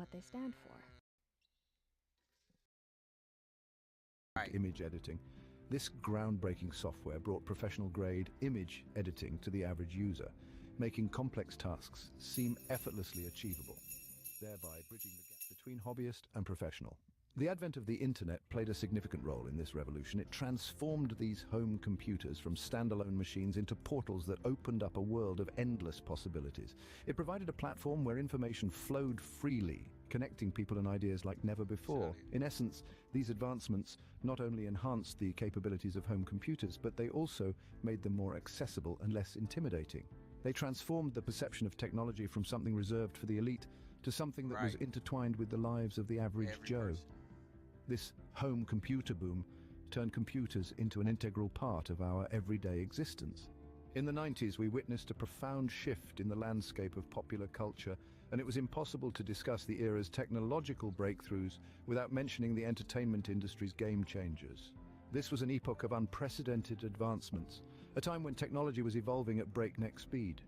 what they stand for. Image editing. This groundbreaking software brought professional-grade image editing to the average user, making complex tasks seem effortlessly achievable, thereby bridging the gap between hobbyist and professional. The advent of the internet played a significant role in this revolution. It transformed these home computers from standalone machines into portals that opened up a world of endless possibilities. It provided a platform where information flowed freely, connecting people and ideas like never before. In essence, these advancements not only enhanced the capabilities of home computers, but they also made them more accessible and less intimidating. They transformed the perception of technology from something reserved for the elite to something that was intertwined with the lives of the average Joe. Person. This home computer boom turned computers into an integral part of our everyday existence. In the 90s, we witnessed a profound shift in the landscape of popular culture, and it was impossible to discuss the era's technological breakthroughs without mentioning the entertainment industry's game changers. This was an epoch of unprecedented advancements, a time when technology was evolving at breakneck speed.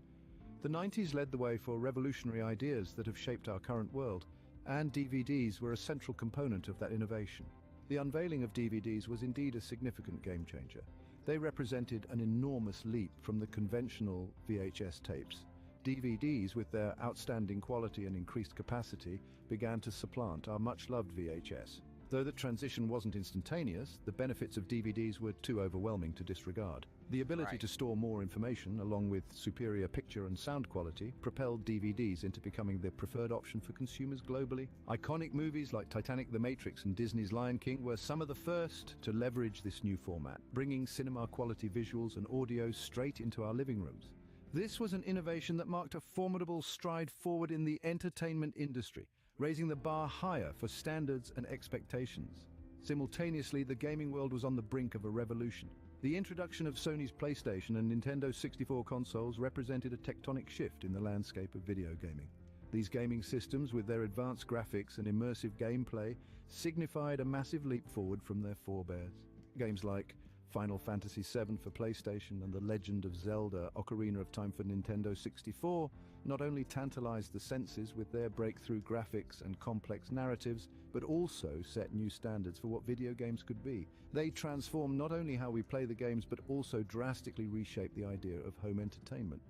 The 90s led the way for revolutionary ideas that have shaped our current world, and DVDs were a central component of that innovation. The unveiling of DVDs was indeed a significant game changer. They represented an enormous leap from the conventional VHS tapes. DVDs, with their outstanding quality and increased capacity, began to supplant our much-loved VHS. Though the transition wasn't instantaneous, the benefits of DVDs were too overwhelming to disregard. The ability to store more information, along with superior picture and sound quality, propelled DVDs into becoming the preferred option for consumers globally. Iconic movies like Titanic, The Matrix, and Disney's Lion King were some of the first to leverage this new format, bringing cinema-quality visuals and audio straight into our living rooms. This was an innovation that marked a formidable stride forward in the entertainment industry, raising the bar higher for standards and expectations. Simultaneously, the gaming world was on the brink of a revolution. The introduction of Sony's PlayStation and Nintendo 64 consoles represented a tectonic shift in the landscape of video gaming. These gaming systems, with their advanced graphics and immersive gameplay, signified a massive leap forward from their forebears. Games like Final Fantasy VII for PlayStation and The Legend of Zelda: Ocarina of Time for Nintendo 64 not only tantalized the senses with their breakthrough graphics and complex narratives, but also set new standards for what video games could be. They transformed not only how we play the games, but also drastically reshaped the idea of home entertainment.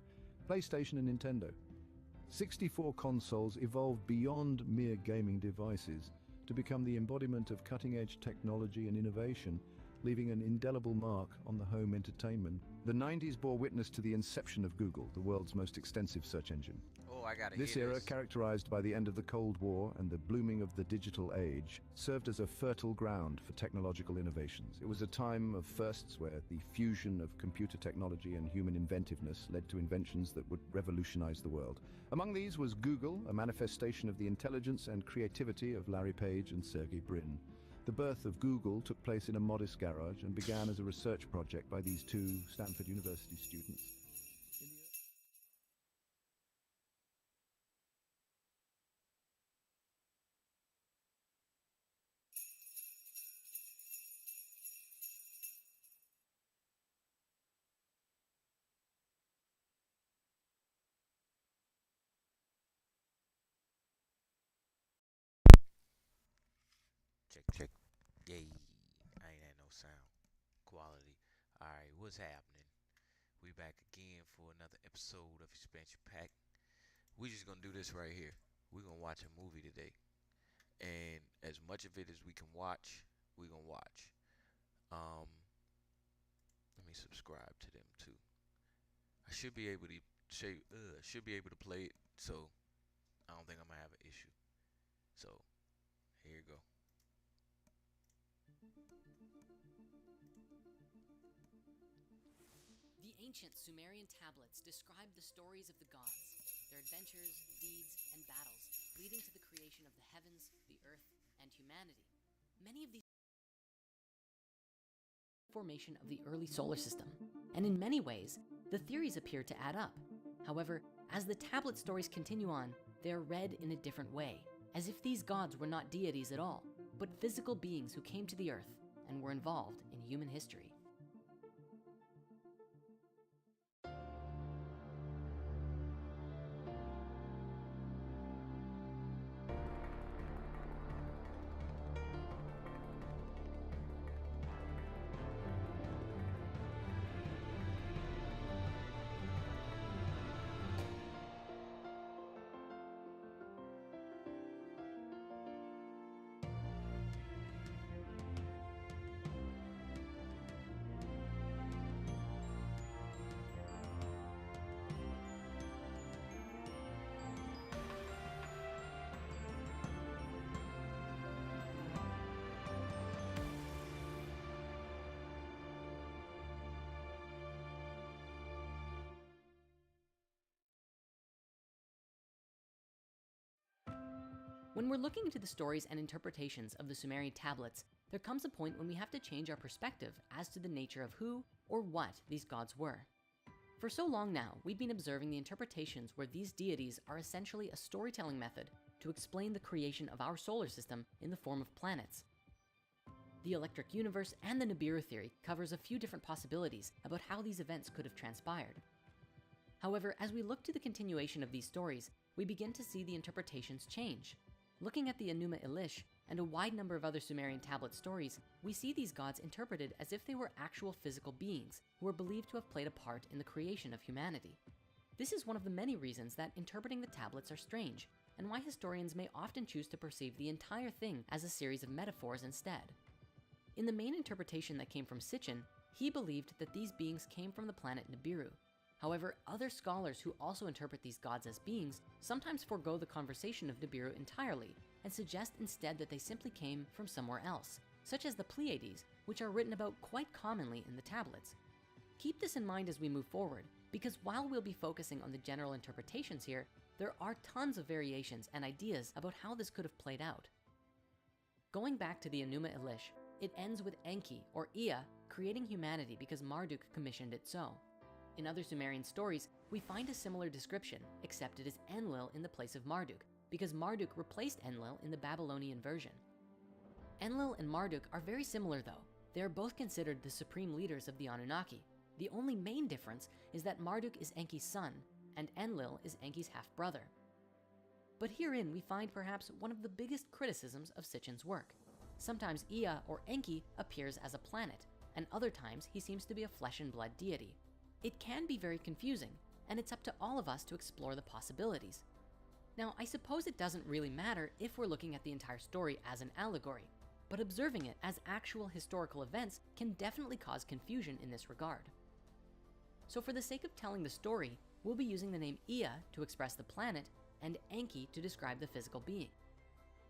PlayStation and Nintendo 64 consoles evolved beyond mere gaming devices to become the embodiment of cutting-edge technology and innovation, leaving an indelible mark on the home entertainment. The 90s bore witness to the inception of Google, the world's most extensive search engine. Oh, I gotta This hear era, this. characterized by the end of the Cold War and the blooming of the digital age, served as a fertile ground for technological innovations. It was a time of firsts where the fusion of computer technology and human inventiveness led to inventions that would revolutionize the world. Among these was Google, a manifestation of the intelligence and creativity of Larry Page and Sergey Brin. The birth of Google took place in a modest garage and began as a research project by these two Stanford University students. Check, check. Yay. I ain't had no sound quality. Alright, what's happening? We back again for another episode of Expansion Pack. We just gonna do this right here. We're gonna watch a movie today. And as much of it as we can watch, we're gonna watch. Let me subscribe to them too. I should be able to play it, so I don't think I'm gonna have an issue. So here you go. The ancient Sumerian tablets describe the stories of the gods, their adventures, deeds, and battles, leading to the creation of the heavens, the earth, and humanity. Many of these formation of the early solar system, and in many ways, the theories appear to add up. However, as the tablet stories continue on, they are read in a different way, as if these gods were not deities at all, but physical beings who came to the earth and were involved in human history. When we're looking into the stories and interpretations of the Sumerian tablets, there comes a point when we have to change our perspective as to the nature of who or what these gods were. For so long now, we've been observing the interpretations where these deities are essentially a storytelling method to explain the creation of our solar system in the form of planets. The electric universe and the Nibiru theory covers a few different possibilities about how these events could have transpired. However, as we look to the continuation of these stories, we begin to see the interpretations change. Looking at the Enuma Elish and a wide number of other Sumerian tablet stories, we see these gods interpreted as if they were actual physical beings who were believed to have played a part in the creation of humanity. This is one of the many reasons that interpreting the tablets are strange, and why historians may often choose to perceive the entire thing as a series of metaphors instead. In the main interpretation that came from Sitchin, he believed that these beings came from the planet Nibiru. However, other scholars who also interpret these gods as beings sometimes forego the conversation of Nibiru entirely and suggest instead that they simply came from somewhere else, such as the Pleiades, which are written about quite commonly in the tablets. Keep this in mind as we move forward, because while we'll be focusing on the general interpretations here, there are tons of variations and ideas about how this could have played out. Going back to the Enuma Elish, it ends with Enki, or Ea, creating humanity because Marduk commissioned it so. In other Sumerian stories, we find a similar description, except it is Enlil in the place of Marduk, because Marduk replaced Enlil in the Babylonian version. Enlil and Marduk are very similar though. They are both considered the supreme leaders of the Anunnaki. The only main difference is that Marduk is Enki's son, and Enlil is Enki's half-brother. But herein we find perhaps one of the biggest criticisms of Sitchin's work. Sometimes Ea or Enki appears as a planet, and other times he seems to be a flesh and blood deity. It can be very confusing, and it's up to all of us to explore the possibilities. Now, I suppose it doesn't really matter if we're looking at the entire story as an allegory, but observing it as actual historical events can definitely cause confusion in this regard. So for the sake of telling the story, we'll be using the name Ea to express the planet and Enki to describe the physical being.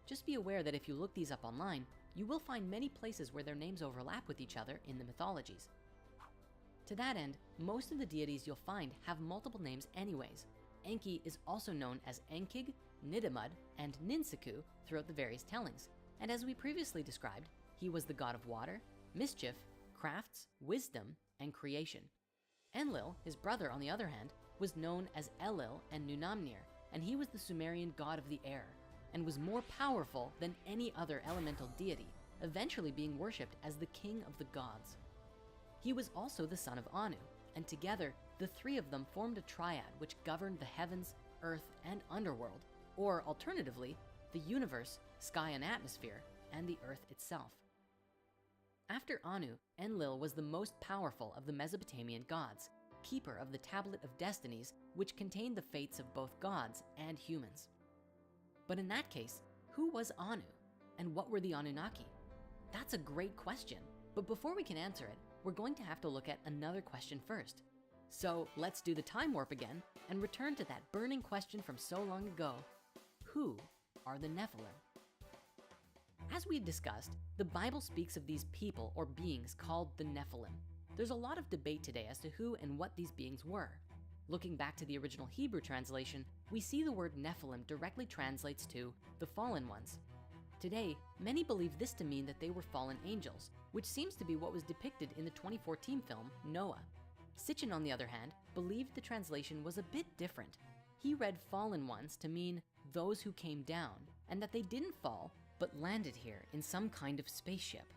Just be aware that if you look these up online, you will find many places where their names overlap with each other in the mythologies. To that end, most of the deities you'll find have multiple names anyways. Enki is also known as Enkig, Nidamud, and Ninsaku throughout the various tellings. And as we previously described, he was the god of water, mischief, crafts, wisdom, and creation. Enlil, his brother on the other hand, was known as Elil and Nunamnir, and he was the Sumerian god of the air, and was more powerful than any other elemental deity, eventually being worshipped as the king of the gods. He was also the son of Anu, and together, the three of them formed a triad which governed the heavens, earth, and underworld, or alternatively, the universe, sky and atmosphere, and the earth itself. After Anu, Enlil was the most powerful of the Mesopotamian gods, keeper of the Tablet of Destinies, which contained the fates of both gods and humans. But in that case, who was Anu, and what were the Anunnaki? That's a great question, but before we can answer it, we're going to have to look at another question first. So let's do the time warp again and return to that burning question from so long ago. Who are the Nephilim? As we've discussed, the Bible speaks of these people or beings called the Nephilim. There's a lot of debate today as to who and what these beings were. Looking back to the original Hebrew translation, we see the word Nephilim directly translates to the fallen ones. Today, many believe this to mean that they were fallen angels, which seems to be what was depicted in the 2014 film Noah. Sitchin, on the other hand, believed the translation was a bit different. He read fallen ones to mean those who came down, and that they didn't fall, but landed here in some kind of spaceship.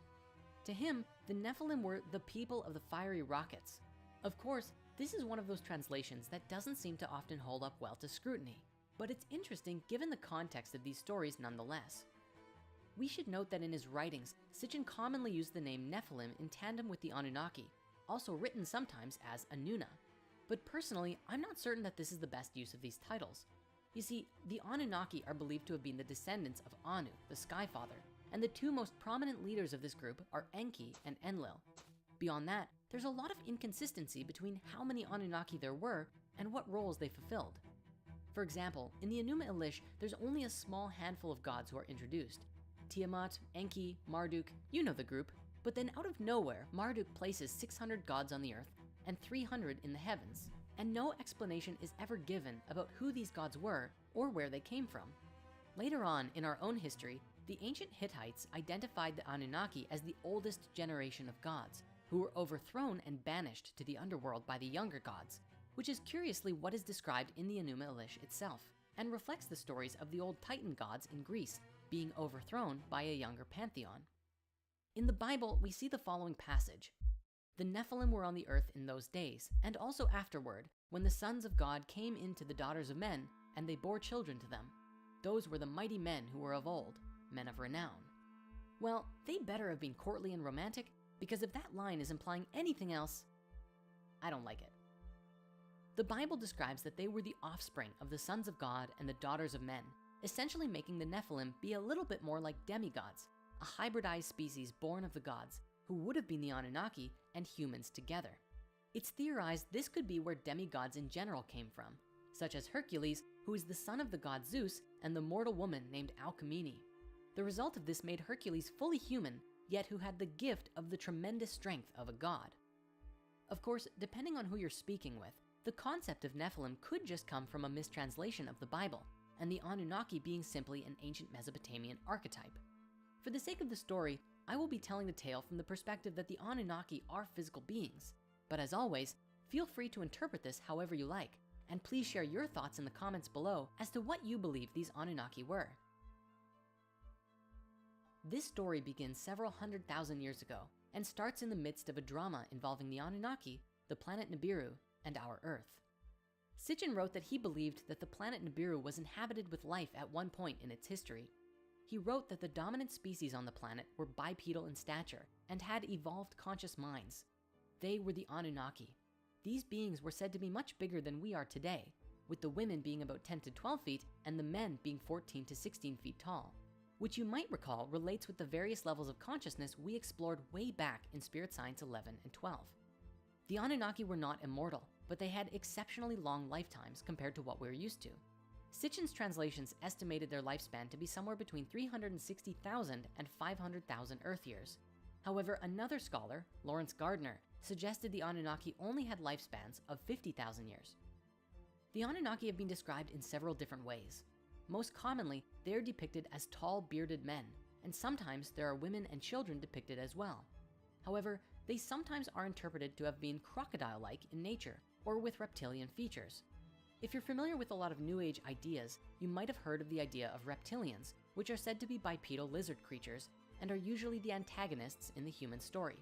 To him, the Nephilim were the people of the fiery rockets. Of course, this is one of those translations that doesn't seem to often hold up well to scrutiny, but it's interesting given the context of these stories nonetheless. We should note that in his writings, Sitchin commonly used the name Nephilim in tandem with the Anunnaki, also written sometimes as Anuna. But personally, I'm not certain that this is the best use of these titles. You see, the Anunnaki are believed to have been the descendants of Anu, the Sky Father, and the two most prominent leaders of this group are Enki and Enlil. Beyond that, there's a lot of inconsistency between how many Anunnaki there were and what roles they fulfilled. For example, in the Enuma Elish, there's only a small handful of gods who are introduced. Tiamat, Enki, Marduk, you know the group. But then out of nowhere, Marduk places 600 gods on the earth and 300 in the heavens, and no explanation is ever given about who these gods were or where they came from. Later on in our own history, the ancient Hittites identified the Anunnaki as the oldest generation of gods who were overthrown and banished to the underworld by the younger gods, which is curiously what is described in the Enuma Elish itself, and reflects the stories of the old Titan gods in Greece being overthrown by a younger pantheon. In the Bible, we see the following passage. The Nephilim were on the earth in those days, and also afterward, when the sons of God came into the daughters of men, and they bore children to them. Those were the mighty men who were of old, men of renown. Well, they better have been courtly and romantic, because if that line is implying anything else, I don't like it. The Bible describes that they were the offspring of the sons of God and the daughters of men, essentially making the Nephilim be a little bit more like demigods, a hybridized species born of the gods, who would have been the Anunnaki and humans together. It's theorized this could be where demigods in general came from, such as Hercules, who is the son of the god Zeus, and the mortal woman named Alcmene. The result of this made Hercules fully human, yet who had the gift of the tremendous strength of a god. Of course, depending on who you're speaking with, the concept of Nephilim could just come from a mistranslation of the Bible, and the Anunnaki being simply an ancient Mesopotamian archetype. For the sake of the story, I will be telling the tale from the perspective that the Anunnaki are physical beings. But as always, feel free to interpret this however you like, and please share your thoughts in the comments below as to what you believe these Anunnaki were. This story begins several 100,000 years ago and starts in the midst of a drama involving the Anunnaki, the planet Nibiru, and our Earth. Sitchin wrote that he believed that the planet Nibiru was inhabited with life at one point in its history. He wrote that the dominant species on the planet were bipedal in stature and had evolved conscious minds. They were the Anunnaki. These beings were said to be much bigger than we are today, with the women being about 10 to 12 feet and the men being 14 to 16 feet tall, which you might recall relates with the various levels of consciousness we explored way back in Spirit Science 11 and 12. The Anunnaki were not immortal, but they had exceptionally long lifetimes compared to what we're used to. Sitchin's translations estimated their lifespan to be somewhere between 360,000 and 500,000 Earth years. However, another scholar, Lawrence Gardner, suggested the Anunnaki only had lifespans of 50,000 years. The Anunnaki have been described in several different ways. Most commonly, they are depicted as tall, bearded men, and sometimes there are women and children depicted as well. However, they sometimes are interpreted to have been crocodile-like in nature or with reptilian features. If you're familiar with a lot of New Age ideas, you might have heard of the idea of reptilians, which are said to be bipedal lizard creatures and are usually the antagonists in the human story.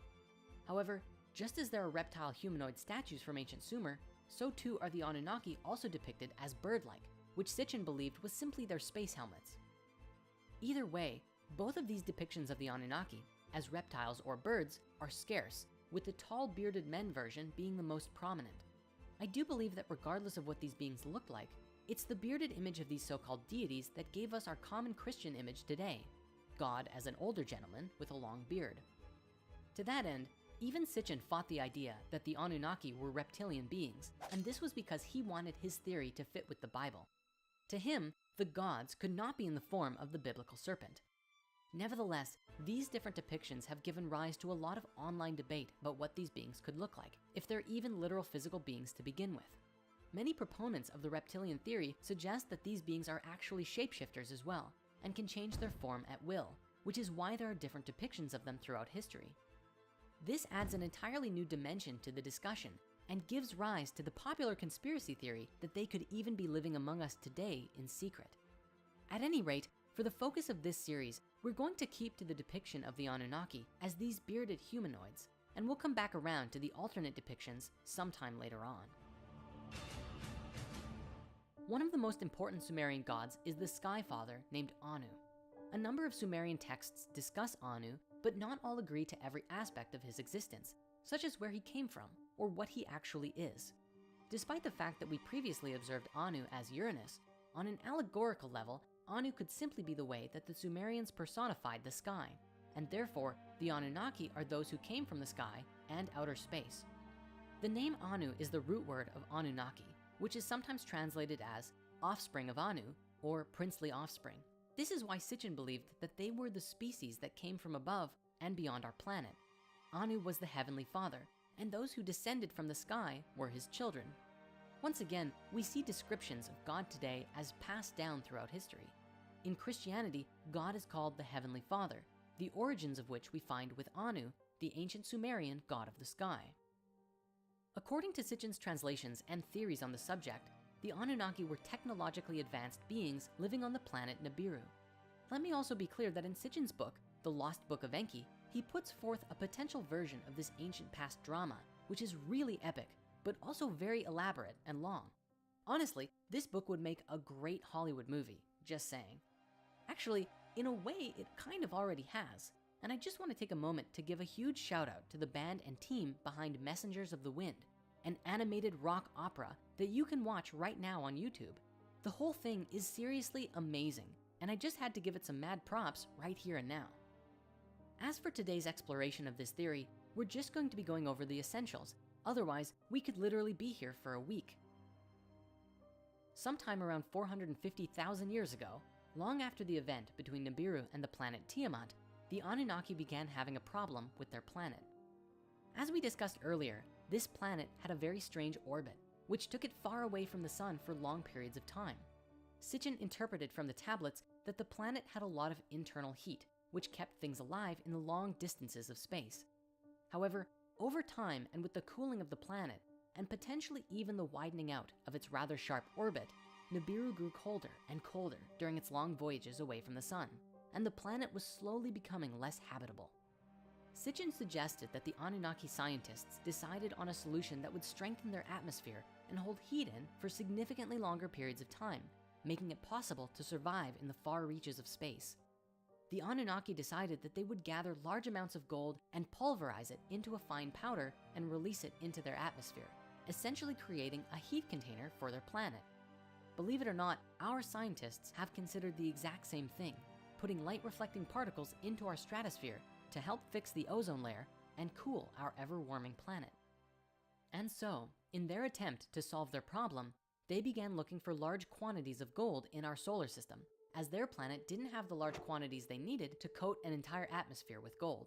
However, just as there are reptile humanoid statues from ancient Sumer, so too are the Anunnaki also depicted as bird-like, which Sitchin believed was simply their space helmets. Either way, both of these depictions of the Anunnaki, as reptiles or birds, are scarce, with the tall bearded men version being the most prominent. I do believe that regardless of what these beings looked like, it's the bearded image of these so-called deities that gave us our common Christian image today, God as an older gentleman with a long beard. To that end, even Sitchin fought the idea that the Anunnaki were reptilian beings, and this was because he wanted his theory to fit with the Bible. To him, the gods could not be in the form of the biblical serpent. Nevertheless, these different depictions have given rise to a lot of online debate about what these beings could look like, if they're even literal physical beings to begin with. Many proponents of the reptilian theory suggest that these beings are actually shapeshifters as well, and can change their form at will, which is why there are different depictions of them throughout history. This adds an entirely new dimension to the discussion and gives rise to the popular conspiracy theory that they could even be living among us today in secret. At any rate, for the focus of this series, we're going to keep to the depiction of the Anunnaki as these bearded humanoids, and we'll come back around to the alternate depictions sometime later on. One of the most important Sumerian gods is the Sky Father named Anu. A number of Sumerian texts discuss Anu, but not all agree to every aspect of his existence, such as where he came from or what he actually is. Despite the fact that we previously observed Anu as Uranus, on an allegorical level, Anu could simply be the way that the Sumerians personified the sky, and therefore the Anunnaki are those who came from the sky and outer space. The name Anu is the root word of Anunnaki, which is sometimes translated as offspring of Anu or princely offspring. This is why Sitchin believed that they were the species that came from above and beyond our planet. Anu was the heavenly father, and those who descended from the sky were his children. Once again, we see descriptions of God today as passed down throughout history. in Christianity, God is called the Heavenly Father, the origins of which we find with Anu, the ancient Sumerian god of the sky. According to Sitchin's translations and theories on the subject, the Anunnaki were technologically advanced beings living on the planet Nibiru. Let me also be clear that in Sitchin's book, The Lost Book of Enki, he puts forth a potential version of this ancient past drama, which is really epic, but also very elaborate and long. Honestly, this book would make a great Hollywood movie, just saying. Actually, in a way, it kind of already has. And I just want to take a moment to give a huge shout out to the band and team behind Messengers of the Wind, an animated rock opera that you can watch right now on YouTube. The whole thing is seriously amazing, and I just had to give it some mad props right here and now. As for today's exploration of this theory, we're just going to be going over the essentials. Otherwise, we could literally be here for a week. Sometime around 450,000 years ago, long after the event between Nibiru and the planet Tiamat, the Anunnaki began having a problem with their planet. As we discussed earlier, this planet had a very strange orbit, which took it far away from the sun for long periods of time. Sitchin interpreted from the tablets that the planet had a lot of internal heat, which kept things alive in the long distances of space. However, over time and with the cooling of the planet, and potentially even the widening out of its rather sharp orbit, Nibiru grew colder and colder during its long voyages away from the sun, and the planet was slowly becoming less habitable. Sitchin suggested that the Anunnaki scientists decided on a solution that would strengthen their atmosphere and hold heat in for significantly longer periods of time, making it possible to survive in the far reaches of space. The Anunnaki decided that they would gather large amounts of gold and pulverize it into a fine powder and release it into their atmosphere, essentially creating a heat container for their planet. Believe it or not, our scientists have considered the exact same thing, putting light-reflecting particles into our stratosphere to help fix the ozone layer and cool our ever-warming planet. And so, in their attempt to solve their problem, they began looking for large quantities of gold in our solar system, as their planet didn't have the large quantities they needed to coat an entire atmosphere with gold.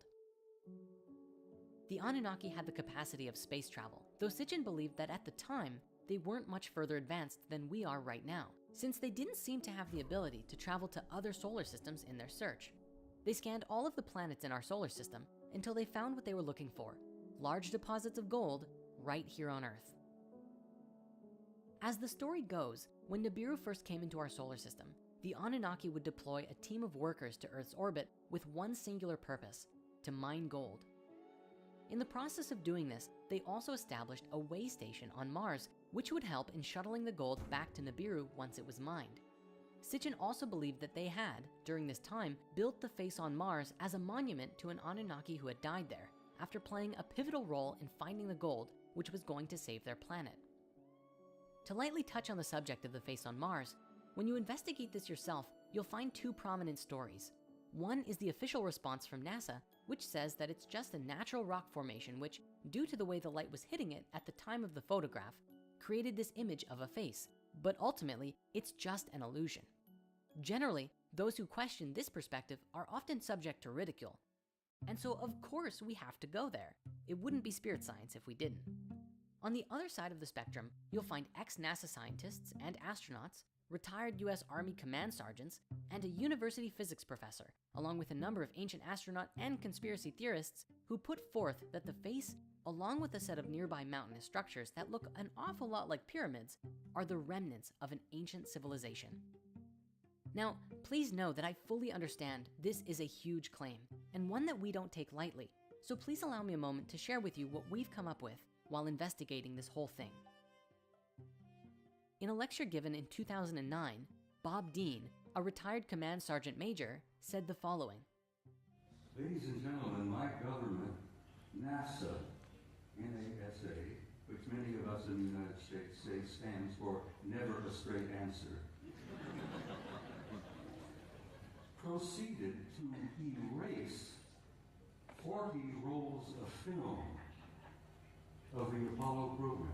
The Anunnaki had the capacity of space travel, though Sitchin believed that at the time, they weren't much further advanced than we are right now, since they didn't seem to have the ability to travel to other solar systems in their search. They scanned all of the planets in our solar system until they found what they were looking for, large deposits of gold right here on Earth. As the story goes, when Nibiru first came into our solar system, the Anunnaki would deploy a team of workers to Earth's orbit with one singular purpose: to mine gold. In the process of doing this, they also established a way station on Mars, which would help in shuttling the gold back to Nibiru once it was mined. Sitchin also believed that they had, during this time, built the face on Mars as a monument to an Anunnaki who had died there, after playing a pivotal role in finding the gold, which was going to save their planet. To lightly touch on the subject of the face on Mars, when you investigate this yourself, you'll find two prominent stories. One is the official response from NASA, which says that it's just a natural rock formation which, due to the way the light was hitting it at the time of the photograph, created this image of a face, but ultimately, it's just an illusion. Generally, those who question this perspective are often subject to ridicule. And so of course we have to go there. It wouldn't be spirit science if we didn't. On the other side of the spectrum, you'll find ex-NASA scientists and astronauts, retired US Army command sergeants, and a university physics professor, along with a number of ancient astronaut and conspiracy theorists who put forth that the face, along with a set of nearby mountainous structures that look an awful lot like pyramids, are the remnants of an ancient civilization. Now, please know that I fully understand this is a huge claim, and one that we don't take lightly, so please allow me a moment to share with you what we've come up with while investigating this whole thing. In a lecture given in 2009, Bob Dean, a retired command sergeant major, said the following. Ladies and gentlemen, my government, NASA, NASA, which many of us in the United States say stands for never a straight answer, proceeded to erase 40 rolls of film of the Apollo program.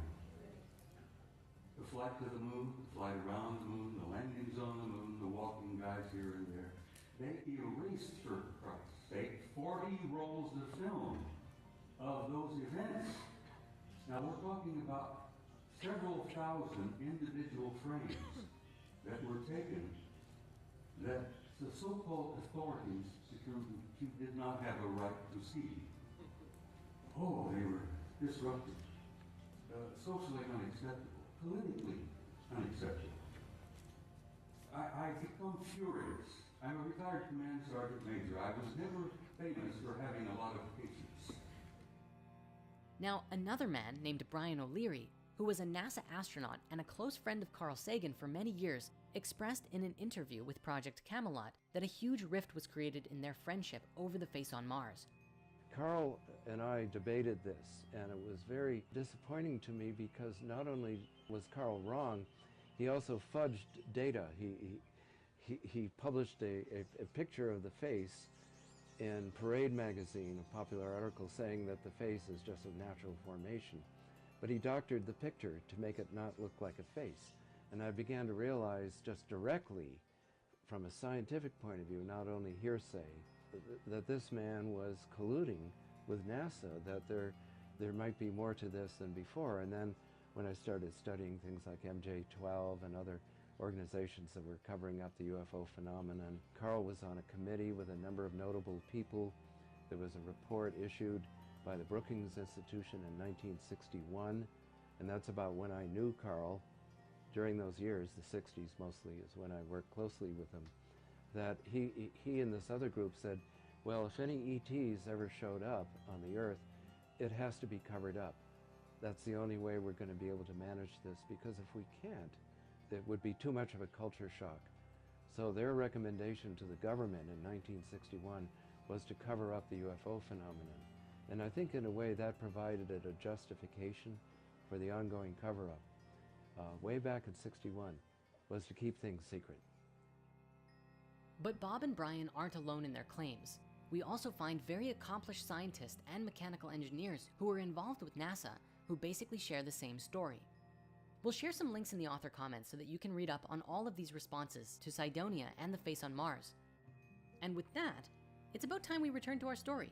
The flight to the moon, the flight around the moon, the landings on the moon, the walking guides here and there. They erased, for Christ's sake, 40 rolls of film of those events. Now we're talking about several thousand individual frames that were taken that the so-called authorities determined he did not have a right to see. Oh, they were disruptive, socially unacceptable, politically unacceptable. I become furious. I'm a retired command sergeant major. I was never famous for having a lot of patience. Now, another man named Brian O'Leary, who was a NASA astronaut and a close friend of Carl Sagan for many years, expressed in an interview with Project Camelot that a huge rift was created in their friendship over the face on Mars. Carl and I debated this, and it was very disappointing to me because not only was Carl wrong, he also fudged data. He published a picture of the face in Parade magazine, a popular article saying that the face is just a natural formation. But he doctored the picture to make it not look like a face. And I began to realize just directly, from a scientific point of view, not only hearsay, that this man was colluding with NASA, that there might be more to this than before. And then when I started studying things like MJ-12 and other organizations that were covering up the UFO phenomenon, Carl was on a committee with a number of notable people. There was a report issued by the Brookings Institution in 1961, and that's about when I knew Carl. During those years, the 60s mostly, is when I worked closely with him, that he and this other group said, well, if any ETs ever showed up on the Earth, it has to be covered up. That's the only way we're going to be able to manage this, because if we can't, it would be too much of a culture shock. So their recommendation to the government in 1961 was to cover up the UFO phenomenon. And I think in a way that provided a justification for the ongoing cover-up. Way back in '61 was to keep things secret. But Bob and Brian aren't alone in their claims. We also find very accomplished scientists and mechanical engineers who are involved with NASA who basically share the same story. We'll share some links in the author comments so that you can read up on all of these responses to Cydonia and the face on Mars. And with that, it's about time we return to our story.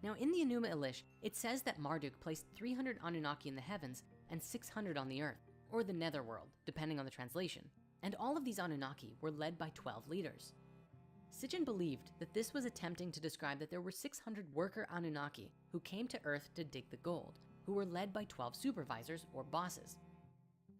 Now, in the Enuma Elish, it says that Marduk placed 300 Anunnaki in the heavens and 600 on the earth, or the netherworld, depending on the translation. And all of these Anunnaki were led by 12 leaders. Sitchin believed that this was attempting to describe that there were 600 worker Anunnaki who came to Earth to dig the gold, who were led by 12 supervisors or bosses.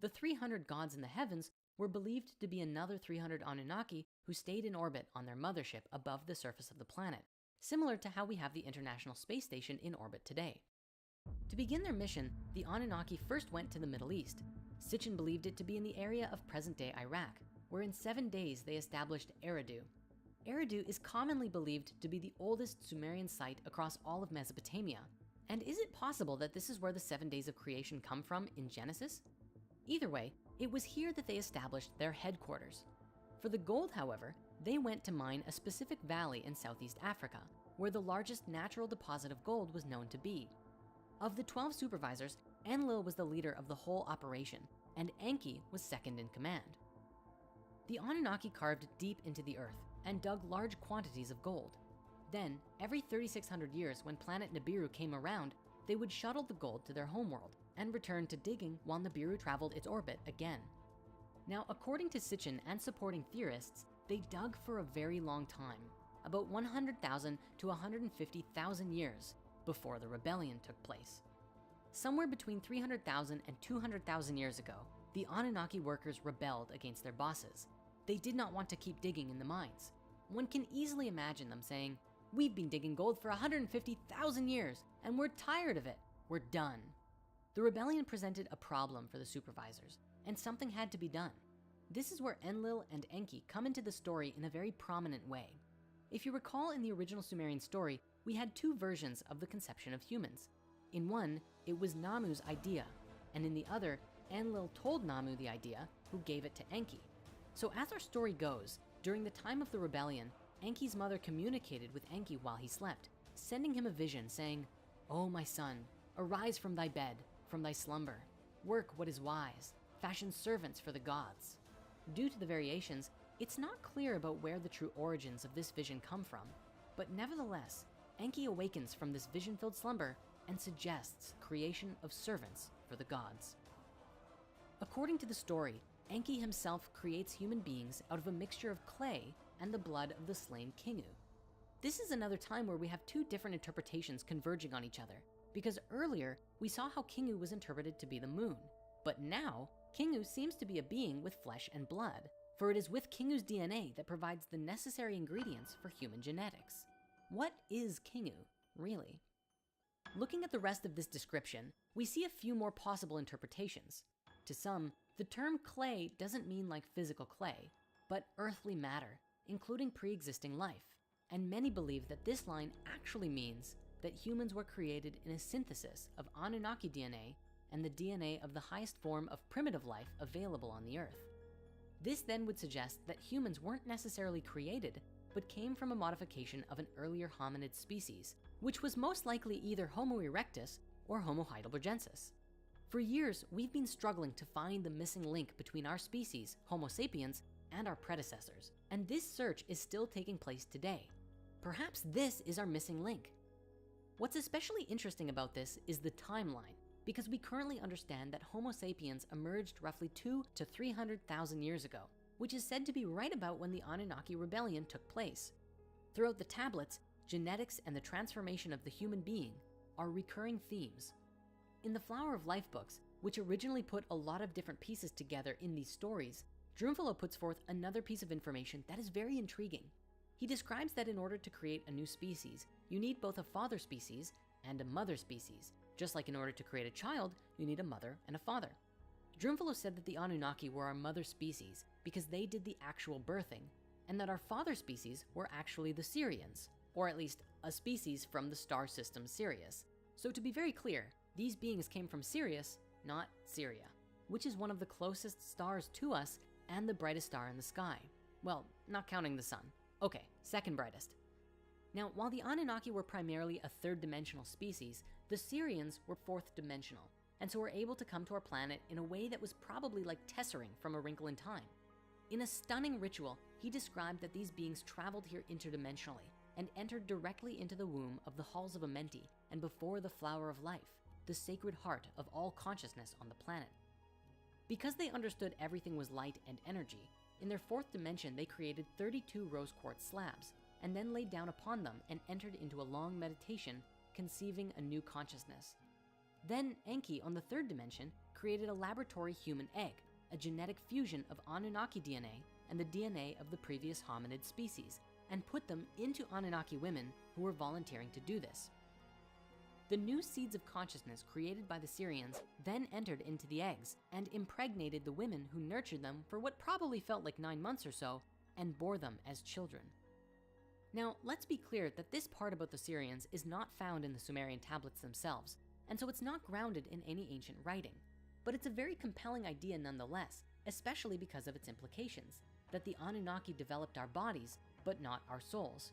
The 300 gods in the heavens were believed to be another 300 Anunnaki who stayed in orbit on their mothership above the surface of the planet, similar to how we have the International Space Station in orbit today. To begin their mission, the Anunnaki first went to the Middle East. Sitchin believed it to be in the area of present-day Iraq, where in 7 days they established Eridu. Eridu is commonly believed to be the oldest Sumerian site across all of Mesopotamia. And is it possible that this is where the 7 days of creation come from in Genesis? Either way, it was here that they established their headquarters. For the gold, however, they went to mine a specific valley in Southeast Africa, where the largest natural deposit of gold was known to be. Of the 12 supervisors, Enlil was the leader of the whole operation, and Enki was second in command. The Anunnaki carved deep into the earth and dug large quantities of gold. Then, every 3,600 years when planet Nibiru came around, they would shuttle the gold to their homeworld and return to digging while Nibiru traveled its orbit again. Now, according to Sitchin and supporting theorists, they dug for a very long time, about 100,000 to 150,000 years before the rebellion took place. Somewhere between 300,000 and 200,000 years ago, the Anunnaki workers rebelled against their bosses. They did not want to keep digging in the mines. One can easily imagine them saying, "We've been digging gold for 150,000 years, and we're tired of it. We're done." The rebellion presented a problem for the supervisors, and something had to be done. This is where Enlil and Enki come into the story in a very prominent way. If you recall, in the original Sumerian story, we had 2 versions of the conception of humans. In one, it was Namu's idea, and in the other, Enlil told Namu the idea, who gave it to Enki. So as our story goes, during the time of the rebellion, Enki's mother communicated with Enki while he slept, sending him a vision saying, "Oh, my son, arise from thy bed, from thy slumber. Work what is wise, fashion servants for the gods." Due to the variations, it's not clear about where the true origins of this vision come from, but nevertheless, Enki awakens from this vision-filled slumber and suggests creation of servants for the gods. According to the story, Enki himself creates human beings out of a mixture of clay and the blood of the slain Kingu. This is another time where we have two different interpretations converging on each other, because earlier we saw how Kingu was interpreted to be the moon, but now Kingu seems to be a being with flesh and blood, for it is with Kingu's DNA that provides the necessary ingredients for human genetics. What is Kingu, really? Looking at the rest of this description, we see a few more possible interpretations. To some, the term clay doesn't mean like physical clay, but earthly matter, including pre-existing life. And many believe that this line actually means that humans were created in a synthesis of Anunnaki DNA and the DNA of the highest form of primitive life available on the earth. This then would suggest that humans weren't necessarily created, but came from a modification of an earlier hominid species, which was most likely either Homo erectus or Homo heidelbergensis. For years, we've been struggling to find the missing link between our species, Homo sapiens, and our predecessors, and this search is still taking place today. Perhaps this is our missing link. What's especially interesting about this is the timeline, because we currently understand that Homo sapiens emerged roughly 200 to 300,000 years ago, which is said to be right about when the Anunnaki rebellion took place. Throughout the tablets, genetics and the transformation of the human being are recurring themes. In the Flower of Life books, which originally put a lot of different pieces together in these stories, Drumfalo puts forth another piece of information that is very intriguing. He describes that in order to create a new species, you need both a father species and a mother species. Just like in order to create a child, you need a mother and a father. Drumfalo said that the Anunnaki were our mother species because they did the actual birthing, and that our father species were actually the Sirians, or at least a species from the star system Sirius. So to be very clear, these beings came from Sirius, not Syria, which is one of the closest stars to us and the brightest star in the sky. Well, not counting the sun. Okay, second brightest. Now, while the Anunnaki were primarily a third-dimensional species, the Sirians were fourth-dimensional, and so were able to come to our planet in a way that was probably like tessering from A Wrinkle in Time. In a stunning ritual, he described that these beings traveled here interdimensionally and entered directly into the womb of the halls of Amenti and before the Flower of Life, the sacred heart of all consciousness on the planet. Because they understood everything was light and energy, in their fourth dimension, they created 32 rose quartz slabs and then laid down upon them and entered into a long meditation, conceiving a new consciousness. Then Enki, on the third dimension, created a laboratory human egg, a genetic fusion of Anunnaki DNA and the DNA of the previous hominid species, and put them into Anunnaki women who were volunteering to do this. The new seeds of consciousness created by the Sirians then entered into the eggs and impregnated the women who nurtured them for what probably felt like 9 months or so and bore them as children. Now, let's be clear that this part about the Sirians is not found in the Sumerian tablets themselves, and so it's not grounded in any ancient writing. But it's a very compelling idea nonetheless, especially because of its implications, that the Anunnaki developed our bodies, but not our souls.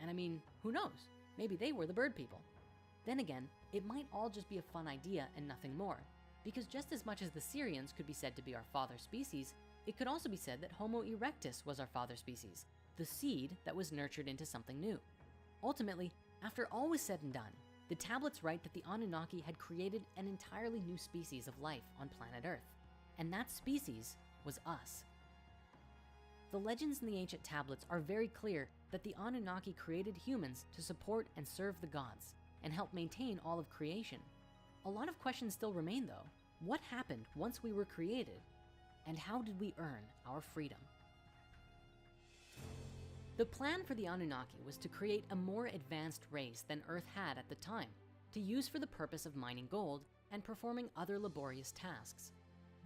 And I mean, who knows? Maybe they were the bird people. Then again, it might all just be a fun idea and nothing more, because just as much as the Sirians could be said to be our father species, it could also be said that Homo erectus was our father species, the seed that was nurtured into something new. Ultimately, after all was said and done, the tablets write that the Anunnaki had created an entirely new species of life on planet Earth, and that species was us. The legends in the ancient tablets are very clear that the Anunnaki created humans to support and serve the gods, and help maintain all of creation. A lot of questions still remain though. What happened once we were created? And how did we earn our freedom? The plan for the Anunnaki was to create a more advanced race than Earth had at the time, to use for the purpose of mining gold and performing other laborious tasks.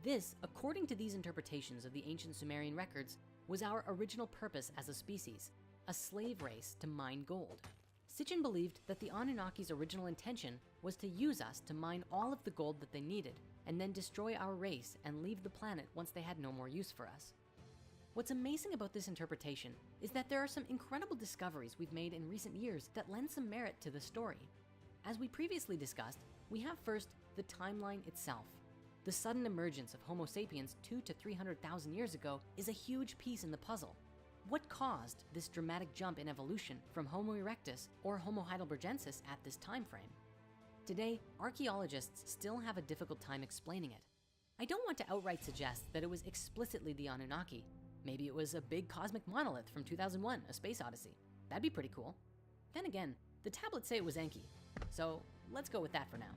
This, according to these interpretations of the ancient Sumerian records, was our original purpose as a species, a slave race to mine gold. Sitchin believed that the Anunnaki's original intention was to use us to mine all of the gold that they needed and then destroy our race and leave the planet once they had no more use for us. What's amazing about this interpretation is that there are some incredible discoveries we've made in recent years that lend some merit to the story. As we previously discussed, we have first the timeline itself. The sudden emergence of Homo sapiens 200 to 300,000 years ago is a huge piece in the puzzle. What caused this dramatic jump in evolution from Homo erectus or Homo heidelbergensis at this time frame? Today, archaeologists still have a difficult time explaining it. I don't want to outright suggest that it was explicitly the Anunnaki, Maybe it was a big cosmic monolith from 2001, A Space Odyssey. That'd be pretty cool. Then again, the tablets say it was Enki, so let's go with that for now.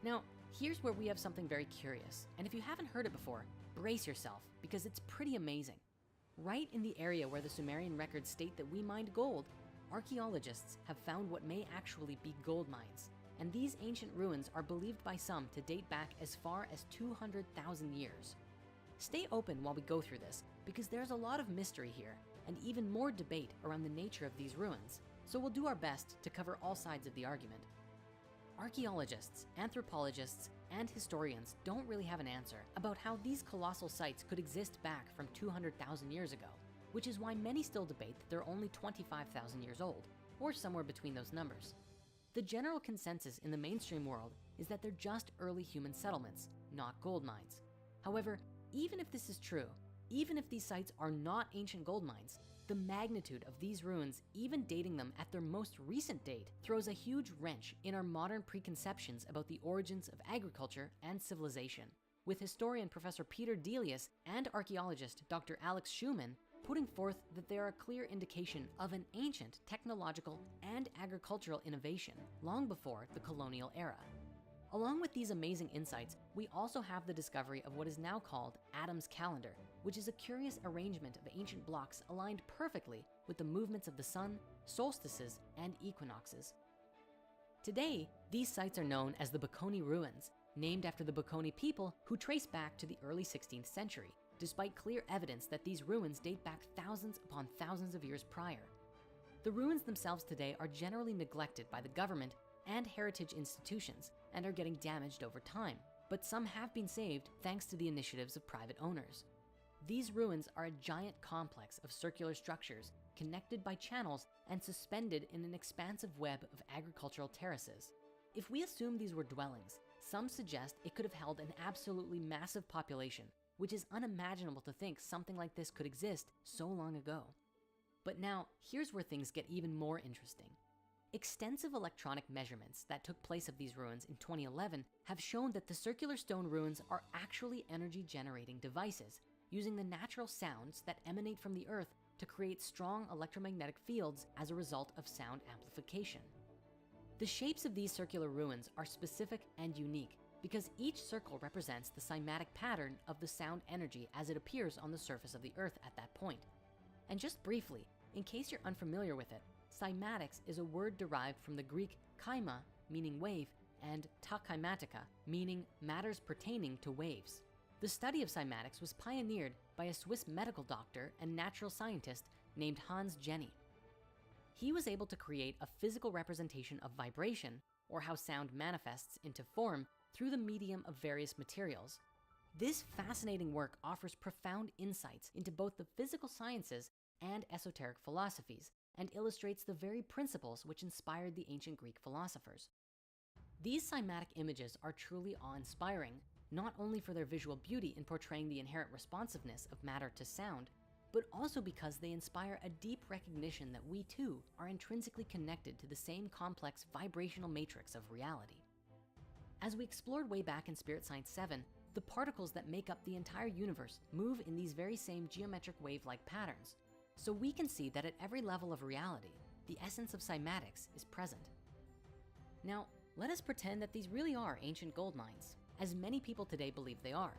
Now, here's where we have something very curious, and if you haven't heard it before, brace yourself, because it's pretty amazing. Right in the area where the Sumerian records state that we mined gold, archaeologists have found what may actually be gold mines, and these ancient ruins are believed by some to date back as far as 200,000 years. Stay open while we go through this, because there's a lot of mystery here, and even more debate around the nature of these ruins, so we'll do our best to cover all sides of the argument. Archaeologists, anthropologists, and historians don't really have an answer about how these colossal sites could exist back from 200,000 years ago, which is why many still debate that they're only 25,000 years old, or somewhere between those numbers. The general consensus in the mainstream world is that they're just early human settlements, not gold mines. However, even if this is true, even if these sites are not ancient gold mines, the magnitude of these ruins, even dating them at their most recent date, throws a huge wrench in our modern preconceptions about the origins of agriculture and civilization, with historian Professor Peter Delius and archaeologist Dr. Alex Schumann putting forth that they are a clear indication of an ancient technological and agricultural innovation long before the colonial era. Along with these amazing insights, we also have the discovery of what is now called Adam's calendar, which is a curious arrangement of ancient blocks aligned perfectly with the movements of the sun, solstices, and equinoxes. Today, these sites are known as the Baconi ruins, named after the Baconi people who trace back to the early 16th century, despite clear evidence that these ruins date back thousands upon thousands of years prior. The ruins themselves today are generally neglected by the government and heritage institutions and are getting damaged over time, but some have been saved thanks to the initiatives of private owners. These ruins are a giant complex of circular structures connected by channels and suspended in an expansive web of agricultural terraces. If we assume these were dwellings, some suggest it could have held an absolutely massive population, which is unimaginable to think something like this could exist so long ago. But now, here's where things get even more interesting. Extensive electronic measurements that took place of these ruins in 2011 have shown that the circular stone ruins are actually energy generating devices, using the natural sounds that emanate from the earth to create strong electromagnetic fields as a result of sound amplification. The shapes of these circular ruins are specific and unique because each circle represents the cymatic pattern of the sound energy as it appears on the surface of the earth at that point. And just briefly, in case you're unfamiliar with it, cymatics is a word derived from the Greek chyma, meaning wave, and ta chymatica, meaning matters pertaining to waves. The study of cymatics was pioneered by a Swiss medical doctor and natural scientist named Hans Jenny. He was able to create a physical representation of vibration, or how sound manifests into form, through the medium of various materials. This fascinating work offers profound insights into both the physical sciences and esoteric philosophies, and illustrates the very principles which inspired the ancient Greek philosophers. These cymatic images are truly awe-inspiring, not only for their visual beauty in portraying the inherent responsiveness of matter to sound, but also because they inspire a deep recognition that we too are intrinsically connected to the same complex vibrational matrix of reality. As we explored way back in Spirit Science 7, the particles that make up the entire universe move in these very same geometric wave-like patterns. So we can see that at every level of reality, the essence of cymatics is present. Now, let us pretend that these really are ancient gold mines, as many people today believe they are.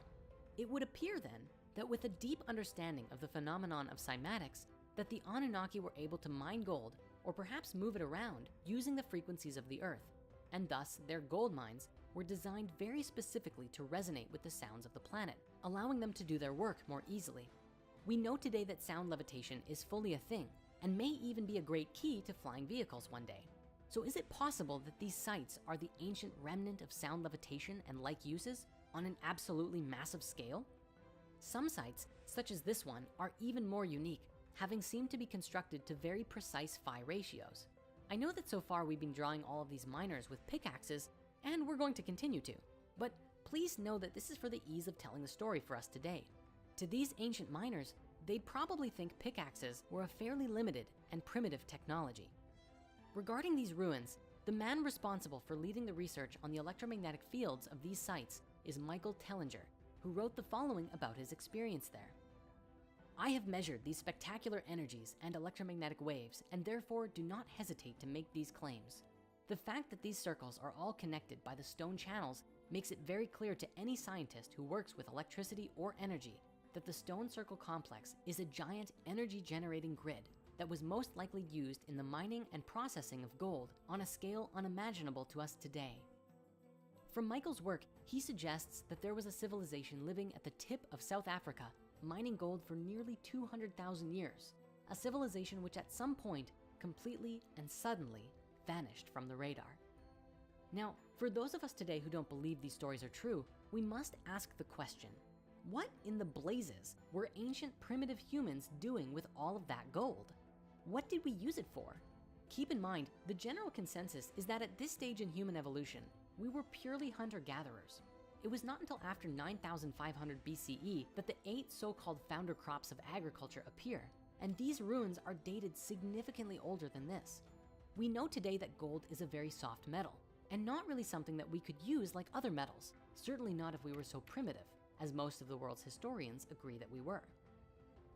It would appear then that with a deep understanding of the phenomenon of cymatics, that the Anunnaki were able to mine gold, or perhaps move it around using the frequencies of the earth, and thus their gold mines were designed very specifically to resonate with the sounds of the planet, allowing them to do their work more easily. We know today that sound levitation is fully a thing, and may even be a great key to flying vehicles one day. So is it possible that these sites are the ancient remnant of sound levitation and like uses on an absolutely massive scale? Some sites, such as this one, are even more unique, having seemed to be constructed to very precise phi ratios. I know that so far we've been drawing all of these miners with pickaxes, and we're going to continue to, but please know that this is for the ease of telling the story for us today. To these ancient miners, they'd probably think pickaxes were a fairly limited and primitive technology. Regarding these ruins, the man responsible for leading the research on the electromagnetic fields of these sites is Michael Tellinger, who wrote the following about his experience there. I have measured these spectacular energies and electromagnetic waves and therefore do not hesitate to make these claims. The fact that these circles are all connected by the stone channels makes it very clear to any scientist who works with electricity or energy that the stone circle complex is a giant energy generating grid that was most likely used in the mining and processing of gold on a scale unimaginable to us today. From Michael's work, he suggests that there was a civilization living at the tip of South Africa, mining gold for nearly 200,000 years, a civilization which at some point completely and suddenly vanished from the radar. Now, for those of us today who don't believe these stories are true, we must ask the question, what in the blazes were ancient primitive humans doing with all of that gold? What did we use it for? Keep in mind, the general consensus is that at this stage in human evolution, we were purely hunter-gatherers. It was not until after 9,500 BCE that the 8 so-called founder crops of agriculture appear, and these ruins are dated significantly older than this. We know today that gold is a very soft metal, and not really something that we could use like other metals, certainly not if we were so primitive, as most of the world's historians agree that we were.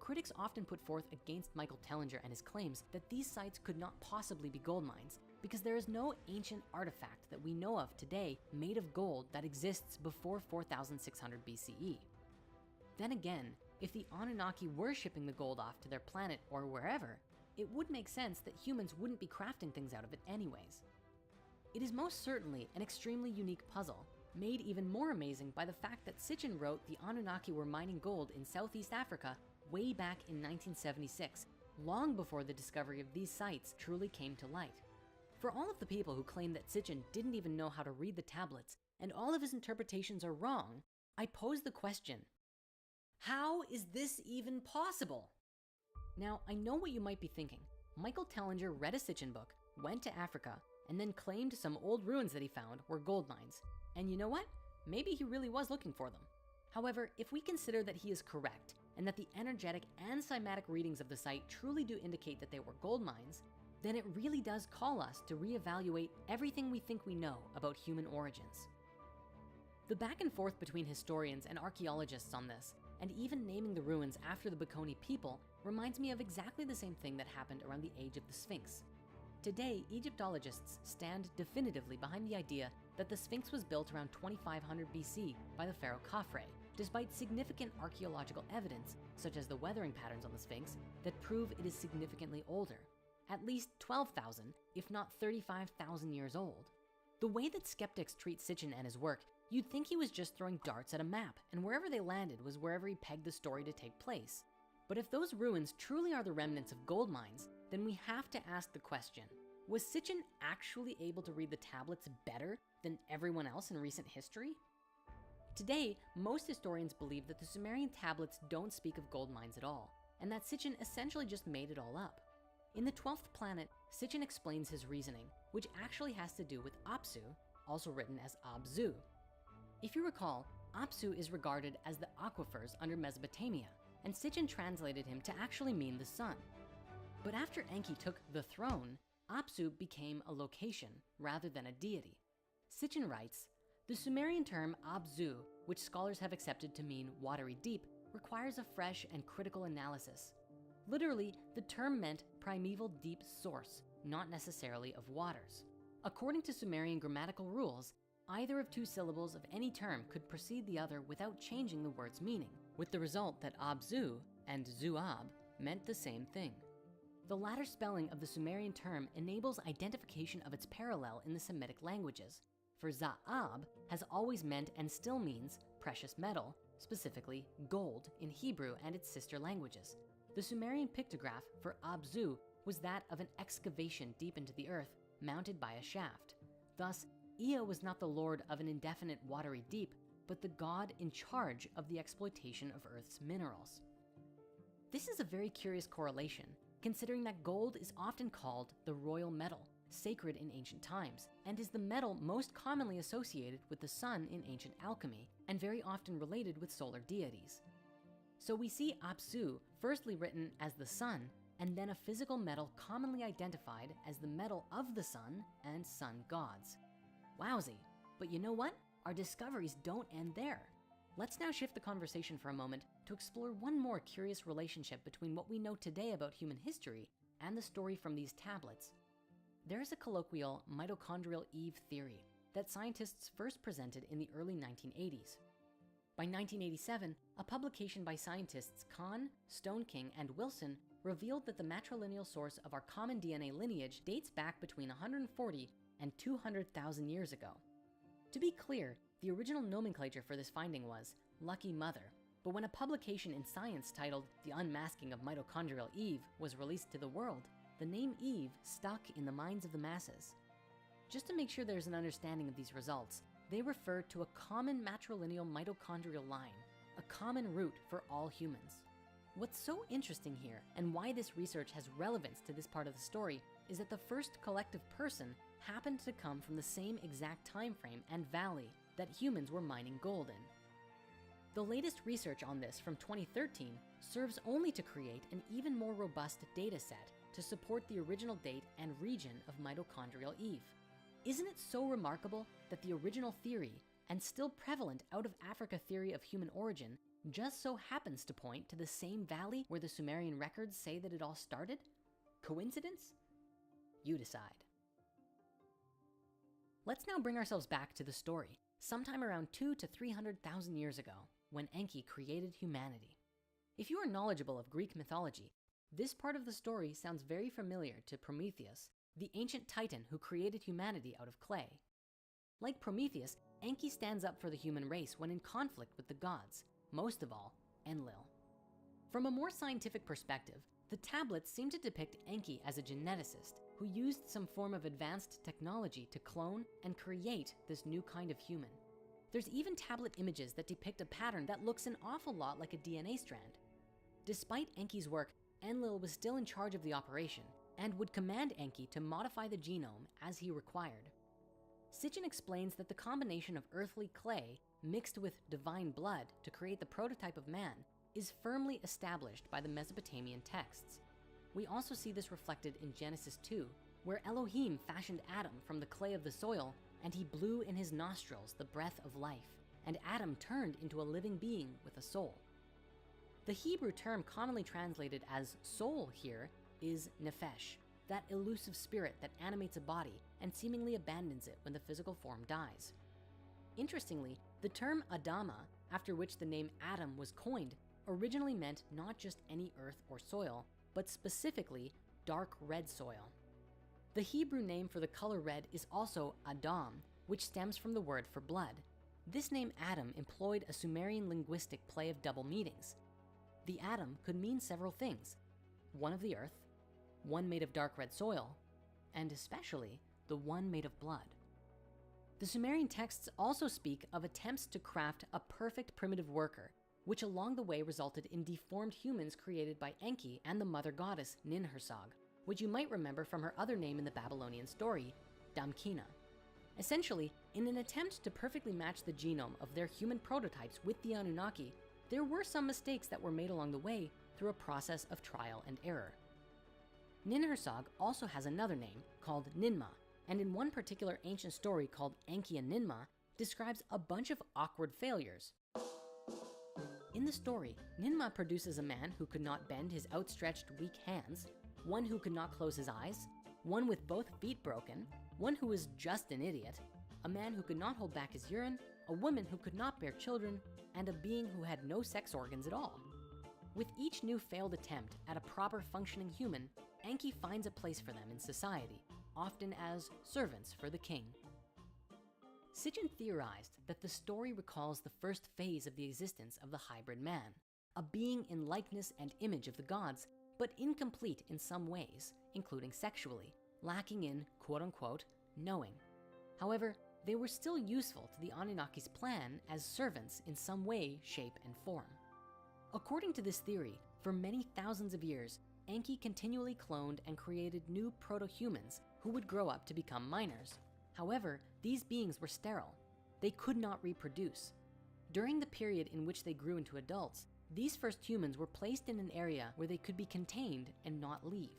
Critics often put forth against Michael Tellinger and his claims that these sites could not possibly be gold mines because there is no ancient artifact that we know of today made of gold that exists before 4,600 BCE. Then again, if the Anunnaki were shipping the gold off to their planet or wherever, it would make sense that humans wouldn't be crafting things out of it anyways. It is most certainly an extremely unique puzzle, made even more amazing by the fact that Sitchin wrote the Anunnaki were mining gold in Southeast Africa way back in 1976, long before the discovery of these sites truly came to light. For all of the people who claim that Sitchin didn't even know how to read the tablets and all of his interpretations are wrong, I pose the question, how is this even possible? Now, I know what you might be thinking. Michael Tellinger read a Sitchin book, went to Africa, and then claimed some old ruins that he found were gold mines. And you know what? Maybe he really was looking for them. However, if we consider that he is correct and that the energetic and cymatic readings of the site truly do indicate that they were gold mines, then it really does call us to reevaluate everything we think we know about human origins. The back and forth between historians and archaeologists on this, and even naming the ruins after the Baconi people, reminds me of exactly the same thing that happened around the age of the Sphinx. Today, Egyptologists stand definitively behind the idea that the Sphinx was built around 2500 BC by the pharaoh Khafre, despite significant archaeological evidence, such as the weathering patterns on the Sphinx, that prove it is significantly older, at least 12,000, if not 35,000 years old. The way that skeptics treat Sitchin and his work, you'd think he was just throwing darts at a map, and wherever they landed was wherever he pegged the story to take place. But if those ruins truly are the remnants of gold mines, then we have to ask the question, was Sitchin actually able to read the tablets better than everyone else in recent history? Today, most historians believe that the Sumerian tablets don't speak of gold mines at all, and that Sitchin essentially just made it all up. In the 12th planet, Sitchin explains his reasoning, which actually has to do with Apsu, also written as Abzu. If you recall, Apsu is regarded as the aquifers under Mesopotamia, and Sitchin translated him to actually mean the sun. But after Enki took the throne, Apsu became a location rather than a deity. Sitchin writes, the Sumerian term Abzu, which scholars have accepted to mean watery deep, requires a fresh and critical analysis. Literally, the term meant primeval deep source, not necessarily of waters. According to Sumerian grammatical rules, either of two syllables of any term could precede the other without changing the word's meaning, with the result that Abzu and Zuab meant the same thing. The latter spelling of the Sumerian term enables identification of its parallel in the Semitic languages, for Za'ab has always meant and still means precious metal, specifically gold in Hebrew and its sister languages. The Sumerian pictograph for Abzu was that of an excavation deep into the earth mounted by a shaft. Thus, Ea was not the lord of an indefinite watery deep, but the god in charge of the exploitation of Earth's minerals. This is a very curious correlation, considering that gold is often called the royal metal, sacred in ancient times, and is the metal most commonly associated with the sun in ancient alchemy, and very often related with solar deities. So we see Apsu firstly written as the sun, and then a physical metal commonly identified as the metal of the sun and sun gods. Wowsy, but you know what? Our discoveries don't end there. Let's now shift the conversation for a moment to explore one more curious relationship between what we know today about human history and the story from these tablets. There is a colloquial mitochondrial Eve theory that scientists first presented in the early 1980s. By 1987, a publication by scientists Kahn, Stoneking, and Wilson revealed that the matrilineal source of our common DNA lineage dates back between 140 and 200,000 years ago. To be clear, the original nomenclature for this finding was Lucky Mother, but when a publication in Science titled The Unmasking of Mitochondrial Eve was released to the world, the name Eve stuck in the minds of the masses. Just to make sure there's an understanding of these results, they refer to a common matrilineal mitochondrial line, a common root for all humans. What's so interesting here, and why this research has relevance to this part of the story, is that the first collective person happened to come from the same exact time frame and valley that humans were mining gold in. The latest research on this from 2013 serves only to create an even more robust data set to support the original date and region of mitochondrial Eve. Isn't it so remarkable that the original theory and still prevalent out of Africa theory of human origin just so happens to point to the same valley where the Sumerian records say that it all started? Coincidence? You decide. Let's now bring ourselves back to the story, sometime around 200 to 300,000 years ago, when Enki created humanity. If you are knowledgeable of Greek mythology, this part of the story sounds very familiar to Prometheus, the ancient titan who created humanity out of clay. Like Prometheus, Enki stands up for the human race when in conflict with the gods, most of all, Enlil. From a more scientific perspective, the tablets seem to depict Enki as a geneticist who used some form of advanced technology to clone and create this new kind of human. There's even tablet images that depict a pattern that looks an awful lot like a DNA strand. Despite Enki's work, Enlil was still in charge of the operation and would command Enki to modify the genome as he required. Sitchin explains that the combination of earthly clay mixed with divine blood to create the prototype of man is firmly established by the Mesopotamian texts. We also see this reflected in Genesis 2, where Elohim fashioned Adam from the clay of the soil, and he blew in his nostrils the breath of life, and Adam turned into a living being with a soul. The Hebrew term commonly translated as soul here is nephesh, that elusive spirit that animates a body and seemingly abandons it when the physical form dies. Interestingly, the term Adama, after which the name Adam was coined, originally meant not just any earth or soil, but specifically dark red soil. The Hebrew name for the color red is also Adam, which stems from the word for blood. This name Adam employed a Sumerian linguistic play of double meanings. The Adam could mean several things: one of the earth, one made of dark red soil, and especially the one made of blood. The Sumerian texts also speak of attempts to craft a perfect primitive worker, which along the way resulted in deformed humans created by Enki and the mother goddess Ninhursag, which you might remember from her other name in the Babylonian story, Damkina. Essentially, in an attempt to perfectly match the genome of their human prototypes with the Anunnaki, there were some mistakes that were made along the way through a process of trial and error. Ninhursag also has another name called Ninmah, and in one particular ancient story called Enki and Ninmah, describes a bunch of awkward failures. In the story, Ninmah produces a man who could not bend his outstretched weak hands, one who could not close his eyes, one with both feet broken, one who was just an idiot, a man who could not hold back his urine, a woman who could not bear children, and a being who had no sex organs at all. With each new failed attempt at a proper functioning human, Enki finds a place for them in society, often as servants for the king. Sitchin theorized that the story recalls the first phase of the existence of the hybrid man, a being in likeness and image of the gods, but incomplete in some ways, including sexually, lacking in quote-unquote knowing. However, they were still useful to the Anunnaki's plan as servants in some way, shape, and form. According to this theory, for many thousands of years, Enki continually cloned and created new proto-humans who would grow up to become miners. However, these beings were sterile. They could not reproduce. During the period in which they grew into adults, these first humans were placed in an area where they could be contained and not leave.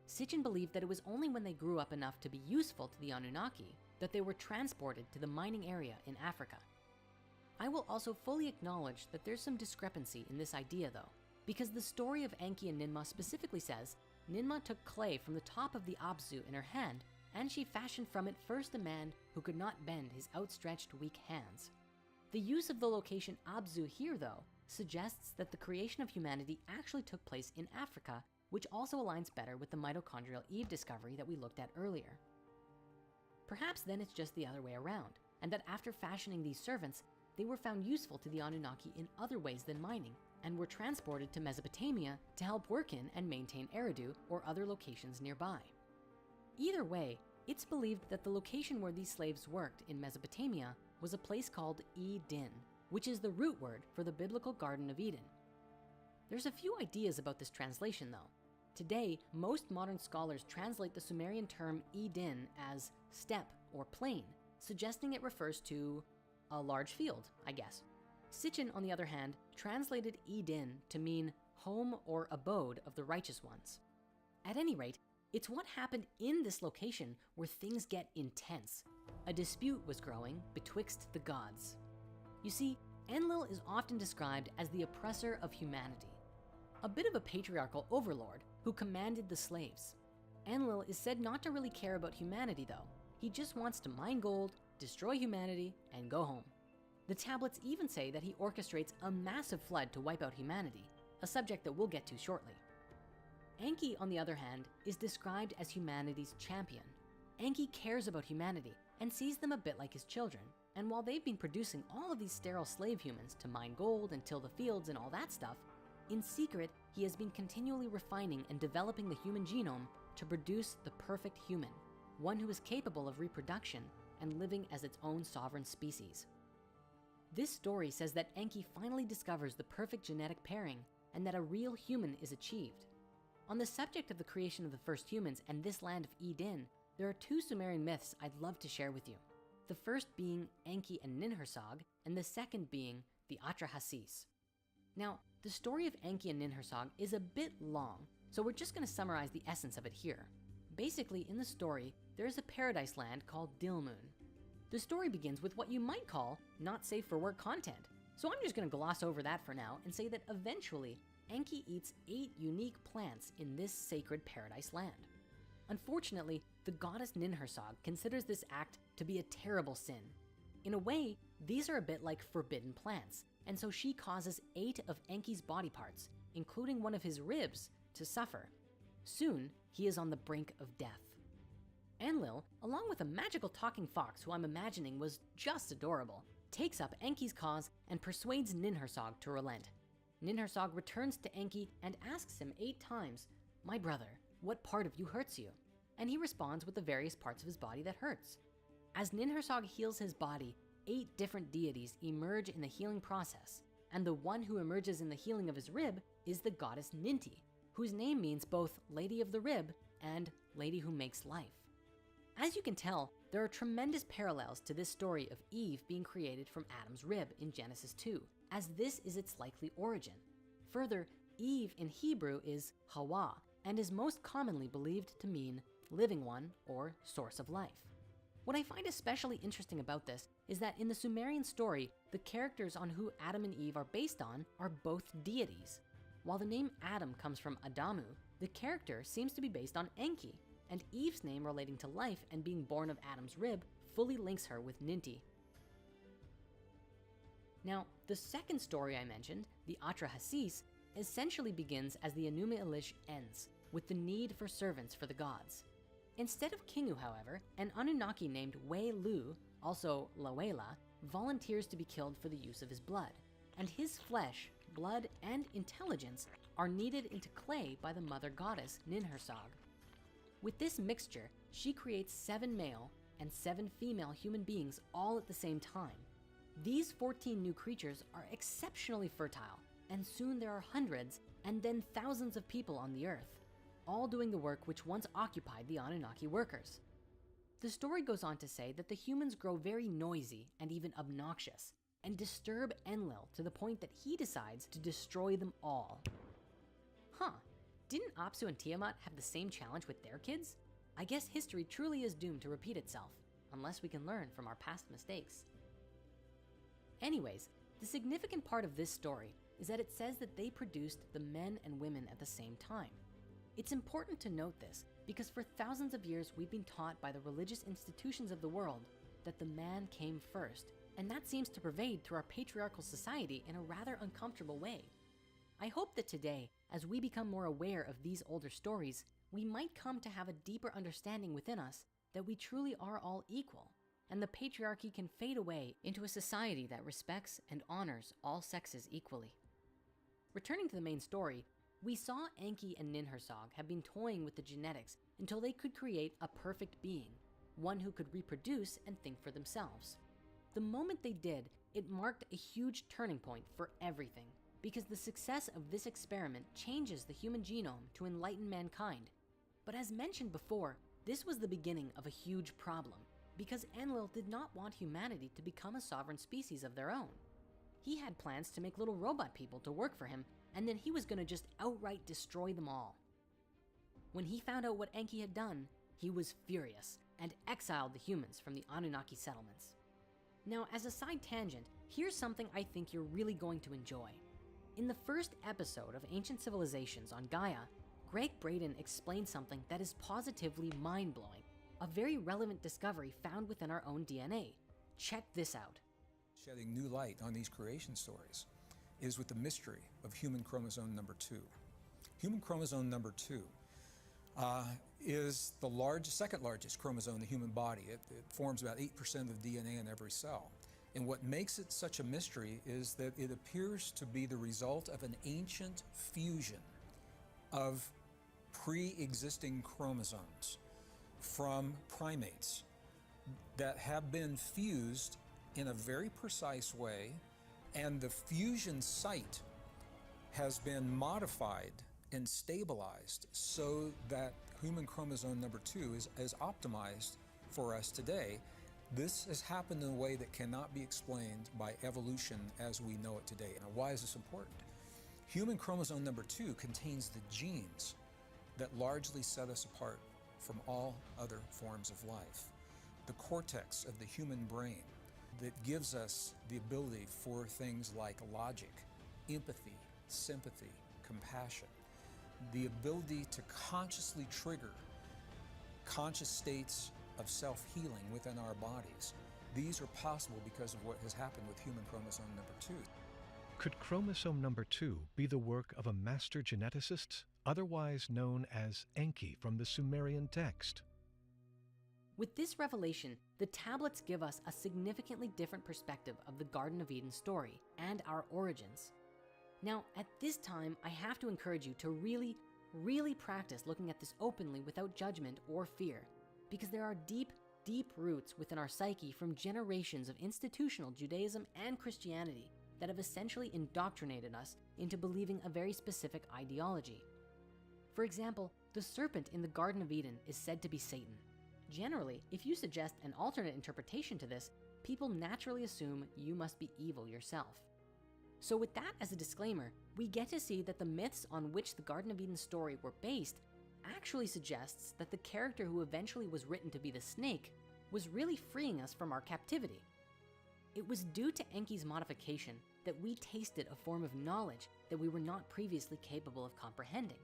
Sitchin believed that it was only when they grew up enough to be useful to the Anunnaki that they were transported to the mining area in Africa. I will also fully acknowledge that there's some discrepancy in this idea though, because the story of Enki and Ninmah specifically says Ninmah took clay from the top of the Abzu in her hand, and she fashioned from it first a man who could not bend his outstretched weak hands. The use of the location Abzu here though suggests that the creation of humanity actually took place in Africa, which also aligns better with the mitochondrial Eve discovery that we looked at earlier. Perhaps then it's just the other way around, and that after fashioning these servants, they were found useful to the Anunnaki in other ways than mining, and were transported to Mesopotamia to help work in and maintain Eridu or other locations nearby. Either way, it's believed that the location where these slaves worked in Mesopotamia was a place called Eden, which is the root word for the biblical Garden of Eden. There's a few ideas about this translation though. Today, most modern scholars translate the Sumerian term Eden as steppe or plain, suggesting it refers to a large field, I guess. Sitchin, on the other hand, translated Eden to mean home or abode of the righteous ones. At any rate, it's what happened in this location where things get intense. A dispute was growing betwixt the gods. You see, Enlil is often described as the oppressor of humanity, a bit of a patriarchal overlord who commanded the slaves. Enlil is said not to really care about humanity though. He just wants to mine gold, destroy humanity, and go home. The tablets even say that he orchestrates a massive flood to wipe out humanity, a subject that we'll get to shortly. Enki, on the other hand, is described as humanity's champion. Enki cares about humanity and sees them a bit like his children. And while they've been producing all of these sterile slave humans to mine gold and till the fields and all that stuff, in secret, he has been continually refining and developing the human genome to produce the perfect human, one who is capable of reproduction and living as its own sovereign species. This story says that Enki finally discovers the perfect genetic pairing and that a real human is achieved. On the subject of the creation of the first humans and this land of Eden, there are two Sumerian myths I'd love to share with you. The first being Enki and Ninhursag, and the second being the Atrahasis. Now, the story of Enki and Ninhursag is a bit long, so we're just gonna summarize the essence of it here. Basically, in the story, there is a paradise land called Dilmun. The story begins with what you might call not safe for work content. So I'm just gonna gloss over that for now and say that eventually, Enki eats 8 unique plants in this sacred paradise land. Unfortunately, the goddess Ninhursag considers this act to be a terrible sin. In a way, these are a bit like forbidden plants, and so she causes 8 of Enki's body parts, including one of his ribs, to suffer. Soon, he is on the brink of death. Enlil, along with a magical talking fox who I'm imagining was just adorable, takes up Enki's cause and persuades Ninhursag to relent. Ninhursag returns to Enki and asks him 8 times, "My brother, what part of you hurts you?" And he responds with the various parts of his body that hurts. As Ninhursag heals his body, 8 different deities emerge in the healing process, and the one who emerges in the healing of his rib is the goddess Ninti, whose name means both Lady of the Rib and Lady who makes life. As you can tell, there are tremendous parallels to this story of Eve being created from Adam's rib in Genesis 2, as this is its likely origin. Further, Eve in Hebrew is Hawa, and is most commonly believed to mean living one or source of life. What I find especially interesting about this is that in the Sumerian story, the characters on who Adam and Eve are based on are both deities. While the name Adam comes from Adamu, the character seems to be based on Enki, and Eve's name relating to life and being born of Adam's rib fully links her with Ninti. Now, the second story I mentioned, the Atrahasis, essentially begins as the Enuma Elish ends, with the need for servants for the gods. Instead of Kingu, however, an Anunnaki named Wei-Lu, also Lawela, volunteers to be killed for the use of his blood, and his flesh, blood, and intelligence are kneaded into clay by the mother goddess Ninhursag. With this mixture, she creates 7 male and 7 female human beings all at the same time. These 14 new creatures are exceptionally fertile, and soon there are hundreds and then thousands of people on the earth, all doing the work which once occupied the Anunnaki workers. The story goes on to say that the humans grow very noisy and even obnoxious, and disturb Enlil to the point that he decides to destroy them all. Didn't Apsu and Tiamat have the same challenge with their kids? I guess history truly is doomed to repeat itself, unless we can learn from our past mistakes. Anyways, the significant part of this story is that it says that they produced the men and women at the same time. It's important to note this because for thousands of years we've been taught by the religious institutions of the world that the man came first, and that seems to pervade through our patriarchal society in a rather uncomfortable way. I hope that today, as we become more aware of these older stories, we might come to have a deeper understanding within us that we truly are all equal, and the patriarchy can fade away into a society that respects and honors all sexes equally. Returning to the main story, we saw Enki and Ninhursag have been toying with the genetics until they could create a perfect being, one who could reproduce and think for themselves. The moment they did, it marked a huge turning point for everything, because the success of this experiment changes the human genome to enlighten mankind. But as mentioned before, this was the beginning of a huge problem, because Enlil did not want humanity to become a sovereign species of their own. He had plans to make little robot people to work for him, and then he was gonna just outright destroy them all. When he found out what Enki had done, he was furious and exiled the humans from the Anunnaki settlements. Now, as a side tangent, here's something I think you're really going to enjoy. In the first episode of Ancient Civilizations on Gaia, Greg Braden explained something that is positively mind-blowing, a very relevant discovery found within our own DNA. Check this out. Shedding new light on these creation stories is with the mystery of human chromosome number 2. Human chromosome number 2 is the second largest chromosome in the human body. It forms about 8% of the DNA in every cell. And what makes it such a mystery is that it appears to be the result of an ancient fusion of pre-existing chromosomes from primates that have been fused in a very precise way, and the fusion site has been modified and stabilized so that human chromosome number 2 is optimized for us today. This has happened in a way that cannot be explained by evolution as we know it today. Now, why is this important? Human chromosome number 2 contains the genes that largely set us apart from all other forms of life. The cortex of the human brain that gives us the ability for things like logic, empathy, sympathy, compassion, the ability to consciously trigger conscious states of self-healing within our bodies. These are possible because of what has happened with human chromosome number 2. Could chromosome number 2 be the work of a master geneticist, otherwise known as Enki from the Sumerian text? With this revelation, the tablets give us a significantly different perspective of the Garden of Eden story and our origins. Now, at this time, I have to encourage you to really practice looking at this openly without judgment or fear, because there are deep roots within our psyche from generations of institutional Judaism and Christianity that have essentially indoctrinated us into believing a very specific ideology. For example, the serpent in the Garden of Eden is said to be Satan. Generally, if you suggest an alternate interpretation to this, people naturally assume you must be evil yourself. So with that as a disclaimer, we get to see that the myths on which the Garden of Eden story were based actually suggests that the character who eventually was written to be the snake was really freeing us from our captivity. It was due to Enki's modification that we tasted a form of knowledge that we were not previously capable of comprehending,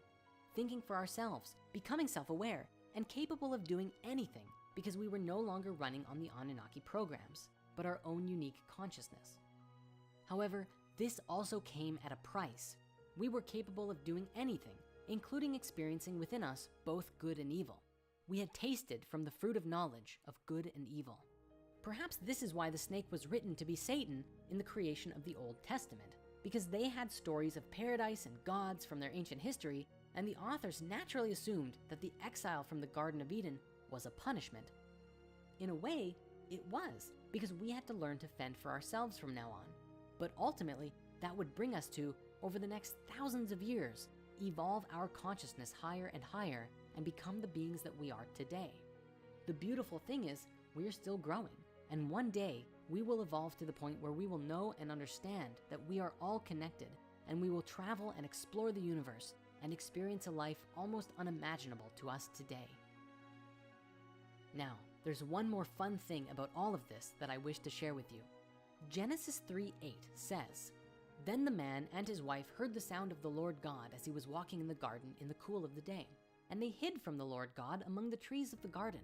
thinking for ourselves, becoming self-aware, and capable of doing anything because we were no longer running on the Anunnaki programs, but our own unique consciousness. However, this also came at a price. We were capable of doing anything, including experiencing within us both good and evil. We had tasted from the fruit of knowledge of good and evil. Perhaps this is why the snake was written to be Satan in the creation of the Old Testament, because they had stories of paradise and gods from their ancient history, and the authors naturally assumed that the exile from the Garden of Eden was a punishment. In a way, it was, because we had to learn to fend for ourselves from now on. But ultimately, that would bring us to, over the next thousands of years, evolve our consciousness higher and higher and become the beings that we are today. The beautiful thing is, we are still growing, and one day we will evolve to the point where we will know and understand that we are all connected, and we will travel and explore the universe and experience a life almost unimaginable to us today. Now, there's one more fun thing about all of this that I wish to share with you. Genesis 3:8 says, "Then the man and his wife heard the sound of the Lord God as he was walking in the garden in the cool of the day. And they hid from the Lord God among the trees of the garden.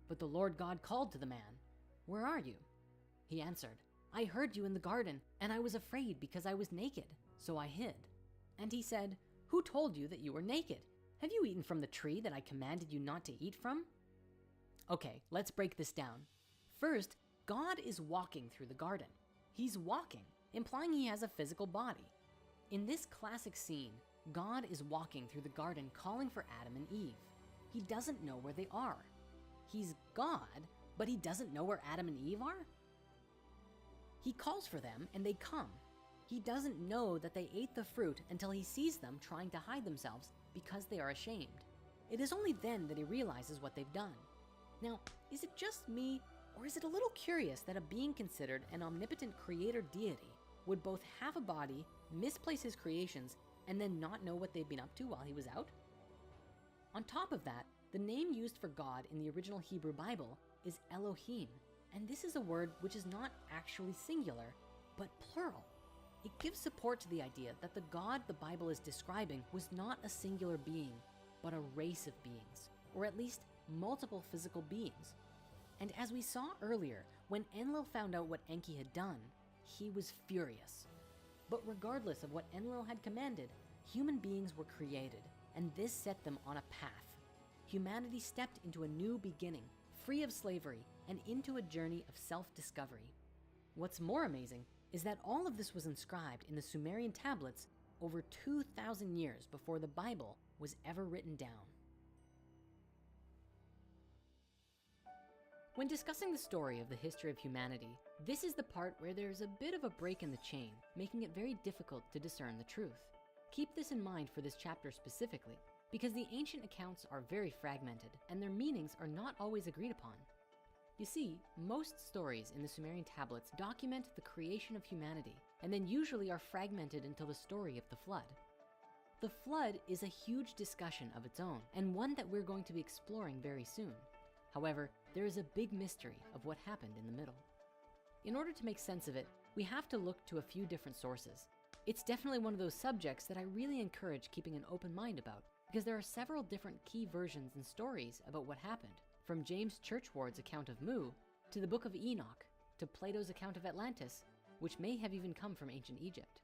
But the Lord God called to the man, 'Where are you?' He answered, 'I heard you in the garden, and I was afraid because I was naked, so I hid.' And he said, 'Who told you that you were naked? Have you eaten from the tree that I commanded you not to eat from?'" Okay, let's break this down. First, God is walking through the garden. He's walking, implying he has a physical body. In this classic scene, God is walking through the garden calling for Adam and Eve. He doesn't know where they are. He's God, but he doesn't know where Adam and Eve are? He calls for them and they come. He doesn't know that they ate the fruit until he sees them trying to hide themselves because they are ashamed. It is only then that he realizes what they've done. Now, is it just me, or is it a little curious that a being considered an omnipotent creator deity would both have a body, misplace his creations, and then not know what they'd been up to while he was out? On top of that, the name used for God in the original Hebrew Bible is Elohim, and this is a word which is not actually singular, but plural. It gives support to the idea that the God the Bible is describing was not a singular being, but a race of beings, or at least multiple physical beings. And as we saw earlier, when Enlil found out what Enki had done, he was furious. But regardless of what Enlil had commanded, human beings were created, and this set them on a path. Humanity stepped into a new beginning, free of slavery, and into a journey of self-discovery. What's more amazing is that all of this was inscribed in the Sumerian tablets over 2,000 years before the Bible was ever written down. When discussing the story of the history of humanity, this is the part where there's a bit of a break in the chain, making it very difficult to discern the truth. Keep this in mind for this chapter specifically, because the ancient accounts are very fragmented and their meanings are not always agreed upon. You see, most stories in the Sumerian tablets document the creation of humanity and then usually are fragmented until the story of the flood. The flood is a huge discussion of its own and one that we're going to be exploring very soon. However, there is a big mystery of what happened in the middle. In order to make sense of it, we have to look to a few different sources. It's definitely one of those subjects that I really encourage keeping an open mind about, because there are several different key versions and stories about what happened, from James Churchward's account of Mu, to the Book of Enoch, to Plato's account of Atlantis, which may have even come from ancient Egypt.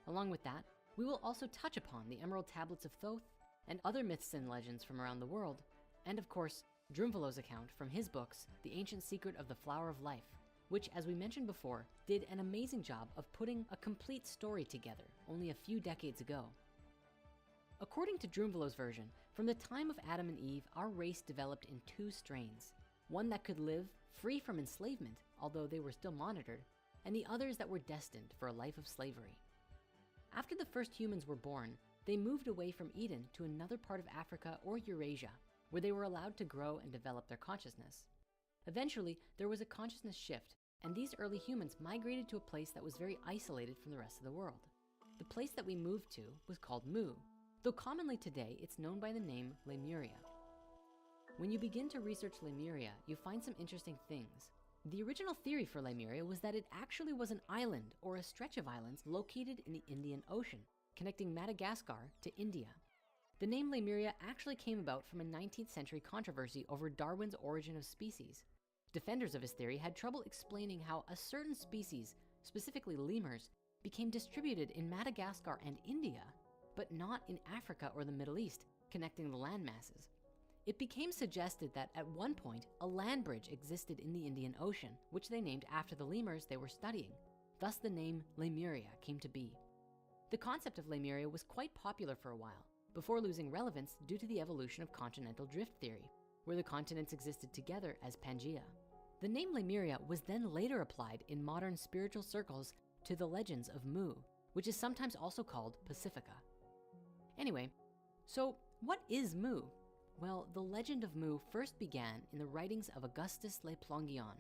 Along with that, we will also touch upon the Emerald Tablets of Thoth and other myths and legends from around the world, and of course, Drunvalo's account from his books, The Ancient Secret of the Flower of Life, which, as we mentioned before, did an amazing job of putting a complete story together only a few decades ago. According to Drunvalo's version, from the time of Adam and Eve, our race developed in two strains. One that could live free from enslavement, although they were still monitored, and the others that were destined for a life of slavery. After the first humans were born, they moved away from Eden to another part of Africa or Eurasia, where they were allowed to grow and develop their consciousness. Eventually, there was a consciousness shift, and these early humans migrated to a place that was very isolated from the rest of the world. The place that we moved to was called Mu, though commonly today it's known by the name Lemuria. When you begin to research Lemuria, you find some interesting things. The original theory for Lemuria was that it actually was an island or a stretch of islands located in the Indian Ocean, connecting Madagascar to India. The name Lemuria actually came about from a 19th century controversy over Darwin's origin of species. Defenders of his theory had trouble explaining how a certain species, specifically lemurs, became distributed in Madagascar and India, but not in Africa or the Middle East, connecting the land masses. It became suggested that at one point, a land bridge existed in the Indian Ocean, which they named after the lemurs they were studying. Thus the name Lemuria came to be. The concept of Lemuria was quite popular for a while, before losing relevance due to the evolution of continental drift theory, where the continents existed together as Pangaea. The name Lemuria was then later applied in modern spiritual circles to the legends of Mu, which is sometimes also called Pacifica. Anyway, so what is Mu? Well, the legend of Mu first began in the writings of Augustus Le Plongeon,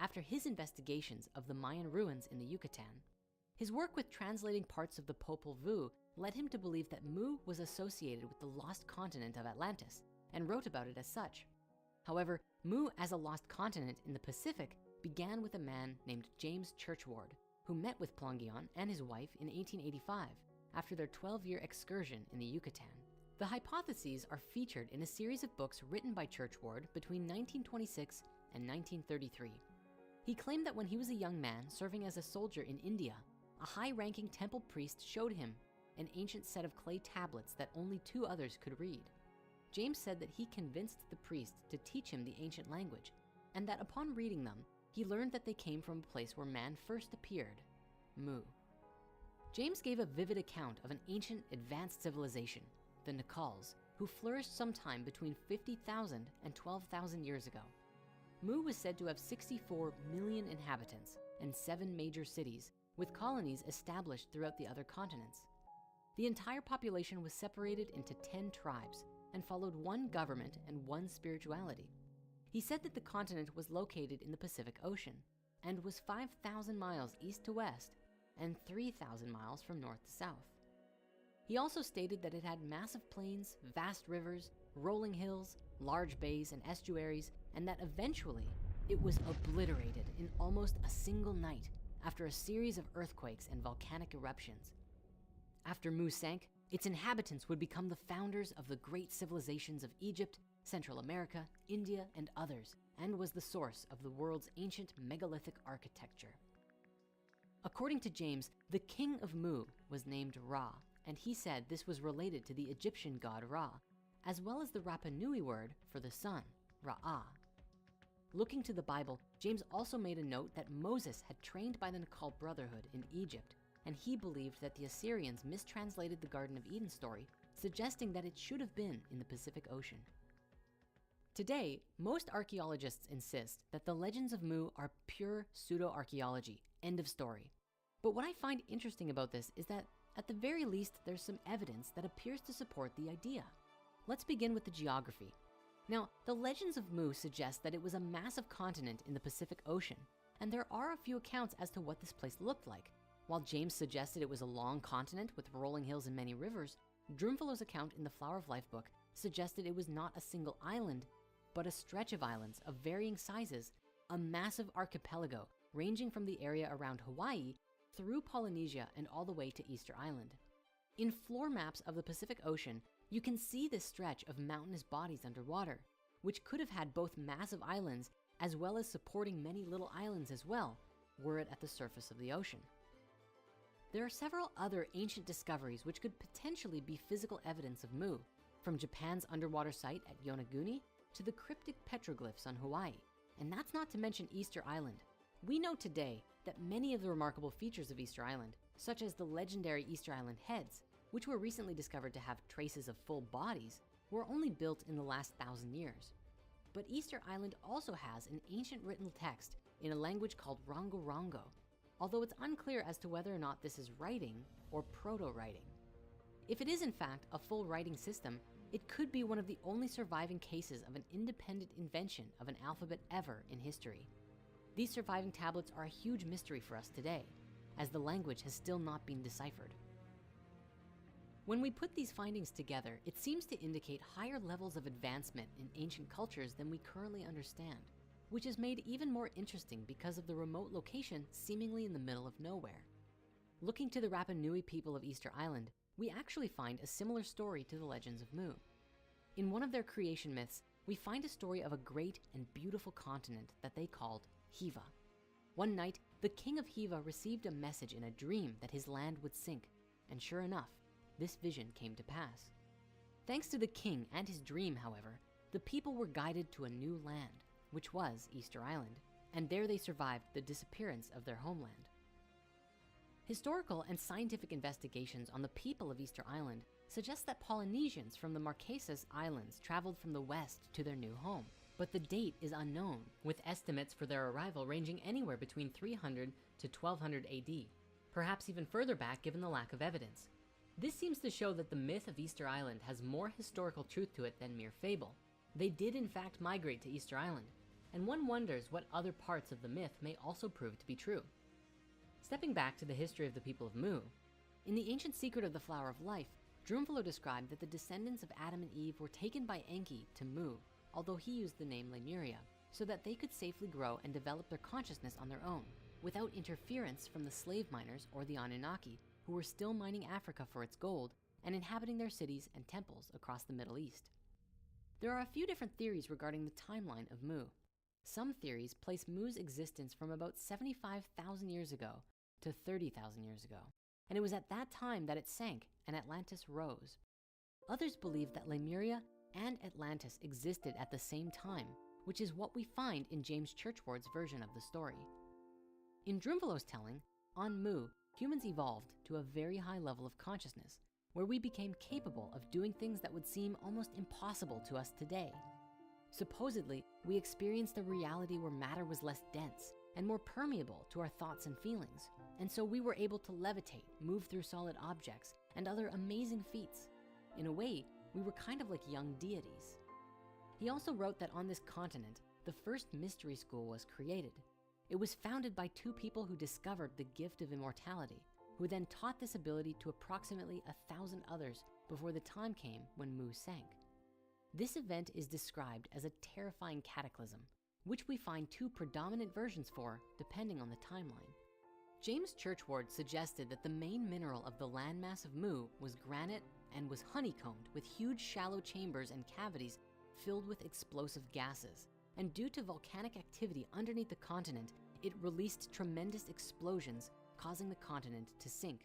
after his investigations of the Mayan ruins in the Yucatan. His work with translating parts of the Popol Vuh led him to believe that Mu was associated with the lost continent of Atlantis, and wrote about it as such. However, Mu as a lost continent in the Pacific began with a man named James Churchward, who met with Plongeon and his wife in 1885 after their 12-year excursion in the Yucatan. The hypotheses are featured in a series of books written by Churchward between 1926 and 1933. He claimed that when he was a young man serving as a soldier in India, a high-ranking temple priest showed him an ancient set of clay tablets that only 2 others could read. James said that he convinced the priest to teach him the ancient language, and that upon reading them, he learned that they came from a place where man first appeared, Mu. James gave a vivid account of an ancient advanced civilization, the Nakals, who flourished sometime between 50,000 and 12,000 years ago. Mu was said to have 64 million inhabitants and 7 major cities, with colonies established throughout the other continents. The entire population was separated into 10 tribes and followed one government and one spirituality. He said that the continent was located in the Pacific Ocean and was 5,000 miles east to west and 3,000 miles from north to south. He also stated that it had massive plains, vast rivers, rolling hills, large bays and estuaries, and that eventually it was obliterated in almost a single night after a series of earthquakes and volcanic eruptions. After Mu sank, its inhabitants would become the founders of the great civilizations of Egypt, Central America, India, and others, and was the source of the world's ancient megalithic architecture. According to James, the king of Mu was named Ra, and he said this was related to the Egyptian god Ra, as well as the Rapa Nui word for the sun, Ra'ah. Looking to the Bible, James also made a note that Moses had trained by the Nakal Brotherhood in Egypt, and he believed that the Assyrians mistranslated the Garden of Eden story, suggesting that it should have been in the Pacific Ocean. Today, most archaeologists insist that the legends of Mu are pure pseudo-archaeology, end of story. But what I find interesting about this is that, at the very least, there's some evidence that appears to support the idea. Let's begin with the geography. Now, the legends of Mu suggest that it was a massive continent in the Pacific Ocean, and there are a few accounts as to what this place looked like. While James suggested it was a long continent with rolling hills and many rivers, Drumfellow's account in the Flower of Life book suggested it was not a single island, but a stretch of islands of varying sizes, a massive archipelago ranging from the area around Hawaii through Polynesia and all the way to Easter Island. In floor maps of the Pacific Ocean, you can see this stretch of mountainous bodies underwater, which could have had both massive islands as well as supporting many little islands as well, were it at the surface of the ocean. There are several other ancient discoveries which could potentially be physical evidence of Mu, from Japan's underwater site at Yonaguni to the cryptic petroglyphs on Hawaii, and that's not to mention Easter Island. We know today that many of the remarkable features of Easter Island, such as the legendary Easter Island heads, which were recently discovered to have traces of full bodies, were only built in the last 1,000 years. But Easter Island also has an ancient written text in a language called Rongo-Rongo, although it's unclear as to whether or not this is writing or proto-writing. If it is in fact a full writing system, it could be one of the only surviving cases of an independent invention of an alphabet ever in history. These surviving tablets are a huge mystery for us today, as the language has still not been deciphered. When we put these findings together, it seems to indicate higher levels of advancement in ancient cultures than we currently understand, which is made even more interesting because of the remote location seemingly in the middle of nowhere. Looking to the Rapa Nui people of Easter Island, we actually find a similar story to the legends of Mu. In one of their creation myths, we find a story of a great and beautiful continent that they called Hiva. One night, the king of Hiva received a message in a dream that his land would sink, and sure enough, this vision came to pass. Thanks to the king and his dream, however, the people were guided to a new land, which was Easter Island, and there they survived the disappearance of their homeland. Historical and scientific investigations on the people of Easter Island suggest that Polynesians from the Marquesas Islands traveled from the west to their new home, but the date is unknown, with estimates for their arrival ranging anywhere between 300 to 1200 AD, perhaps even further back given the lack of evidence. This seems to show that the myth of Easter Island has more historical truth to it than mere fable. They did in fact migrate to Easter Island, and one wonders what other parts of the myth may also prove to be true. Stepping back to the history of the people of Mu, in the ancient secret of the Flower of Life, Drumfellow described that the descendants of Adam and Eve were taken by Enki to Mu, although he used the name Lemuria, so that they could safely grow and develop their consciousness on their own, without interference from the slave miners or the Anunnaki, who were still mining Africa for its gold and inhabiting their cities and temples across the Middle East. There are a few different theories regarding the timeline of Mu. Some theories place Mu's existence from about 75,000 years ago to 30,000 years ago, and it was at that time that it sank and Atlantis rose. Others believe that Lemuria and Atlantis existed at the same time, which is what we find in James Churchward's version of the story. In Drunvalo's telling, on Mu, humans evolved to a very high level of consciousness, where we became capable of doing things that would seem almost impossible to us today. Supposedly, we experienced a reality where matter was less dense and more permeable to our thoughts and feelings. And so we were able to levitate, move through solid objects, and other amazing feats. In a way, we were kind of like young deities. He also wrote that on this continent, the first mystery school was created. It was founded by two people who discovered the gift of immortality, who then taught this ability to approximately 1,000 others before the time came when Mu sank. This event is described as a terrifying cataclysm, which we find two predominant versions for depending on the timeline. James Churchward suggested that the main mineral of the landmass of Mu was granite and was honeycombed with huge shallow chambers and cavities filled with explosive gases. And due to volcanic activity underneath the continent, it released tremendous explosions, causing the continent to sink.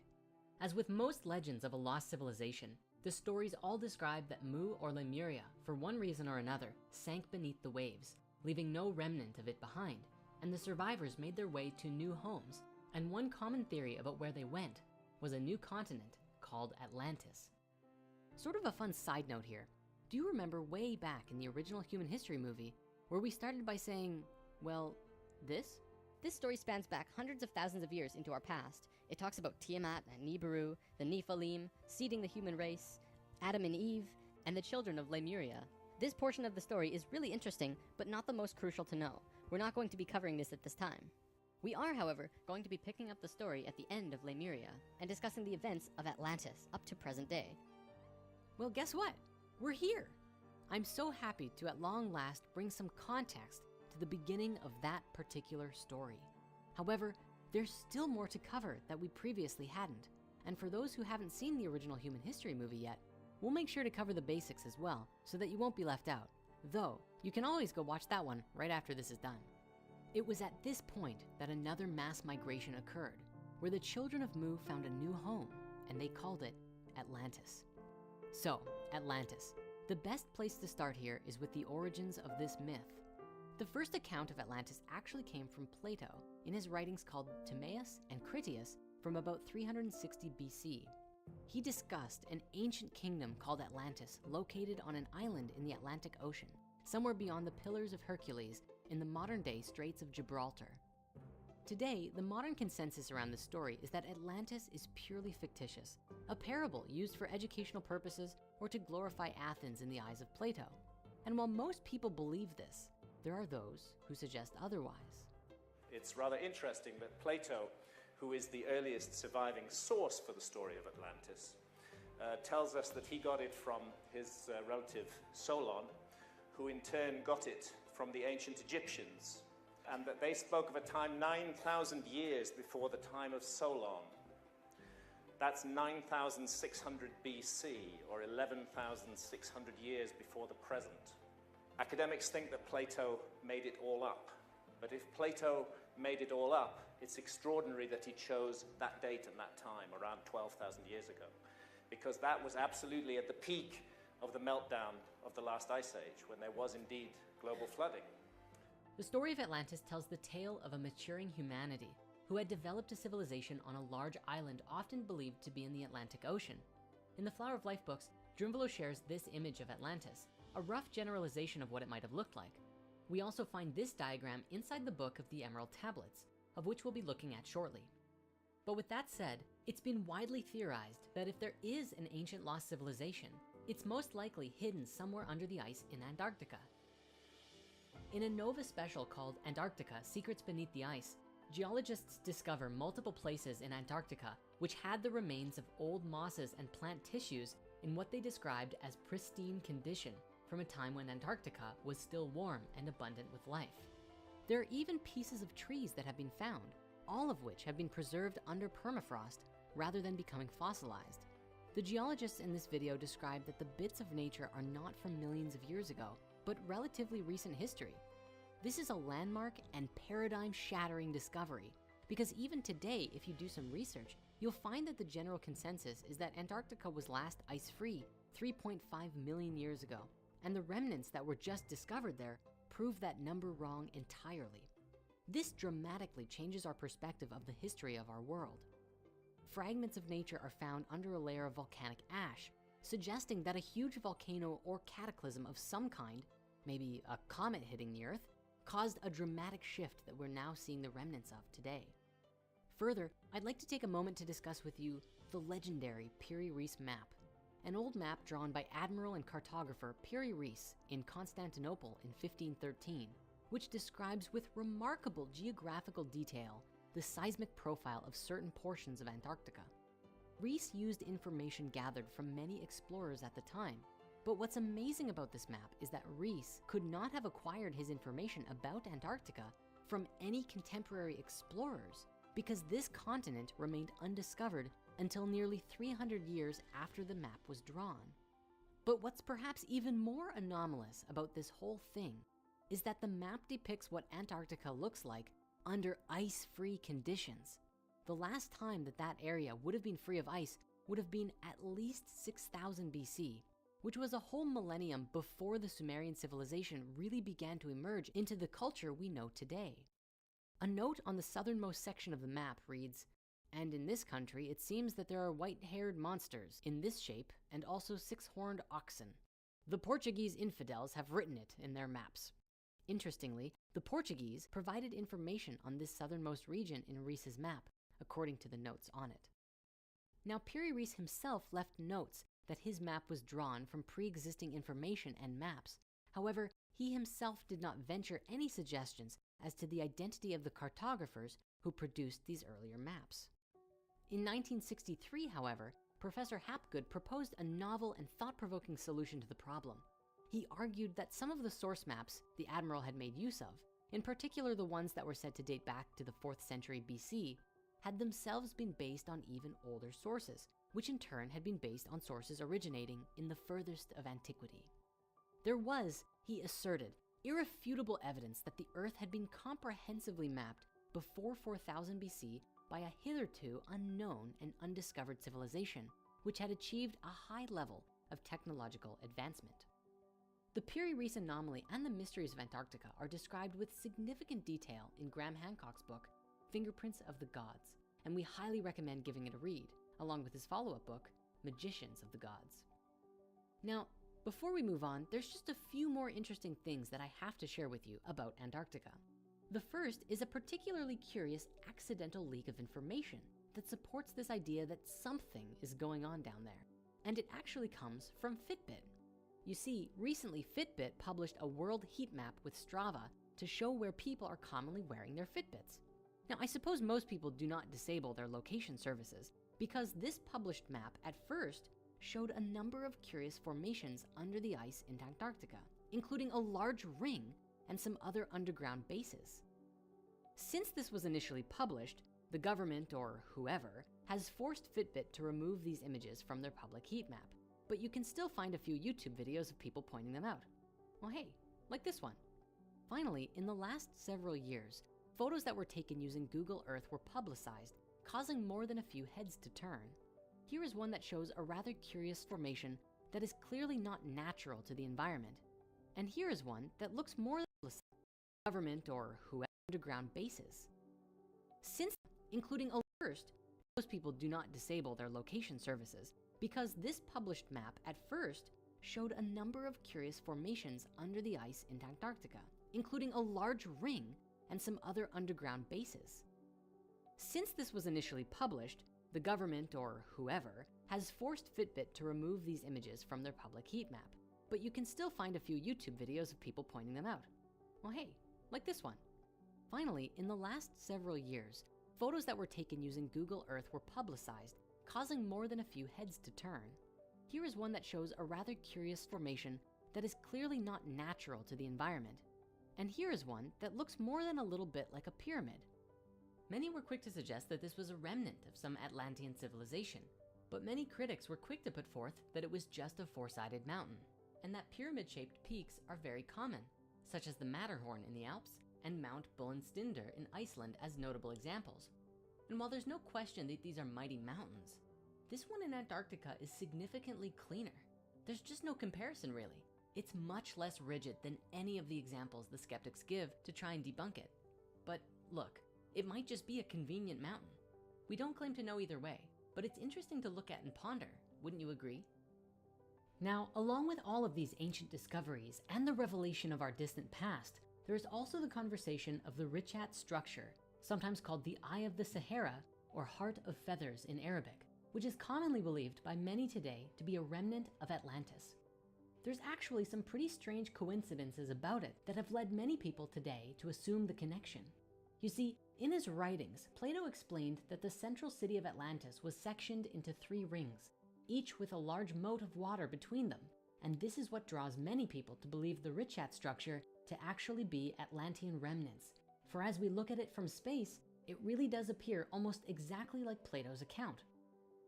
As with most legends of a lost civilization, the stories all describe that Mu or Lemuria, for one reason or another, sank beneath the waves, leaving no remnant of it behind, and the survivors made their way to new homes. And one common theory about where they went was a new continent called Atlantis. Sort of a fun side note here. Do you remember way back in the original Human History movie where we started by saying, well, this? This story spans back hundreds of thousands of years into our past. It talks about Tiamat and Nibiru, the Nephilim, seeding the human race, Adam and Eve, and the children of Lemuria. This portion of the story is really interesting, but not the most crucial to know. We're not going to be covering this at this time. We are, however, going to be picking up the story at the end of Lemuria and discussing the events of Atlantis up to present day. Well, guess what? We're here. I'm so happy to at long last bring some context to the beginning of that particular story. However, there's still more to cover that we previously hadn't. And for those who haven't seen the original Human History movie yet, we'll make sure to cover the basics as well so that you won't be left out. Though, you can always go watch that one right after this is done. It was at this point that another mass migration occurred, where the children of Mu found a new home, and they called it Atlantis. So, Atlantis. The best place to start here is with the origins of this myth. The first account of Atlantis actually came from Plato in his writings called Timaeus and Critias from about 360 BC. He discussed an ancient kingdom called Atlantis located on an island in the Atlantic Ocean, somewhere beyond the Pillars of Hercules in the modern-day Straits of Gibraltar. Today, the modern consensus around this story is that Atlantis is purely fictitious, a parable used for educational purposes or to glorify Athens in the eyes of Plato. And while most people believe this, there are those who suggest otherwise. It's rather interesting that Plato, who is the earliest surviving source for the story of Atlantis, tells us that he got it from his relative Solon, who in turn got it from the ancient Egyptians, and that they spoke of a time 9,000 years before the time of Solon. That's 9,600 BC, or 11,600 years before the present. Academics think that Plato made it all up, but if Plato made it all up, it's extraordinary that he chose that date and that time, around 12,000 years ago, because that was absolutely at the peak of the meltdown of the last ice age, when there was indeed global flooding. The story of Atlantis tells the tale of a maturing humanity who had developed a civilization on a large island often believed to be in the Atlantic Ocean. In the Flower of Life books, Drunvalo shares this image of Atlantis, a rough generalization of what it might have looked like. We also find this diagram inside the Book of the Emerald Tablets, of which we'll be looking at shortly. But with that said, it's been widely theorized that if there is an ancient lost civilization, it's most likely hidden somewhere under the ice in Antarctica. In a Nova special called Antarctica: Secrets Beneath the Ice, geologists discover multiple places in Antarctica which had the remains of old mosses and plant tissues in what they described as pristine condition from a time when Antarctica was still warm and abundant with life. There are even pieces of trees that have been found, all of which have been preserved under permafrost rather than becoming fossilized. The geologists in this video describe that the bits of nature are not from millions of years ago, but relatively recent history. This is a landmark and paradigm-shattering discovery, because even today, if you do some research, you'll find that the general consensus is that Antarctica was last ice-free 3.5 million years ago, and the remnants that were just discovered there prove that number wrong entirely. This dramatically changes our perspective of the history of our world. Fragments of nature are found under a layer of volcanic ash, suggesting that a huge volcano or cataclysm of some kind, maybe a comet hitting the Earth, caused a dramatic shift that we're now seeing the remnants of today. Further, I'd like to take a moment to discuss with you the legendary Piri-Reis map, an old map drawn by admiral and cartographer Piri-Reis in Constantinople in 1513, which describes with remarkable geographical detail the seismic profile of certain portions of Antarctica. Reis used information gathered from many explorers at the time, but what's amazing about this map is that Reis could not have acquired his information about Antarctica from any contemporary explorers, because this continent remained undiscovered until nearly 300 years after the map was drawn. But what's perhaps even more anomalous about this whole thing is that the map depicts what Antarctica looks like under ice-free conditions. The last time that area would have been free of ice would have been at least 6000 BC, which was a whole millennium before the Sumerian civilization really began to emerge into the culture we know today. A note on the southernmost section of the map reads, "And in this country, it seems that there are white-haired monsters in this shape and also 6-horned oxen. The Portuguese infidels have written it in their maps." Interestingly, the Portuguese provided information on this southernmost region in Reis's map, according to the notes on it. Now, Piri-Reis himself left notes that his map was drawn from pre-existing information and maps. However, he himself did not venture any suggestions as to the identity of the cartographers who produced these earlier maps. In 1963, however, Professor Hapgood proposed a novel and thought-provoking solution to the problem. He argued that some of the source maps the admiral had made use of, in particular the ones that were said to date back to the 4th century BC, had themselves been based on even older sources, which in turn had been based on sources originating in the furthest of antiquity. There was, he asserted, irrefutable evidence that the Earth had been comprehensively mapped before 4000 BC by a hitherto unknown and undiscovered civilization, which had achieved a high level of technological advancement. The Piri-Reis anomaly and the mysteries of Antarctica are described with significant detail in Graham Hancock's book, Fingerprints of the Gods, and we highly recommend giving it a read, along with his follow-up book, Magicians of the Gods. Now, before we move on, there's just a few more interesting things that I have to share with you about Antarctica. The first is a particularly curious accidental leak of information that supports this idea that something is going on down there, and it actually comes from Fitbit. You see, recently Fitbit published a world heat map with Strava to show where people are commonly wearing their Fitbits. Now, I suppose most people do not disable their location services, because this published map at first showed a number of curious formations under the ice in Antarctica, including a large ring and some other underground bases. Since this was initially published, the government or whoever has forced Fitbit to remove these images from their public heat map, but you can still find a few YouTube videos of people pointing them out. Well, hey, like this one. Finally, in the last several years, photos that were taken using Google Earth were publicized, causing more than a few heads to turn. Here is one that shows a rather curious formation that is clearly not natural to the environment. And here is one that looks more like government or whoever underground bases. Since, including first, most people do not disable their location services, because this published map at first showed a number of curious formations under the ice in Antarctica, including a large ring and some other underground bases. Since this was initially published, the government or whoever has forced Fitbit to remove these images from their public heat map, but you can still find a few YouTube videos of people pointing them out. Well, hey, like this one. Finally, in the last several years, photos that were taken using Google Earth were publicized, causing more than a few heads to turn. Here is one that shows a rather curious formation that is clearly not natural to the environment. And here is one that looks more than a little bit like a pyramid. Many were quick to suggest that this was a remnant of some Atlantean civilization, but many critics were quick to put forth that it was just a four-sided mountain, and that pyramid-shaped peaks are very common, such as the Matterhorn in the Alps and Mount Bullenstinder in Iceland as notable examples. And while there's no question that these are mighty mountains, this one in Antarctica is significantly cleaner. There's just no comparison really. It's much less rigid than any of the examples the skeptics give to try and debunk it. But look, it might just be a convenient mountain. We don't claim to know either way, but it's interesting to look at and ponder, wouldn't you agree? Now, along with all of these ancient discoveries and the revelation of our distant past, there is also the conversation of the Richat structure, sometimes called the Eye of the Sahara or Heart of Feathers in Arabic, which is commonly believed by many today to be a remnant of Atlantis. There's actually some pretty strange coincidences about it that have led many people today to assume the connection. You see, in his writings, Plato explained that the central city of Atlantis was sectioned into 3 rings, each with a large moat of water between them, and this is what draws many people to believe the Richat structure to actually be Atlantean remnants. For as we look at it from space, it really does appear almost exactly like Plato's account.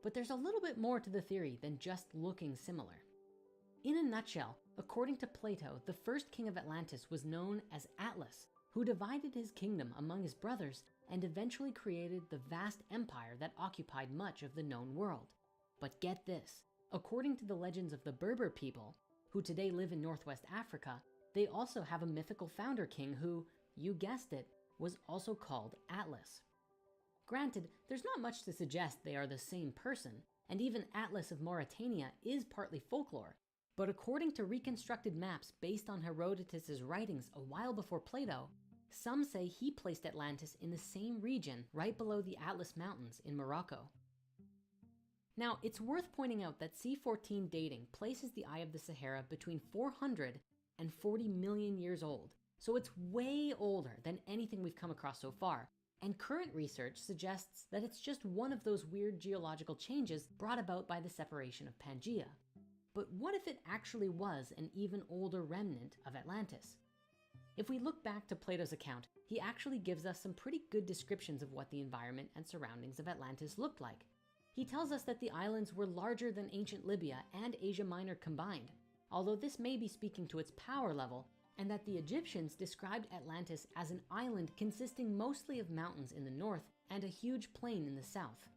But there's a little bit more to the theory than just looking similar. In a nutshell, according to Plato, the first king of Atlantis was known as Atlas, who divided his kingdom among his brothers and eventually created the vast empire that occupied much of the known world. But get this, according to the legends of the Berber people, who today live in Northwest Africa, they also have a mythical founder king who, you guessed it, was also called Atlas. Granted, there's not much to suggest they are the same person, and even Atlas of Mauritania is partly folklore, but according to reconstructed maps based on Herodotus's writings a while before Plato, some say he placed Atlantis in the same region right below the Atlas Mountains in Morocco. Now, it's worth pointing out that C14 dating places the Eye of the Sahara between 400 and 40 million years old, so it's way older than anything we've come across so far, and current research suggests that it's just one of those weird geological changes brought about by the separation of Pangaea. But what if it actually was an even older remnant of Atlantis? If we look back to Plato's account, he actually gives us some pretty good descriptions of what the environment and surroundings of Atlantis looked like. He tells us that the islands were larger than ancient Libya and Asia Minor combined, although this may be speaking to its power level, and that the Egyptians described Atlantis as an island consisting mostly of mountains in the north and a huge plain in the south.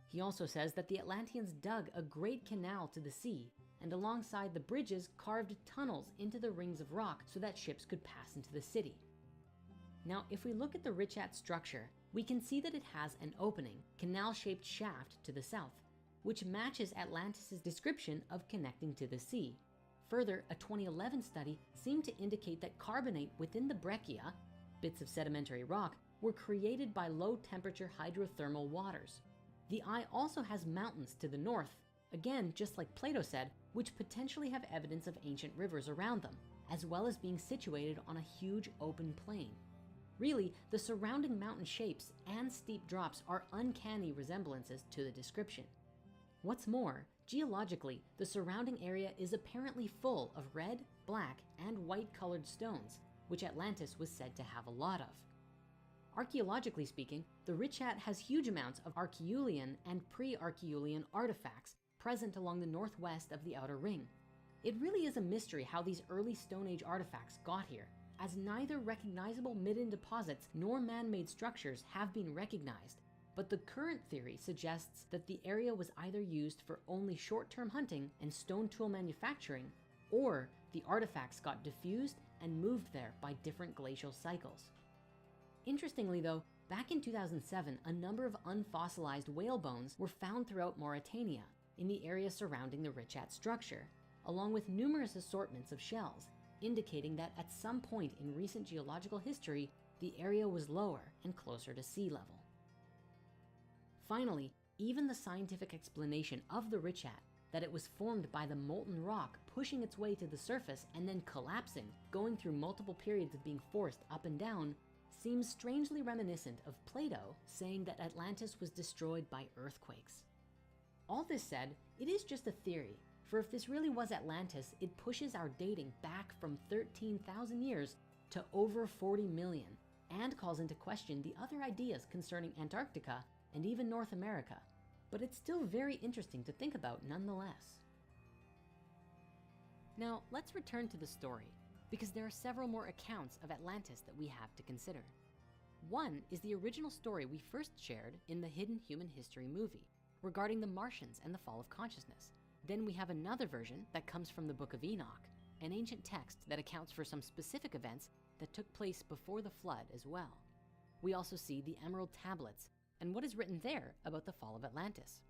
He also says that the Atlanteans dug a great canal to the sea, and alongside the bridges carved tunnels into the rings of rock so that ships could pass into the city. Now, if we look at the Richat structure, we can see that it has an opening, canal-shaped shaft to the south, which matches Atlantis' description of connecting to the sea. Further, a 2011 study seemed to indicate that carbonate within the breccia, bits of sedimentary rock, were created by low-temperature hydrothermal waters. The eye also has mountains to the north, again, just like Plato said, which potentially have evidence of ancient rivers around them, as well as being situated on a huge open plain. Really, the surrounding mountain shapes and steep drops are uncanny resemblances to the description. What's more, geologically, the surrounding area is apparently full of red, black, and white colored stones, which Atlantis was said to have a lot of. Archaeologically speaking, the Richat has huge amounts of Archeolian and pre-Archeolian artifacts present along the northwest of the Outer Ring. It really is a mystery how these early Stone Age artifacts got here, as neither recognizable midden deposits nor man-made structures have been recognized. But the current theory suggests that the area was either used for only short-term hunting and stone tool manufacturing, or the artifacts got diffused and moved there by different glacial cycles. Interestingly though, back in 2007, a number of unfossilized whale bones were found throughout Mauritania, in the area surrounding the Richat structure, along with numerous assortments of shells, indicating that at some point in recent geological history, the area was lower and closer to sea level. Finally, even the scientific explanation of the Richat, that it was formed by the molten rock pushing its way to the surface and then collapsing, going through multiple periods of being forced up and down, seems strangely reminiscent of Plato saying that Atlantis was destroyed by earthquakes. All this said, it is just a theory. For if this really was Atlantis, it pushes our dating back from 13,000 years to over 40 million, and calls into question the other ideas concerning Antarctica and even North America. But it's still very interesting to think about nonetheless. Now, let's return to the story, because there are several more accounts of Atlantis that we have to consider. One is the original story we first shared in the Hidden Human History movie regarding the Martians and the fall of consciousness. Then we have another version that comes from the Book of Enoch, an ancient text that accounts for some specific events that took place before the flood as well. We also see the Emerald Tablets and what is written there about the fall of Atlantis.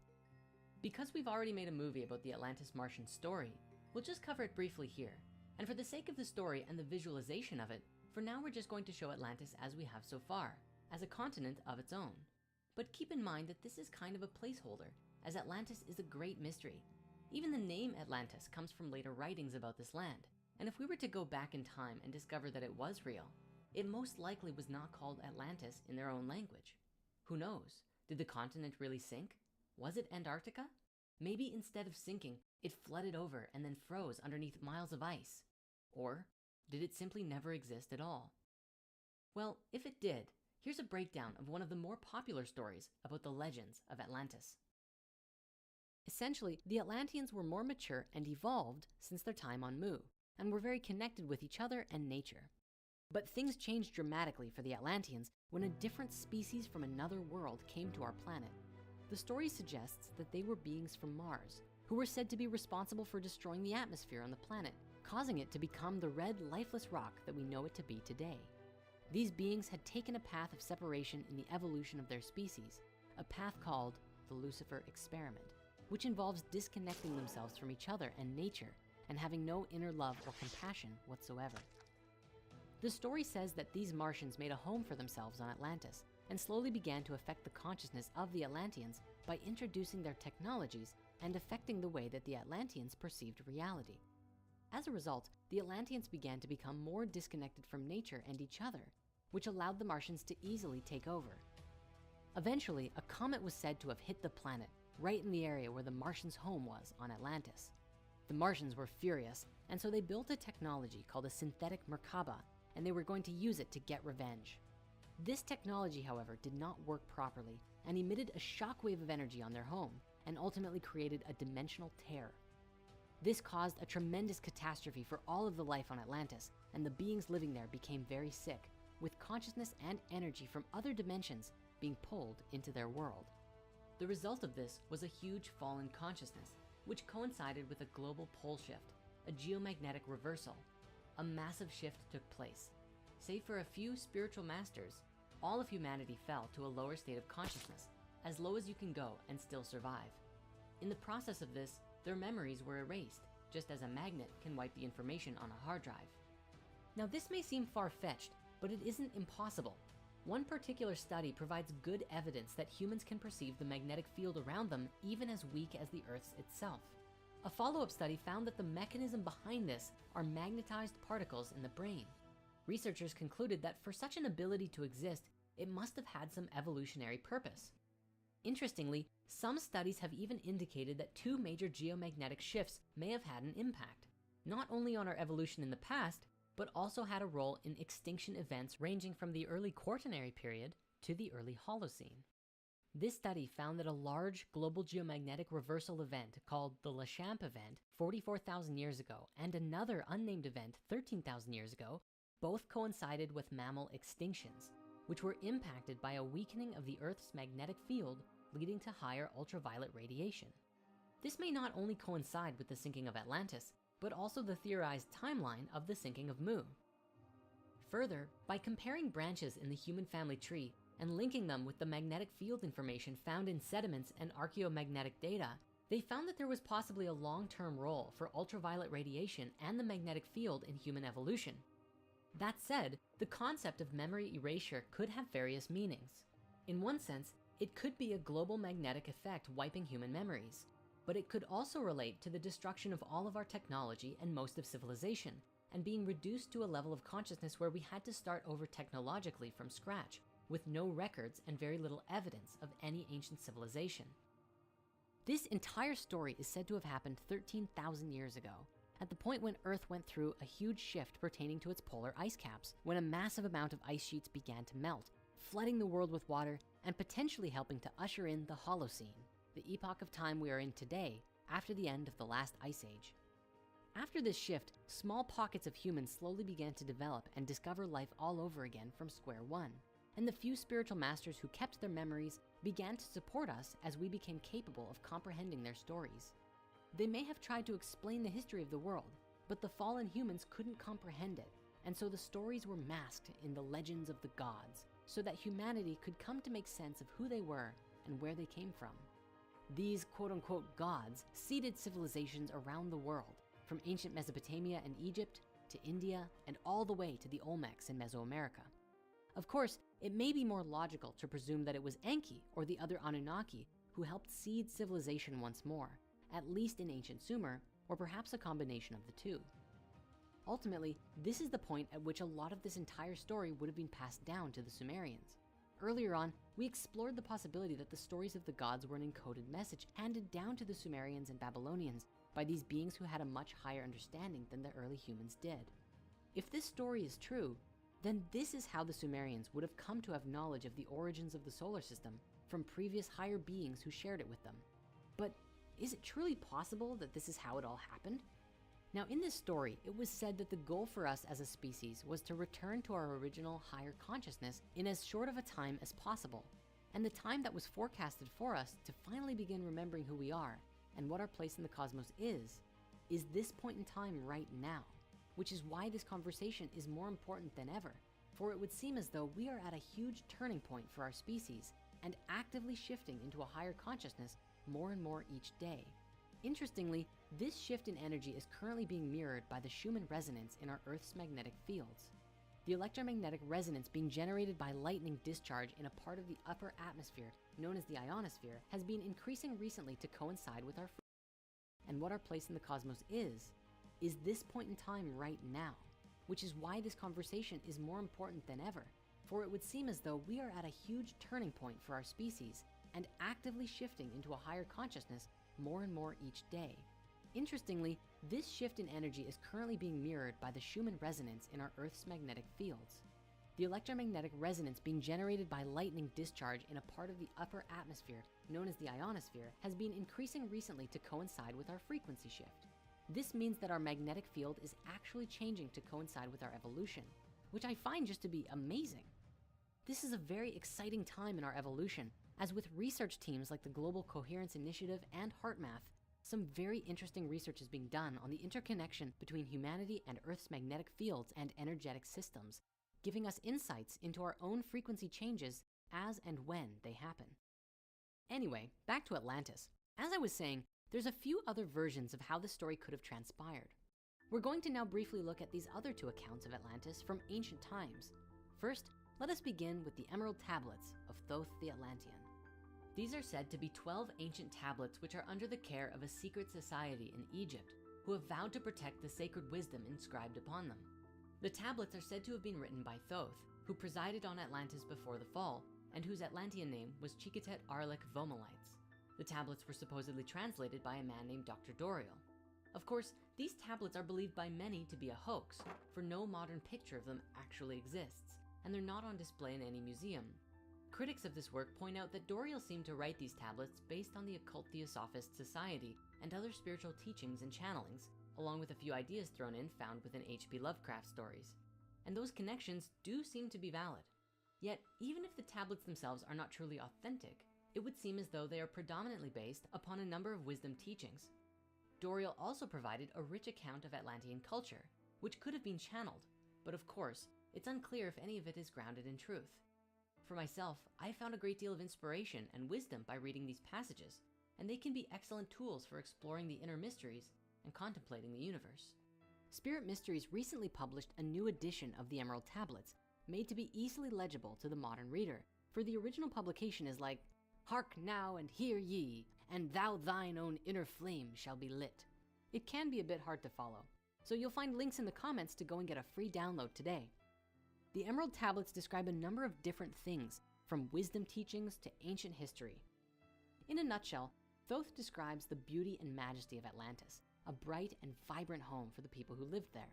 Because we've already made a movie about the Atlantis Martian story, we'll just cover it briefly here. And for the sake of the story and the visualization of it, for now we're just going to show Atlantis as we have so far, as a continent of its own. But keep in mind that this is kind of a placeholder, as Atlantis is a great mystery. Even the name Atlantis comes from later writings about this land. And if we were to go back in time and discover that it was real, it most likely was not called Atlantis in their own language. Who knows? Did the continent really sink? Was it Antarctica? Maybe instead of sinking, it flooded over and then froze underneath miles of ice. Or did it simply never exist at all? Well, if it did, here's a breakdown of one of the more popular stories about the legends of Atlantis. Essentially, the Atlanteans were more mature and evolved since their time on Mu, and were very connected with each other and nature. But things changed dramatically for the Atlanteans when a different species from another world came to our planet. The story suggests that they were beings from Mars, who were said to be responsible for destroying the atmosphere on the planet, causing it to become the red, lifeless rock that we know it to be today. These beings had taken a path of separation in the evolution of their species, a path called the Lucifer experiment, which involves disconnecting themselves from each other and nature and having no inner love or compassion whatsoever. The story says that these Martians made a home for themselves on Atlantis and slowly began to affect the consciousness of the Atlanteans by introducing their technologies and affecting the way that the Atlanteans perceived reality. As a result, the Atlanteans began to become more disconnected from nature and each other, which allowed the Martians to easily take over. Eventually, a comet was said to have hit the planet, right in the area where the Martians' home was on Atlantis. The Martians were furious, and so they built a technology called a synthetic Merkaba, and they were going to use it to get revenge. This technology, however, did not work properly and emitted a shockwave of energy on their home and ultimately created a dimensional tear. This caused a tremendous catastrophe for all of the life on Atlantis, and the beings living there became very sick, with consciousness and energy from other dimensions being pulled into their world. The result of this was a huge fall in consciousness, which coincided with a global pole shift, a geomagnetic reversal. A massive shift took place. Save for a few spiritual masters, all of humanity fell to a lower state of consciousness, as low as you can go and still survive. In the process of this, their memories were erased, just as a magnet can wipe the information on a hard drive. Now this may seem far-fetched, but it isn't impossible. One particular study provides good evidence that humans can perceive the magnetic field around them even as weak as the Earth's itself. A follow-up study found that the mechanism behind this are magnetized particles in the brain. Researchers concluded that for such an ability to exist, it must have had some evolutionary purpose. Interestingly, some studies have even indicated that two major geomagnetic shifts may have had an impact, not only on our evolution in the past, but also had a role in extinction events ranging from the early Quaternary period to the early Holocene. This study found that a large global geomagnetic reversal event called the Lechamp event 44,000 years ago and another unnamed event 13,000 years ago both coincided with mammal extinctions, which were impacted by a weakening of the Earth's magnetic field leading to higher ultraviolet radiation. This may not only coincide with the sinking of Atlantis, but also the theorized timeline of the sinking of Mu. Further, by comparing branches in the human family tree and linking them with the magnetic field information found in sediments and archaeomagnetic data, they found that there was possibly a long-term role for ultraviolet radiation and the magnetic field in human evolution. That said, the concept of memory erasure could have various meanings. In one sense, it could be a global magnetic effect wiping human memories, but it could also relate to the destruction of all of our technology and most of civilization, and being reduced to a level of consciousness where we had to start over technologically from scratch, with no records and very little evidence of any ancient civilization. This entire story is said to have happened 13,000 years ago, at the point when Earth went through a huge shift pertaining to its polar ice caps, when a massive amount of ice sheets began to melt, flooding the world with water and potentially helping to usher in the Holocene, the epoch of time we are in today after the end of the last ice age. After this shift, small pockets of humans slowly began to develop and discover life all over again from square one. And the few spiritual masters who kept their memories began to support us as we became capable of comprehending their stories. They may have tried to explain the history of the world, but the fallen humans couldn't comprehend it, and so the stories were masked in the legends of the gods, so that humanity could come to make sense of who they were and where they came from. These quote-unquote gods seeded civilizations around the world, from ancient Mesopotamia and Egypt to India and all the way to the Olmecs in Mesoamerica. Of course, it may be more logical to presume that it was Enki or the other Anunnaki who helped seed civilization once more, at least in ancient Sumer, or perhaps a combination of the two. Ultimately, this is the point at which a lot of this entire story would have been passed down to the Sumerians. Earlier on, we explored the possibility that the stories of the gods were an encoded message handed down to the Sumerians and Babylonians by these beings who had a much higher understanding than the early humans did. If this story is true, then this is how the Sumerians would have come to have knowledge of the origins of the solar system from previous higher beings who shared it with them. But is it truly possible that this is how it all happened? Now, in this story, it was said that the goal for us as a species was to return to our original higher consciousness in as short of a time as possible. And the time that was forecasted for us to finally begin remembering who we are and what our place in the cosmos is this point in time right now, which is why this conversation is more important than ever, for it would seem as though we are at a huge turning point for our species and actively shifting into a higher consciousness more and more each day. Interestingly, this shift in energy is currently being mirrored by the Schumann resonance in our Earth's magnetic fields. The electromagnetic resonance being generated by lightning discharge in a part of the upper atmosphere, known as the ionosphere, has been increasing recently to coincide with our and what our place in the cosmos is this point in time right now, which is why this conversation is more important than ever, for it would seem as though we are at a huge turning point for our species and actively shifting into a higher consciousness more and more each day. Interestingly, this shift in energy is currently being mirrored by the Schumann resonance in our Earth's magnetic fields. The electromagnetic resonance being generated by lightning discharge in a part of the upper atmosphere, known as the ionosphere, has been increasing recently to coincide with our frequency shift. This means that our magnetic field is actually changing to coincide with our evolution, which I find just to be amazing. This is a very exciting time in our evolution, as with research teams like the Global Coherence Initiative and HeartMath, some very interesting research is being done on the interconnection between humanity and Earth's magnetic fields and energetic systems, giving us insights into our own frequency changes as and when they happen. Anyway, back to Atlantis. As I was saying, there's a few other versions of how the story could have transpired. We're going to now briefly look at these other two accounts of Atlantis from ancient times. First, let us begin with the Emerald Tablets of Thoth the Atlantean. These are said to be 12 ancient tablets which are under the care of a secret society in Egypt, who have vowed to protect the sacred wisdom inscribed upon them. The tablets are said to have been written by Thoth, who presided on Atlantis before the fall, and whose Atlantean name was Chikatet Arlik Vomalites. The tablets were supposedly translated by a man named Dr. Doriel. Of course, these tablets are believed by many to be a hoax, for no modern picture of them actually exists, and they're not on display in any museum. Critics of this work point out that Doriel seemed to write these tablets based on the occult Theosophist society and other spiritual teachings and channelings, along with a few ideas thrown in found within H.P. Lovecraft stories. And those connections do seem to be valid. Yet, even if the tablets themselves are not truly authentic, it would seem as though they are predominantly based upon a number of wisdom teachings. Doriel also provided a rich account of Atlantean culture, which could have been channeled, but of course, it's unclear if any of it is grounded in truth. For myself, I found a great deal of inspiration and wisdom by reading these passages, and they can be excellent tools for exploring the inner mysteries and contemplating the universe. Spirit Mysteries recently published a new edition of the Emerald Tablets, made to be easily legible to the modern reader, for the original publication is like, "Hark now and hear ye, and thou thine own inner flame shall be lit." It can be a bit hard to follow, so you'll find links in the comments to go and get a free download today. The Emerald Tablets describe a number of different things, from wisdom teachings to ancient history. In a nutshell, Thoth describes the beauty and majesty of Atlantis, a bright and vibrant home for the people who lived there.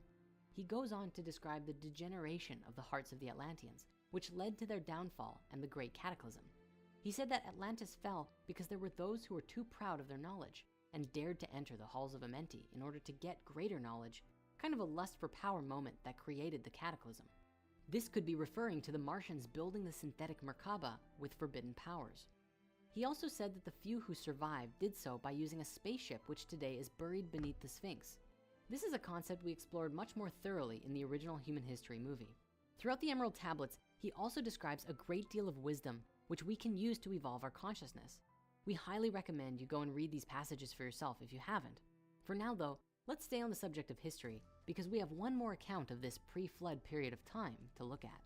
He goes on to describe the degeneration of the hearts of the Atlanteans, which led to their downfall and the great cataclysm. He said that Atlantis fell because there were those who were too proud of their knowledge and dared to enter the halls of Amenti in order to get greater knowledge, kind of a lust for power moment that created the cataclysm. This could be referring to the Martians building the synthetic Merkaba with forbidden powers. He also said that the few who survived did so by using a spaceship which today is buried beneath the Sphinx. This is a concept we explored much more thoroughly in the original Human History movie. Throughout the Emerald Tablets, he also describes a great deal of wisdom which we can use to evolve our consciousness. We highly recommend you go and read these passages for yourself if you haven't. For now though, let's stay on the subject of history because we have one more account of this pre-flood period of time to look at.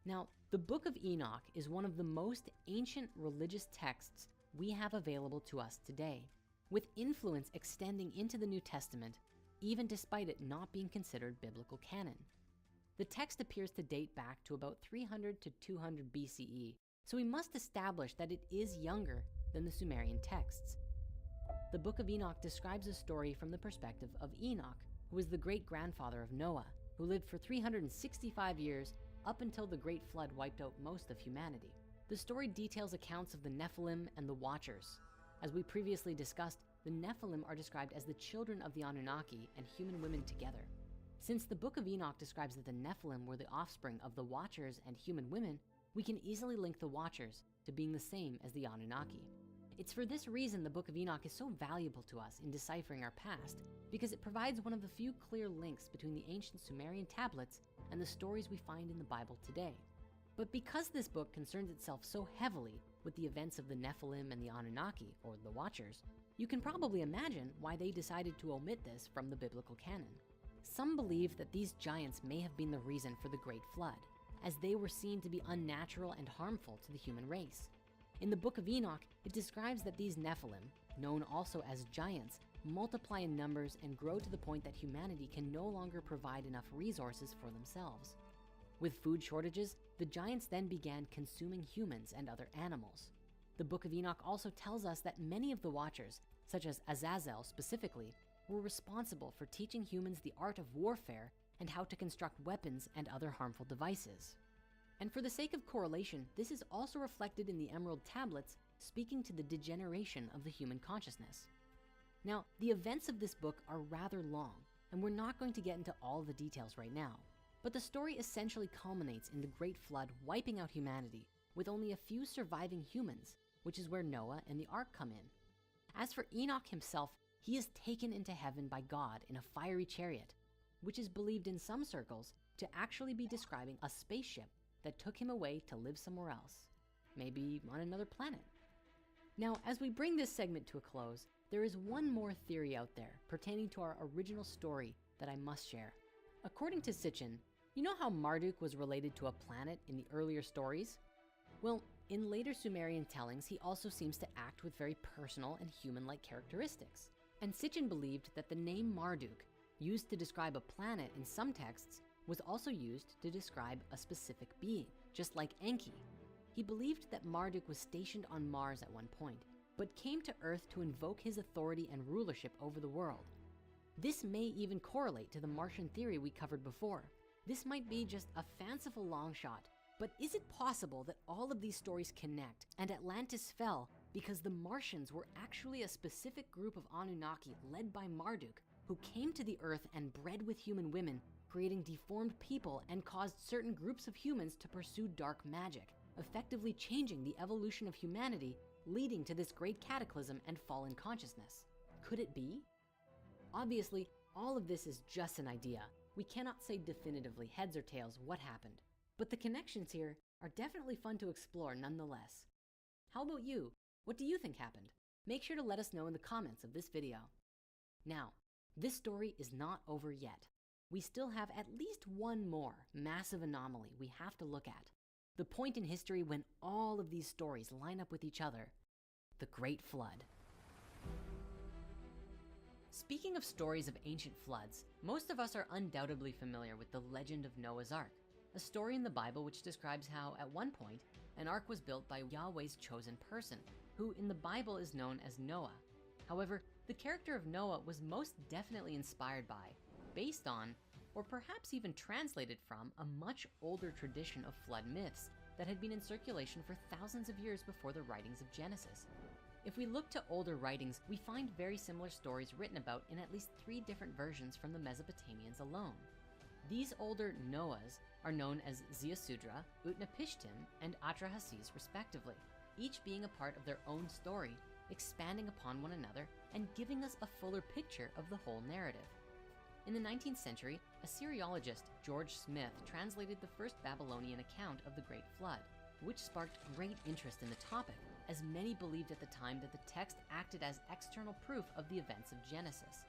Now, the Book of Enoch is one of the most ancient religious texts we have available to us today, with influence extending into the New Testament, even despite it not being considered biblical canon. The text appears to date back to about 300 to 200 BCE, so we must establish that it is younger than the Sumerian texts. The Book of Enoch describes a story from the perspective of Enoch, who was the great-grandfather of Noah, who lived for 365 years up until the Great Flood wiped out most of humanity. The story details accounts of the Nephilim and the Watchers. As we previously discussed, the Nephilim are described as the children of the Anunnaki and human women together. Since the Book of Enoch describes that the Nephilim were the offspring of the Watchers and human women, we can easily link the Watchers to being the same as the Anunnaki. It's for this reason the Book of Enoch is so valuable to us in deciphering our past, because it provides one of the few clear links between the ancient Sumerian tablets and the stories we find in the Bible today. But because this book concerns itself so heavily with the events of the Nephilim and the Anunnaki, or the Watchers, you can probably imagine why they decided to omit this from the biblical canon. Some believe that these giants may have been the reason for the Great Flood, as they were seen to be unnatural and harmful to the human race. In the Book of Enoch, it describes that these Nephilim, known also as giants, multiply in numbers and grow to the point that humanity can no longer provide enough resources for themselves. With food shortages, the giants then began consuming humans and other animals. The Book of Enoch also tells us that many of the Watchers, such as Azazel specifically, were responsible for teaching humans the art of warfare and how to construct weapons and other harmful devices. And for the sake of correlation, this is also reflected in the Emerald Tablets, speaking to the degeneration of the human consciousness. Now, the events of this book are rather long, and we're not going to get into all the details right now, but the story essentially culminates in the Great Flood wiping out humanity, with only a few surviving humans, which is where Noah and the Ark come in. As for Enoch himself, he is taken into heaven by God in a fiery chariot, which is believed in some circles to actually be describing a spaceship that took him away to live somewhere else, maybe on another planet. Now, as we bring this segment to a close, there is one more theory out there pertaining to our original story that I must share. According to Sitchin, you know how Marduk was related to a planet in the earlier stories? Well, in later Sumerian tellings, he also seems to act with very personal and human-like characteristics. And Sitchin believed that the name Marduk, used to describe a planet in some texts, was also used to describe a specific being, just like Enki. He believed that Marduk was stationed on Mars at one point, but came to Earth to invoke his authority and rulership over the world. This may even correlate to the Martian theory we covered before. This might be just a fanciful long shot, but is it possible that all of these stories connect and Atlantis fell because the Martians were actually a specific group of Anunnaki led by Marduk, who came to the Earth and bred with human women, creating deformed people and caused certain groups of humans to pursue dark magic, effectively changing the evolution of humanity, leading to this great cataclysm and fallen consciousness? Could it be? Obviously, all of this is just an idea. We cannot say definitively heads or tails what happened, but the connections here are definitely fun to explore nonetheless. How about you? What do you think happened? Make sure to let us know in the comments of this video. Now, this story is not over yet. We still have at least one more massive anomaly we have to look at. The point in history when all of these stories line up with each other, the Great Flood. Speaking of stories of ancient floods, most of us are undoubtedly familiar with the legend of Noah's Ark, a story in the Bible which describes how, at one point, an ark was built by Yahweh's chosen person, who in the Bible is known as Noah. However, the character of Noah was most definitely inspired by, based on, or perhaps even translated from a much older tradition of flood myths that had been in circulation for thousands of years before the writings of Genesis. If we look to older writings, we find very similar stories written about in at least 3 different versions from the Mesopotamians alone. These older Noahs are known as Ziusudra, Utnapishtim, and Atrahasis respectively, each being a part of their own story, expanding upon one another and giving us a fuller picture of the whole narrative. In the 19th century, Assyriologist George Smith translated the first Babylonian account of the Great Flood, which sparked great interest in the topic, as many believed at the time that the text acted as external proof of the events of Genesis.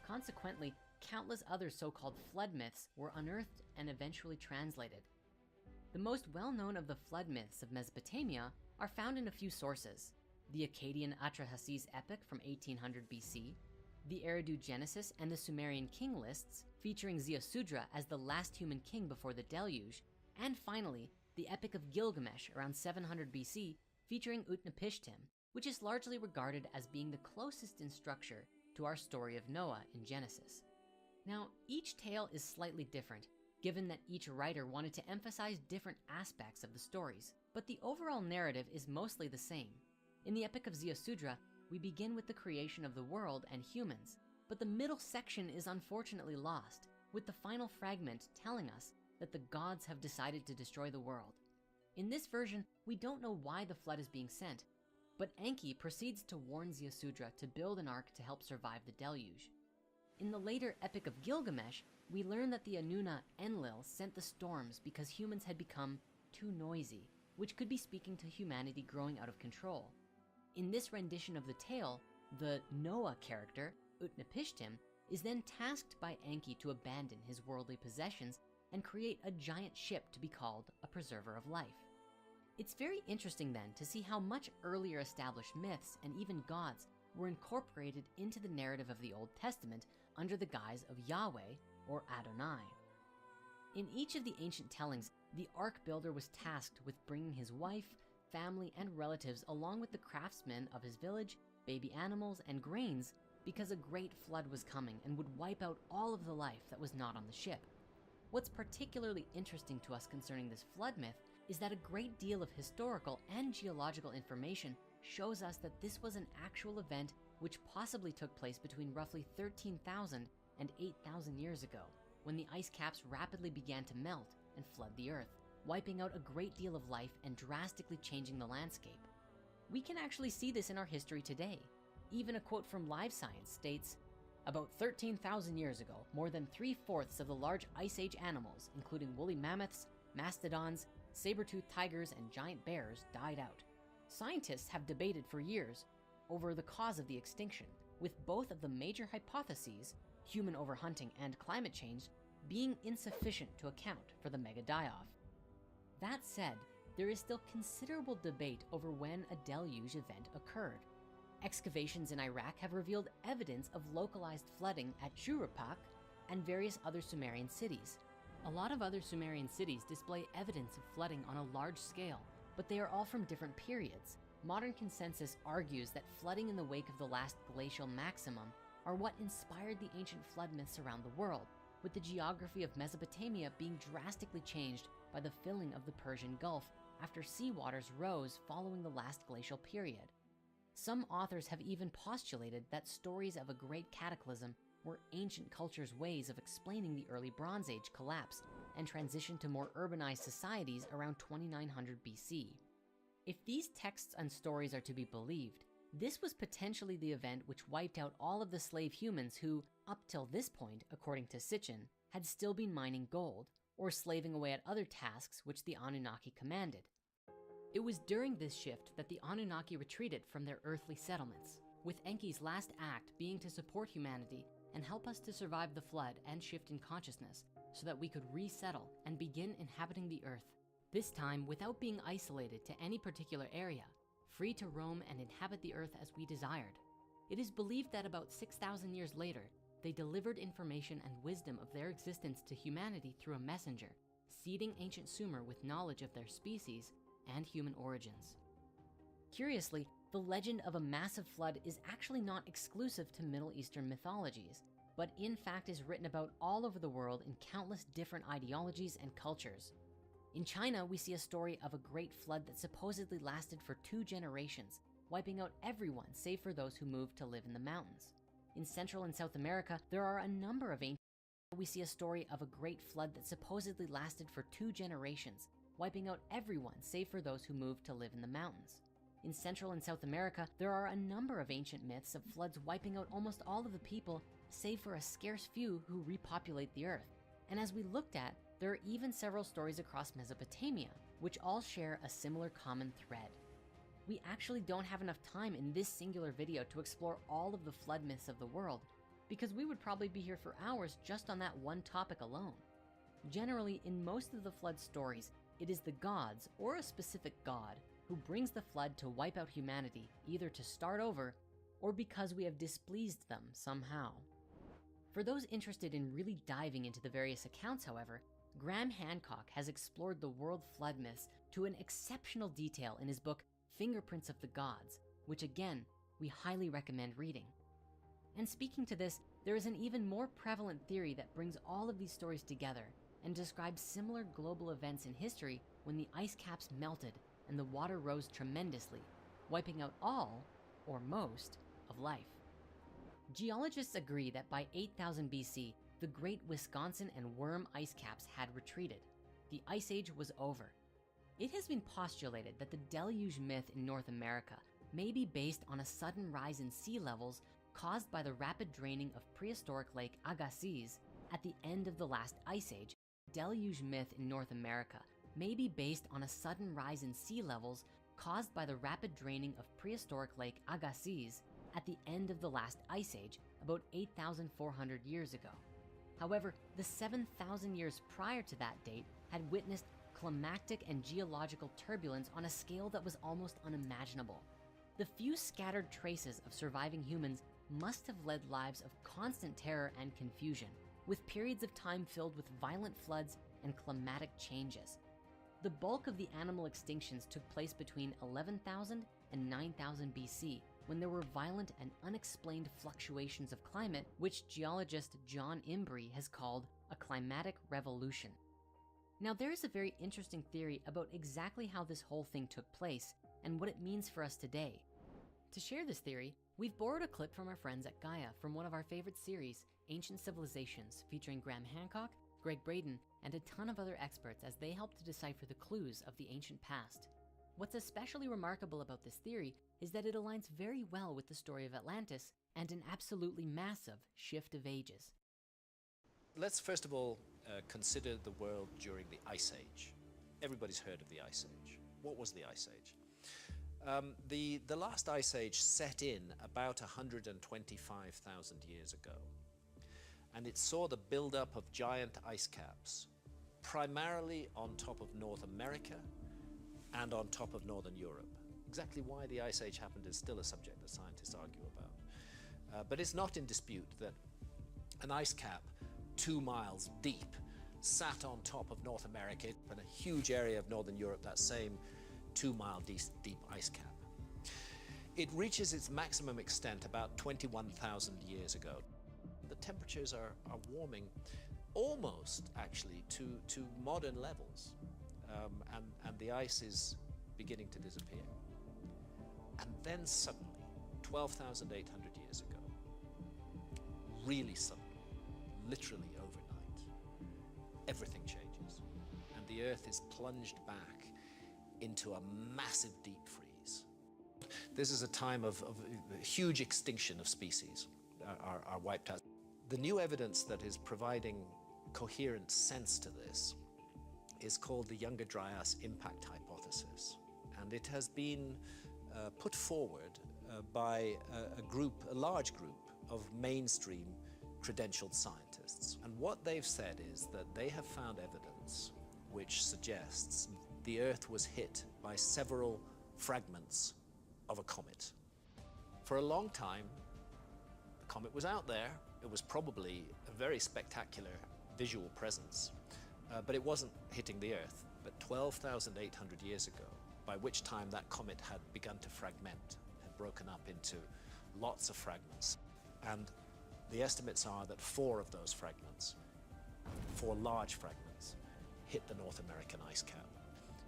Consequently, countless other so-called flood myths were unearthed and eventually translated. The most well-known of the flood myths of Mesopotamia are found in a few sources: the Akkadian Atrahasis epic from 1800 BC, the Eridu Genesis and the Sumerian king lists featuring Ziusudra as the last human king before the deluge, and finally, the Epic of Gilgamesh around 700 BC featuring Utnapishtim, which is largely regarded as being the closest in structure to our story of Noah in Genesis. Now, each tale is slightly different, given that each writer wanted to emphasize different aspects of the stories, but the overall narrative is mostly the same. In the Epic of Ziusudra, we begin with the creation of the world and humans, but the middle section is unfortunately lost, with the final fragment telling us that the gods have decided to destroy the world. In this version, we don't know why the flood is being sent, but Enki proceeds to warn Ziusudra to build an ark to help survive the deluge. In the later Epic of Gilgamesh, we learn that the Anuna Enlil sent the storms because humans had become too noisy, which could be speaking to humanity growing out of control. In this rendition of the tale, the Noah character, Utnapishtim, is then tasked by Enki to abandon his worldly possessions and create a giant ship to be called a preserver of life. It's very interesting then to see how much earlier established myths and even gods were incorporated into the narrative of the Old Testament under the guise of Yahweh or Adonai. In each of the ancient tellings, the ark builder was tasked with bringing his wife, family, and relatives along with the craftsmen of his village, baby animals, and grains, because a great flood was coming and would wipe out all of the life that was not on the ship. What's particularly interesting to us concerning this flood myth is that a great deal of historical and geological information shows us that this was an actual event which possibly took place between roughly 13,000 and 8,000 years ago, when the ice caps rapidly began to melt and flood the earth, wiping out a great deal of life and drastically changing the landscape. We can actually see this in our history today. Even a quote from Live Science states, "About 13,000 years ago, more than 3/4 of the large Ice Age animals, including woolly mammoths, mastodons, saber-toothed tigers, and giant bears, died out. Scientists have debated for years over the cause of the extinction, with both of the major hypotheses, human overhunting and climate change, being insufficient to account for the mega die-off." That said, there is still considerable debate over when a deluge event occurred. Excavations in Iraq have revealed evidence of localized flooding at Shuruppak and various other Sumerian cities. A lot of other Sumerian cities display evidence of flooding on a large scale, but they are all from different periods. Modern consensus argues that flooding in the wake of the last glacial maximum are what inspired the ancient flood myths around the world, with the geography of Mesopotamia being drastically changed by the filling of the Persian Gulf after seawaters rose following the last glacial period. Some authors have even postulated that stories of a great cataclysm were ancient cultures' ways of explaining the early Bronze Age collapse and transition to more urbanized societies around 2900 BC. If these texts and stories are to be believed, this was potentially the event which wiped out all of the slave humans who, up till this point, according to Sitchin, had still been mining gold or slaving away at other tasks which the Anunnaki commanded. It was during this shift that the Anunnaki retreated from their earthly settlements, with Enki's last act being to support humanity and help us to survive the flood and shift in consciousness so that we could resettle and begin inhabiting the earth, this time without being isolated to any particular area, free to roam and inhabit the earth as we desired. It is believed that about 6,000 years later, they delivered information and wisdom of their existence to humanity through a messenger, seeding ancient Sumer with knowledge of their species and human origins. Curiously, The legend of a massive flood is actually not exclusive to Middle Eastern mythologies, but in fact is written about all over the world in countless different ideologies and cultures. In China, we see a story of a great flood that supposedly lasted for 2 generations, wiping out everyone save for those who moved to live in the mountains. In Central and South America, there are a number of ancient. We see a story of a great flood that supposedly lasted for 2 generations, wiping out everyone save for those who moved to live in the mountains. In Central and South America, there are a number of ancient myths of floods wiping out almost all of the people, save for a scarce few who repopulate the earth. And as we looked at, there are even several stories across Mesopotamia, which all share a similar common thread. We actually don't have enough time in this singular video to explore all of the flood myths of the world, because we would probably be here for hours just on that one topic alone. Generally, in most of the flood stories, it is the gods or a specific god who brings the flood to wipe out humanity, either to start over or because we have displeased them somehow. For those interested in really diving into the various accounts, however, Graham Hancock has explored the world flood myths to an exceptional detail in his book, Fingerprints of the Gods, which again, we highly recommend reading. And speaking to this, there is an even more prevalent theory that brings all of these stories together and describes similar global events in history when the ice caps melted and the water rose tremendously, wiping out all, or most, of life. Geologists agree that by 8000 BC, the Great Wisconsin and Worm ice caps had retreated. The Ice Age was over. It has been postulated that the deluge myth in North America may be based on a sudden rise in sea levels caused by the rapid draining of prehistoric Lake Agassiz at the end of the last ice age. Deluge myth in North America may be based on a sudden rise in sea levels caused by the rapid draining of prehistoric Lake Agassiz at the end of the last ice age about 8,400 years ago. However, the 7,000 years prior to that date had witnessed climactic and geological turbulence on a scale that was almost unimaginable. The few scattered traces of surviving humans must have led lives of constant terror and confusion, with periods of time filled with violent floods and climatic changes. The bulk of the animal extinctions took place between 11,000 and 9,000 BC, when there were violent and unexplained fluctuations of climate, which geologist John Imbrie has called a climatic revolution. Now, there is a very interesting theory about exactly how this whole thing took place and what it means for us today. To share this theory, we've borrowed a clip from our friends at Gaia from one of our favorite series, Ancient Civilizations, featuring Graham Hancock, Greg Braden, and a ton of other experts as they help to decipher the clues of the ancient past. What's especially remarkable about this theory is that it aligns very well with the story of Atlantis and an absolutely massive shift of ages. Let's first of all consider the world during the Ice Age. Everybody's heard of the Ice Age. What was the Ice Age? The last Ice Age set in about 125,000 years ago, and it saw the buildup of giant ice caps, primarily on top of North America and on top of Northern Europe. Exactly why the Ice Age happened is still a subject that scientists argue about. But it's not in dispute that an ice cap 2 miles deep sat on top of North America and a huge area of Northern Europe, that same 2 mile deep ice cap. It reaches its maximum extent about 21,000 years ago. The temperatures are warming almost actually to modern levels, and the ice is beginning to disappear. And then suddenly, 12,800 years ago, really suddenly, literally overnight, everything changes, and the Earth is plunged back into a massive deep freeze. This is a time of huge extinction of species are wiped out. The new evidence that is providing coherent sense to this is called the Younger Dryas impact hypothesis, and it has been put forward by a large group of mainstream credentialed scientists. And what they've said is that they have found evidence which suggests the Earth was hit by several fragments of a comet. For a long time, the comet was out there. It was probably a very spectacular visual presence, but it wasn't hitting the Earth. But 12,800 years ago, by which time that comet had begun to fragment, broken up into lots of fragments. And the estimates are that 4 of those fragments, 4 large fragments, hit the North American ice cap.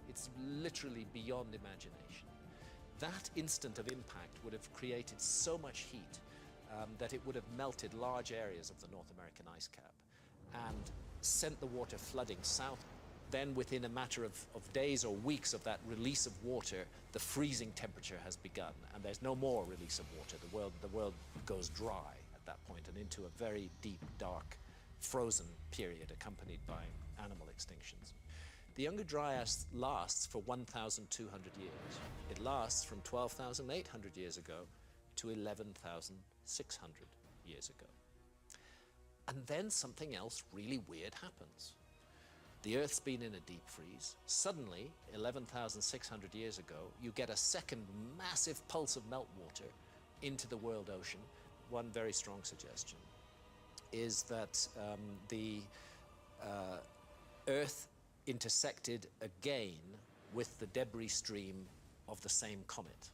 It's literally beyond imagination. That instant of impact would have created so much heat that it would have melted large areas of the North American ice cap and sent the water flooding south. Then within a matter of days or weeks of that release of water, the freezing temperature has begun, and there's no more release of water. The world goes dry at that point and into a very deep, dark, frozen period accompanied by animal extinctions. The Younger Dryas lasts for 1,200 years. It lasts from 12,800 years ago to 11,600 years ago. And then something else really weird happens. The Earth's been in a deep freeze. Suddenly, 11,600 years ago, you get a second massive pulse of meltwater into the world ocean. One very strong suggestion is that the Earth intersected again with the debris stream of the same comet,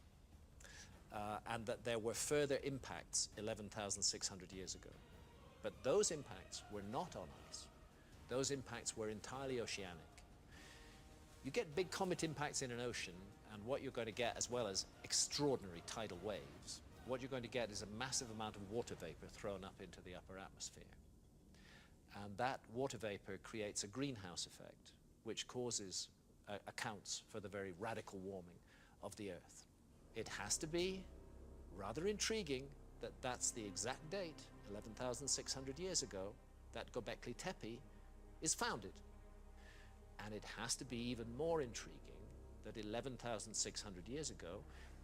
and that there were further impacts 11,600 years ago. But those impacts were not on ice. Those impacts were entirely oceanic. You get big comet impacts in an ocean, and what you're going to get, as well as extraordinary tidal waves, what you're going to get is a massive amount of water vapor thrown up into the upper atmosphere. And that water vapor creates a greenhouse effect, which accounts for the very radical warming of the Earth. It has to be rather intriguing that that's the exact date, 11,600 years ago, that Göbekli Tepe is founded. And it has to be even more intriguing that 11,600 years ago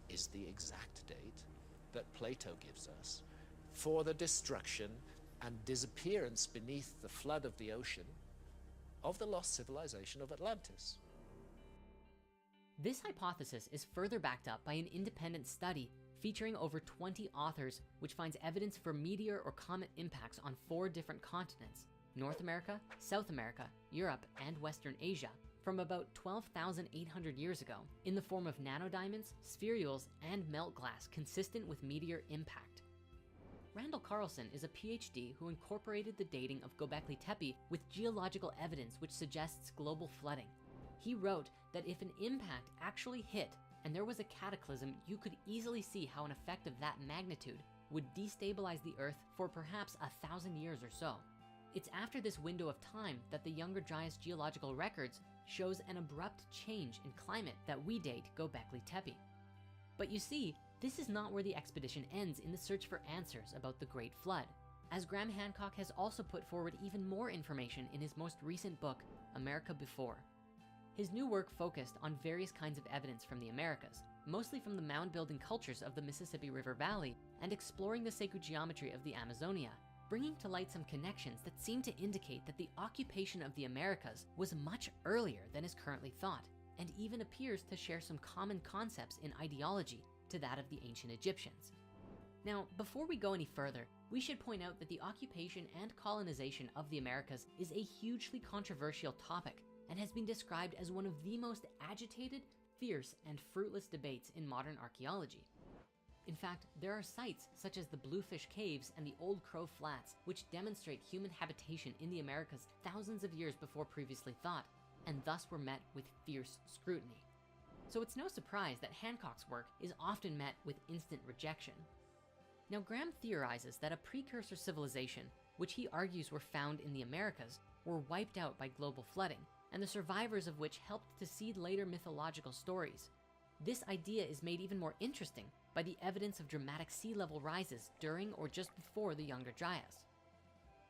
is the exact date that Plato gives us for the destruction and disappearance beneath the flood of the ocean of the lost civilization of Atlantis. This hypothesis is further backed up by an independent study featuring over 20 authors, which finds evidence for meteor or comet impacts on 4 different continents: North America, South America, Europe, and Western Asia, from about 12,800 years ago, in the form of nanodiamonds, spherules, and melt glass consistent with meteor impact. Randall Carlson is a PhD who incorporated the dating of Göbekli Tepe with geological evidence which suggests global flooding. He wrote that if an impact actually hit and there was a cataclysm, you could easily see how an effect of that magnitude would destabilize the Earth for perhaps 1,000 years or so. It's after this window of time that the Younger Dryas geological records shows an abrupt change in climate that we date Göbekli Tepe. But you see, this is not where the expedition ends in the search for answers about the Great Flood, as Graham Hancock has also put forward even more information in his most recent book, America Before. His new work focused on various kinds of evidence from the Americas, mostly from the mound-building cultures of the Mississippi River Valley, and exploring the sacred geometry of the Amazonia, bringing to light some connections that seem to indicate that the occupation of the Americas was much earlier than is currently thought, and even appears to share some common concepts in ideology to that of the ancient Egyptians. Now, before we go any further, we should point out that the occupation and colonization of the Americas is a hugely controversial topic and has been described as one of the most agitated, fierce, and fruitless debates in modern archaeology. In fact, there are sites such as the Bluefish Caves and the Old Crow Flats which demonstrate human habitation in the Americas thousands of years before previously thought, and thus were met with fierce scrutiny. So it's no surprise that Hancock's work is often met with instant rejection. Now, Graham theorizes that a precursor civilization, which he argues were found in the Americas, were wiped out by global flooding, and the survivors of which helped to seed later mythological stories. This idea is made even more interesting by the evidence of dramatic sea level rises during or just before the Younger Dryas.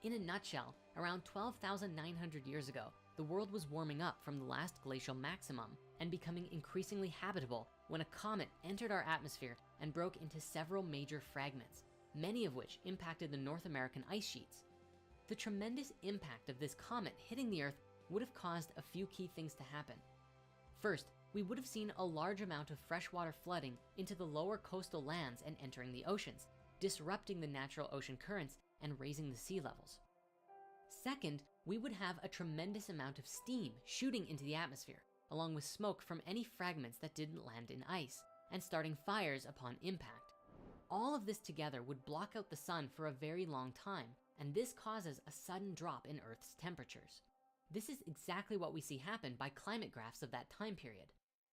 In a nutshell, around 12,900 years ago, the world was warming up from the last glacial maximum and becoming increasingly habitable when a comet entered our atmosphere and broke into several major fragments, many of which impacted the North American ice sheets. The tremendous impact of this comet hitting the Earth would have caused a few key things to happen. First, we would have seen a large amount of freshwater flooding into the lower coastal lands and entering the oceans, disrupting the natural ocean currents and raising the sea levels. Second, we would have a tremendous amount of steam shooting into the atmosphere, along with smoke from any fragments that didn't land in ice, and starting fires upon impact. All of this together would block out the sun for a very long time, and this causes a sudden drop in Earth's temperatures. This is exactly what we see happen by climate graphs of that time period.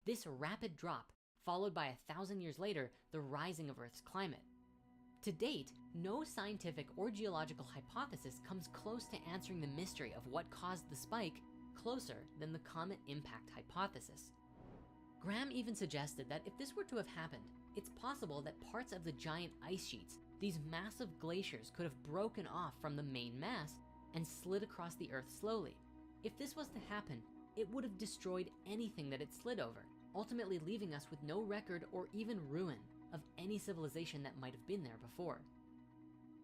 This rapid drop, followed by 1,000 years later, the rising of Earth's climate. To date, no scientific or geological hypothesis comes close to answering the mystery of what caused the spike closer than the comet impact hypothesis. Graham even suggested that if this were to have happened, it's possible that parts of the giant ice sheets, these massive glaciers, could have broken off from the main mass and slid across the Earth slowly. If this was to happen, it would have destroyed anything that it slid over, ultimately leaving us with no record or even ruin of any civilization that might have been there before.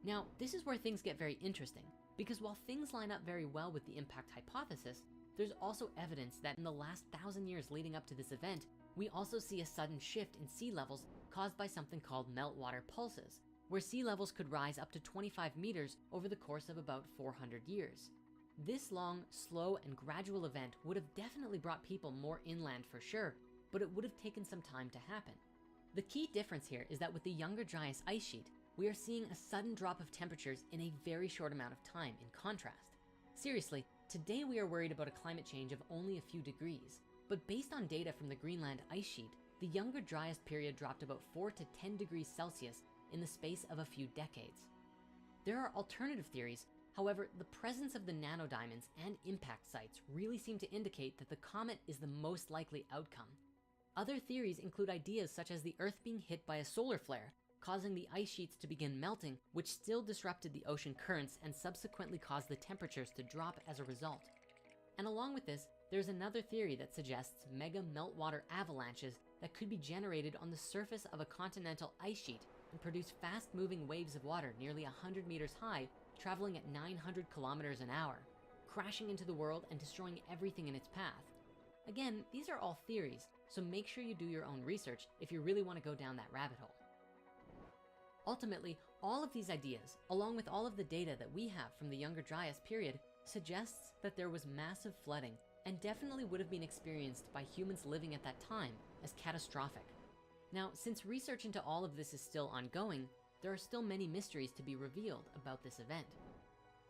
Now, this is where things get very interesting, because while things line up very well with the impact hypothesis, there's also evidence that in the last 1,000 years leading up to this event, we also see a sudden shift in sea levels caused by something called meltwater pulses, where sea levels could rise up to 25 meters over the course of about 400 years. This long, slow, and gradual event would have definitely brought people more inland for sure, but it would have taken some time to happen. The key difference here is that with the Younger Dryas ice sheet, we are seeing a sudden drop of temperatures in a very short amount of time in contrast. Seriously, today we are worried about a climate change of only a few degrees, but based on data from the Greenland ice sheet, the Younger Dryas period dropped about 4 to 10 degrees Celsius in the space of a few decades. There are alternative theories. However, the presence of the nanodiamonds and impact sites really seem to indicate that the comet is the most likely outcome. Other theories include ideas such as the Earth being hit by a solar flare, causing the ice sheets to begin melting, which still disrupted the ocean currents and subsequently caused the temperatures to drop as a result. And along with this, there's another theory that suggests mega meltwater avalanches that could be generated on the surface of a continental ice sheet and produce fast-moving waves of water nearly 100 meters high, traveling at 900 kilometers an hour, crashing into the world and destroying everything in its path. Again, these are all theories, so make sure you do your own research if you really want to go down that rabbit hole. Ultimately, all of these ideas, along with all of the data that we have from the Younger Dryas period, suggests that there was massive flooding and definitely would have been experienced by humans living at that time as catastrophic. Now, since research into all of this is still ongoing, there are still many mysteries to be revealed about this event.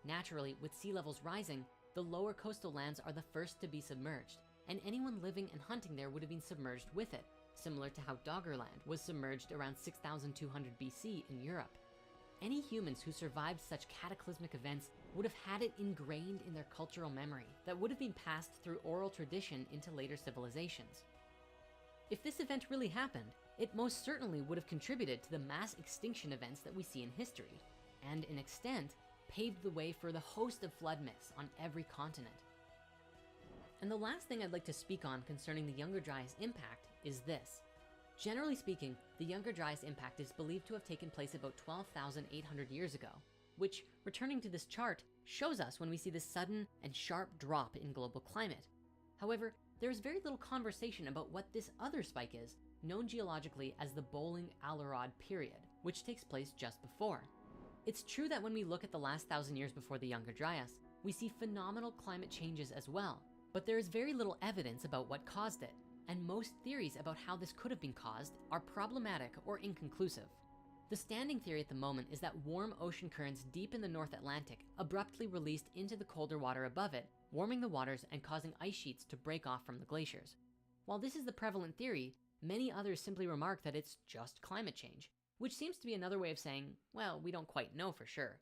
Naturally, with sea levels rising, the lower coastal lands are the first to be submerged, and anyone living and hunting there would have been submerged with it, similar to how Doggerland was submerged around 6,200 BC in Europe. Any humans who survived such cataclysmic events would have had it ingrained in their cultural memory that would have been passed through oral tradition into later civilizations. If this event really happened, it most certainly would have contributed to the mass extinction events that we see in history, and in extent, paved the way for the host of flood myths on every continent. And the last thing I'd like to speak on concerning the Younger Dryas impact is this. Generally speaking, the Younger Dryas impact is believed to have taken place about 12,800 years ago, which, returning to this chart, shows us when we see this sudden and sharp drop in global climate. However, there is very little conversation about what this other spike is, known geologically as the Bowling-Allerod period, which takes place just before. It's true that when we look at the last 1,000 years before the Younger Dryas, we see phenomenal climate changes as well, but there is very little evidence about what caused it, and most theories about how this could have been caused are problematic or inconclusive. The standing theory at the moment is that warm ocean currents deep in the North Atlantic abruptly released into the colder water above it, warming the waters and causing ice sheets to break off from the glaciers. While this is the prevalent theory, many others simply remark that it's just climate change, which seems to be another way of saying, well, we don't quite know for sure.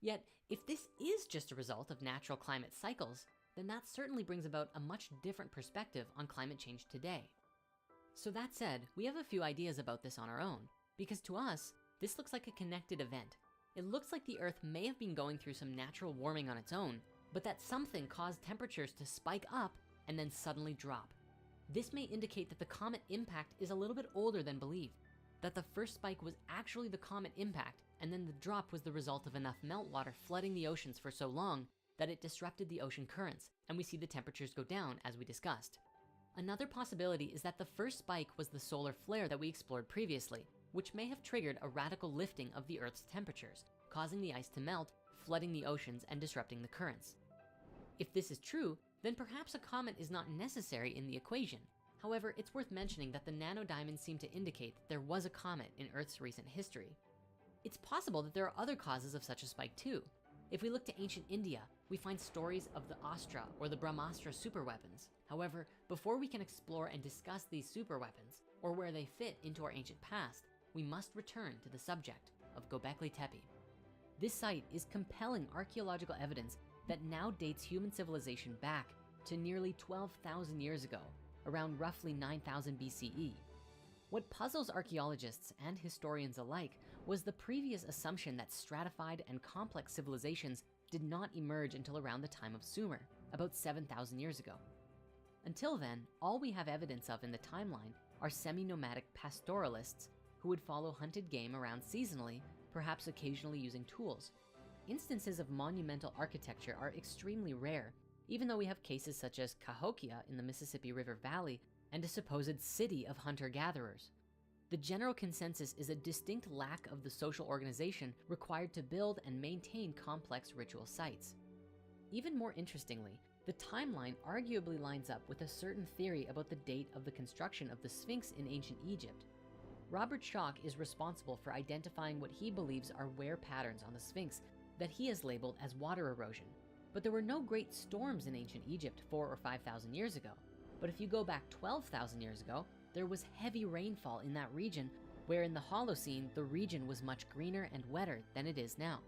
Yet, if this is just a result of natural climate cycles, then that certainly brings about a much different perspective on climate change today. So that said, we have a few ideas about this on our own, because to us, this looks like a connected event. It looks like the Earth may have been going through some natural warming on its own, but that something caused temperatures to spike up and then suddenly drop. This may indicate that the comet impact is a little bit older than believed, that the first spike was actually the comet impact, and then the drop was the result of enough meltwater flooding the oceans for so long that it disrupted the ocean currents, and we see the temperatures go down as we discussed. Another possibility is that the first spike was the solar flare that we explored previously, which may have triggered a radical lifting of the Earth's temperatures, causing the ice to melt, flooding the oceans and disrupting the currents. If this is true, then perhaps a comet is not necessary in the equation. However, it's worth mentioning that the nanodiamonds seem to indicate that there was a comet in Earth's recent history. It's possible that there are other causes of such a spike too. If we look to ancient India, we find stories of the Astra or the Brahmastra superweapons. However, before we can explore and discuss these superweapons or where they fit into our ancient past, we must return to the subject of Göbekli Tepe. This site is compelling archaeological evidence that now dates human civilization back to nearly 12,000 years ago, around roughly 9,000 BCE. What puzzles archaeologists and historians alike was the previous assumption that stratified and complex civilizations did not emerge until around the time of Sumer, about 7,000 years ago. Until then, all we have evidence of in the timeline are semi-nomadic pastoralists who would follow hunted game around seasonally, perhaps occasionally using tools. Instances of monumental architecture are extremely rare, even though we have cases such as Cahokia in the Mississippi River Valley and a supposed city of hunter-gatherers. The general consensus is a distinct lack of the social organization required to build and maintain complex ritual sites. Even more interestingly, the timeline arguably lines up with a certain theory about the date of the construction of the Sphinx in ancient Egypt. Robert Schoch is responsible for identifying what he believes are wear patterns on the Sphinx that he has labeled as water erosion. But there were no great storms in ancient Egypt 4,000 or 5,000 years ago. But if you go back 12,000 years ago, there was heavy rainfall in that region, where in the Holocene, the region was much greener and wetter than it is now.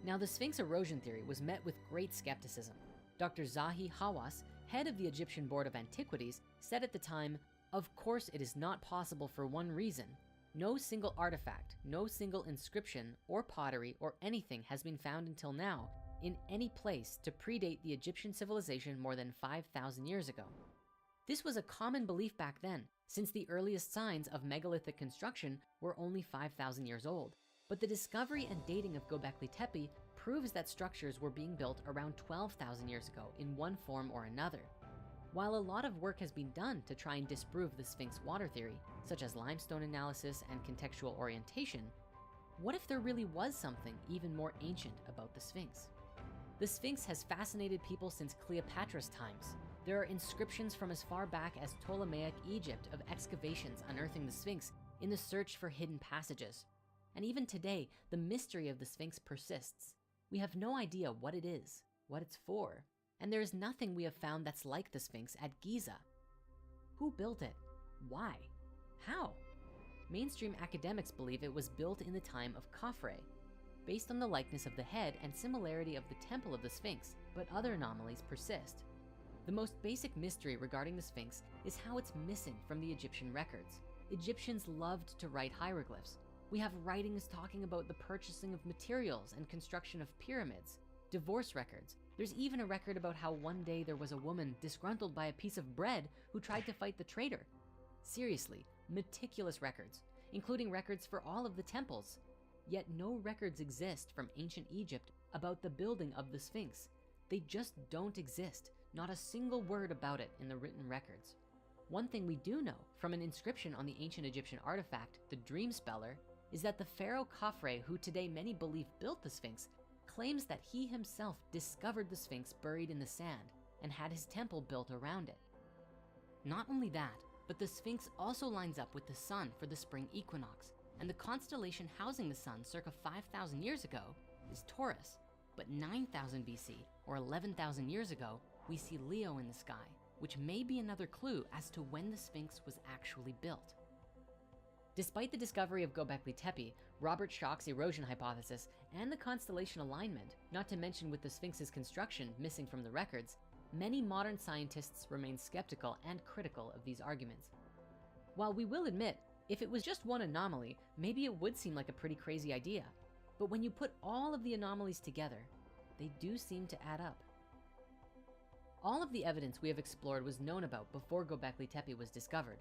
Now, the Sphinx erosion theory was met with great skepticism. Dr. Zahi Hawass, head of the Egyptian Board of Antiquities, said at the time, "Of course it is not possible for one reason. No single artifact, no single inscription or pottery or anything has been found until now in any place to predate the Egyptian civilization more than 5,000 years ago." This was a common belief back then, since the earliest signs of megalithic construction were only 5,000 years old. But the discovery and dating of Göbekli Tepe proves that structures were being built around 12,000 years ago in one form or another. While a lot of work has been done to try and disprove the Sphinx water theory, such as limestone analysis and contextual orientation, what if there really was something even more ancient about the Sphinx? The Sphinx has fascinated people since Cleopatra's times. There are inscriptions from as far back as Ptolemaic Egypt of excavations unearthing the Sphinx in the search for hidden passages. And even today, the mystery of the Sphinx persists. We have no idea what it is, what it's for, and there is nothing we have found that's like the Sphinx at Giza. Who built it? Why? How? Mainstream academics believe it was built in the time of Khafre, based on the likeness of the head and similarity of the temple of the Sphinx, but other anomalies persist. The most basic mystery regarding the Sphinx is how it's missing from the Egyptian records. Egyptians loved to write hieroglyphs. We have writings talking about the purchasing of materials and construction of pyramids, divorce records. There's even a record about how one day there was a woman disgruntled by a piece of bread who tried to fight the traitor. Seriously, meticulous records, including records for all of the temples. Yet no records exist from ancient Egypt about the building of the Sphinx. They just don't exist. Not a single word about it in the written records. One thing we do know from an inscription on the ancient Egyptian artifact, the Dream Speller, is that the pharaoh Khafre, who today many believe built the Sphinx, claims that he himself discovered the Sphinx buried in the sand and had his temple built around it. Not only that, but the Sphinx also lines up with the sun for the spring equinox, and the constellation housing the sun circa 5,000 years ago is Taurus. But 9,000 BC, or 11,000 years ago, we see Leo in the sky, which may be another clue as to when the Sphinx was actually built. Despite the discovery of Göbekli Tepe, Robert Schoch's erosion hypothesis, and the constellation alignment, not to mention with the Sphinx's construction missing from the records, many modern scientists remain skeptical and critical of these arguments. While we will admit, if it was just one anomaly, maybe it would seem like a pretty crazy idea. But when you put all of the anomalies together, they do seem to add up. All of the evidence we have explored was known about before Göbekli Tepe was discovered.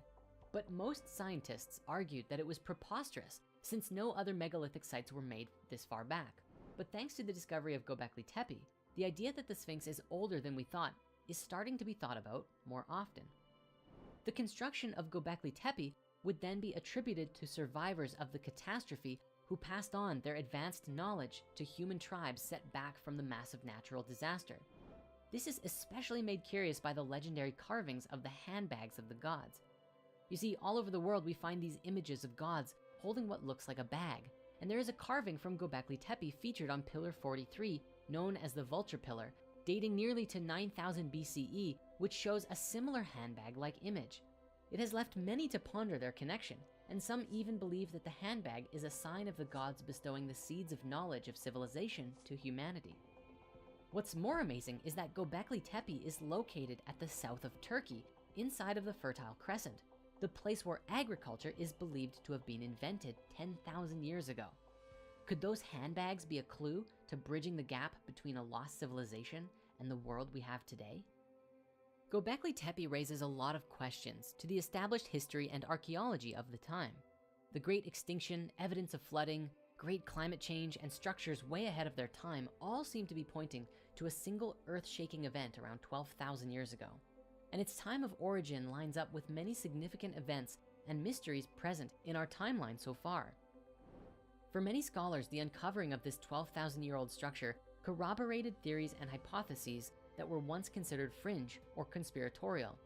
But most scientists argued that it was preposterous since no other megalithic sites were made this far back. But thanks to the discovery of Göbekli Tepe, the idea that the Sphinx is older than we thought is starting to be thought about more often. The construction of Göbekli Tepe would then be attributed to survivors of the catastrophe who passed on their advanced knowledge to human tribes set back from the massive natural disaster. This is especially made curious by the legendary carvings of the handbags of the gods. You see, all over the world we find these images of gods holding what looks like a bag, and there is a carving from Göbekli Tepe featured on Pillar 43, known as the Vulture Pillar, dating nearly to 9000 BCE, which shows a similar handbag-like image. It has left many to ponder their connection, and some even believe that the handbag is a sign of the gods bestowing the seeds of knowledge of civilization to humanity. What's more amazing is that Göbekli Tepe is located at the south of Turkey, inside of the Fertile Crescent, the place where agriculture is believed to have been invented 10,000 years ago. Could those handbags be a clue to bridging the gap between a lost civilization and the world we have today? Göbekli Tepe raises a lot of questions to the established history and archaeology of the time. The Great Extinction, evidence of flooding, great climate change, and structures way ahead of their time all seem to be pointing to a single earth-shaking event around 12,000 years ago. And its time of origin lines up with many significant events and mysteries present in our timeline so far. For many scholars, the uncovering of this 12,000-year-old structure corroborated theories and hypotheses that were once considered fringe or conspiratorial.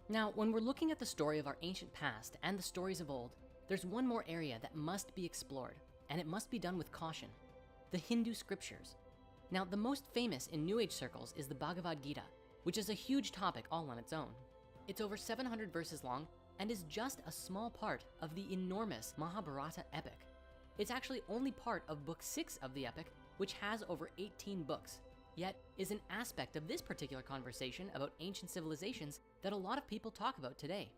Now, when we're looking at the story of our ancient past and the stories of old, there's one more area that must be explored, and it must be done with caution: the Hindu scriptures. Now, the most famous in New Age circles is the Bhagavad Gita, which is a huge topic all on its own. It's over 700 verses long and is just a small part of the enormous Mahabharata epic. It's actually only part of book 6 of the epic, which has over 18 books, yet is an aspect of this particular conversation about ancient civilizations that a lot of people talk about today.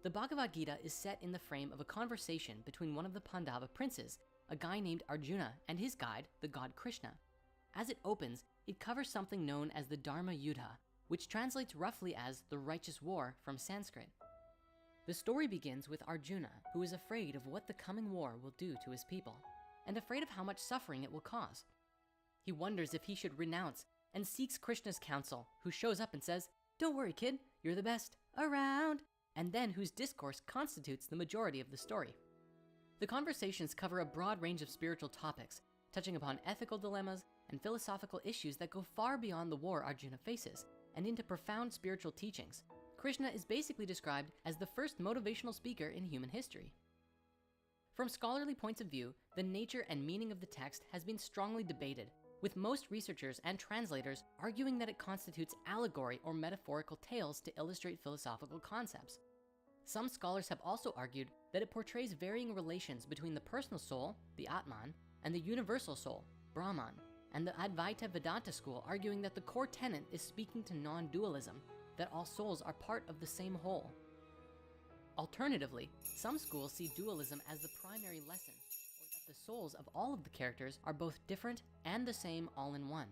The Bhagavad Gita is set in the frame of a conversation between one of the Pandava princes, a guy named Arjuna, and his guide, the god Krishna. As it opens, it covers something known as the Dharma Yuddha, which translates roughly as the righteous war from Sanskrit. The story begins with Arjuna, who is afraid of what the coming war will do to his people, and afraid of how much suffering it will cause. He wonders if he should renounce and seeks Krishna's counsel, who shows up and says, "Don't worry, kid, you're the best around," and then whose discourse constitutes the majority of the story. The conversations cover a broad range of spiritual topics, touching upon ethical dilemmas and philosophical issues that go far beyond the war Arjuna faces and into profound spiritual teachings. Krishna is basically described as the first motivational speaker in human history. From scholarly points of view, the nature and meaning of the text has been strongly debated, with most researchers and translators arguing that it constitutes allegory or metaphorical tales to illustrate philosophical concepts. Some scholars have also argued that it portrays varying relations between the personal soul, the Atman, and the universal soul, Brahman, and the Advaita Vedanta school arguing that the core tenet is speaking to non-dualism, that all souls are part of the same whole. Alternatively, some schools see dualism as the primary lesson, or that the souls of all of the characters are both different and the same all in one.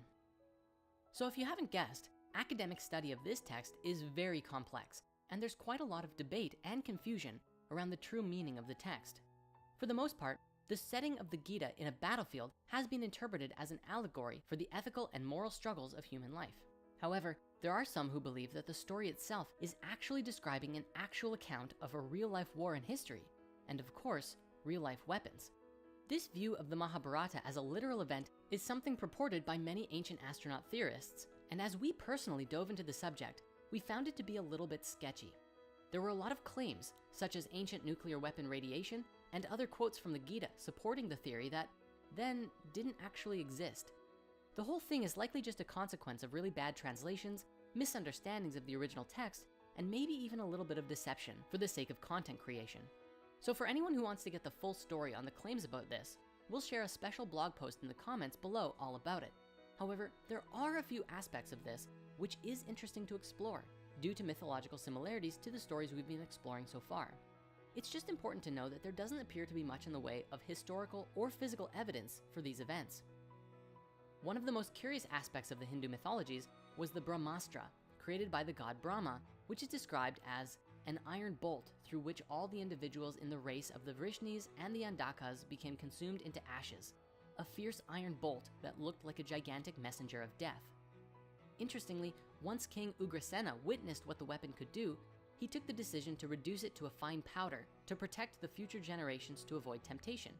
So if you haven't guessed, academic study of this text is very complex, and there's quite a lot of debate and confusion around the true meaning of the text. For the most part, the setting of the Gita in a battlefield has been interpreted as an allegory for the ethical and moral struggles of human life. However, there are some who believe that the story itself is actually describing an actual account of a real-life war in history, and of course, real-life weapons. This view of the Mahabharata as a literal event is something purported by many ancient astronaut theorists, and as we personally dove into the subject, we found it to be a little bit sketchy. There were a lot of claims, such as ancient nuclear weapon radiation, and other quotes from the Gita supporting the theory that then didn't actually exist. The whole thing is likely just a consequence of really bad translations, misunderstandings of the original text, and maybe even a little bit of deception for the sake of content creation. So for anyone who wants to get the full story on the claims about this, we'll share a special blog post in the comments below all about it. However, there are a few aspects of this which is interesting to explore due to mythological similarities to the stories we've been exploring so far. It's just important to know that there doesn't appear to be much in the way of historical or physical evidence for these events. One of the most curious aspects of the Hindu mythologies was the Brahmastra, created by the god Brahma, which is described as an iron bolt through which all the individuals in the race of the Vrishnis and the Andakas became consumed into ashes, a fierce iron bolt that looked like a gigantic messenger of death. Interestingly, once King Ugrasena witnessed what the weapon could do, he took the decision to reduce it to a fine powder to protect the future generations to avoid temptation.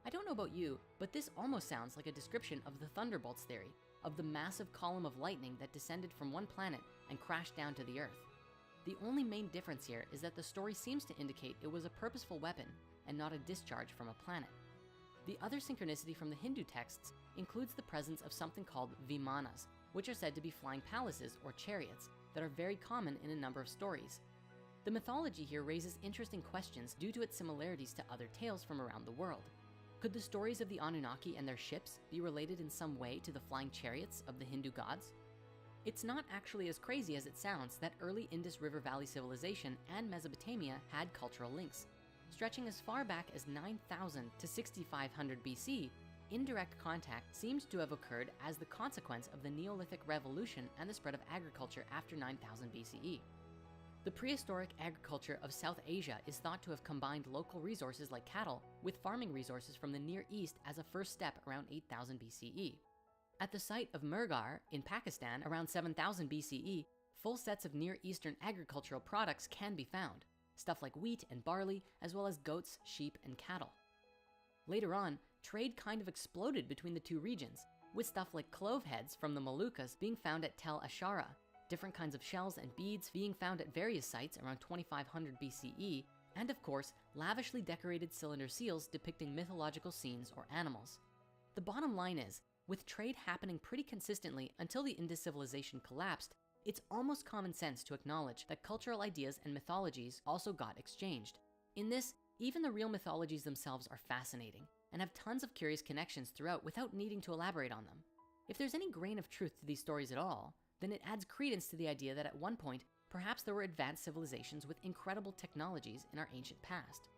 I don't know about you, but this almost sounds like a description of the thunderbolts theory, of the massive column of lightning that descended from one planet and crashed down to the Earth. The only main difference here is that the story seems to indicate it was a purposeful weapon and not a discharge from a planet. The other synchronicity from the Hindu texts includes the presence of something called vimanas, which are said to be flying palaces or chariots that are very common in a number of stories. The mythology here raises interesting questions due to its similarities to other tales from around the world. Could the stories of the Anunnaki and their ships be related in some way to the flying chariots of the Hindu gods? It's not actually as crazy as it sounds that early Indus River Valley civilization and Mesopotamia had cultural links. Stretching as far back as 9,000 to 6,500 BC, indirect contact seems to have occurred as the consequence of the Neolithic Revolution and the spread of agriculture after 9,000 BCE. The prehistoric agriculture of South Asia is thought to have combined local resources like cattle with farming resources from the Near East as a first step around 8,000 BCE. At the site of Mehrgarh in Pakistan around 7,000 BCE, full sets of Near Eastern agricultural products can be found, stuff like wheat and barley, as well as goats, sheep, and cattle. Later on, trade kind of exploded between the two regions, with stuff like clove heads from the Moluccas being found at Tel Ashara, different kinds of shells and beads being found at various sites around 2500 BCE, and of course, lavishly decorated cylinder seals depicting mythological scenes or animals. The bottom line is, with trade happening pretty consistently until the Indus civilization collapsed, it's almost common sense to acknowledge that cultural ideas and mythologies also got exchanged. In this, even the real mythologies themselves are fascinating and have tons of curious connections throughout without needing to elaborate on them. If there's any grain of truth to these stories at all, then it adds credence to the idea that at one point, perhaps there were advanced civilizations with incredible technologies in our ancient past.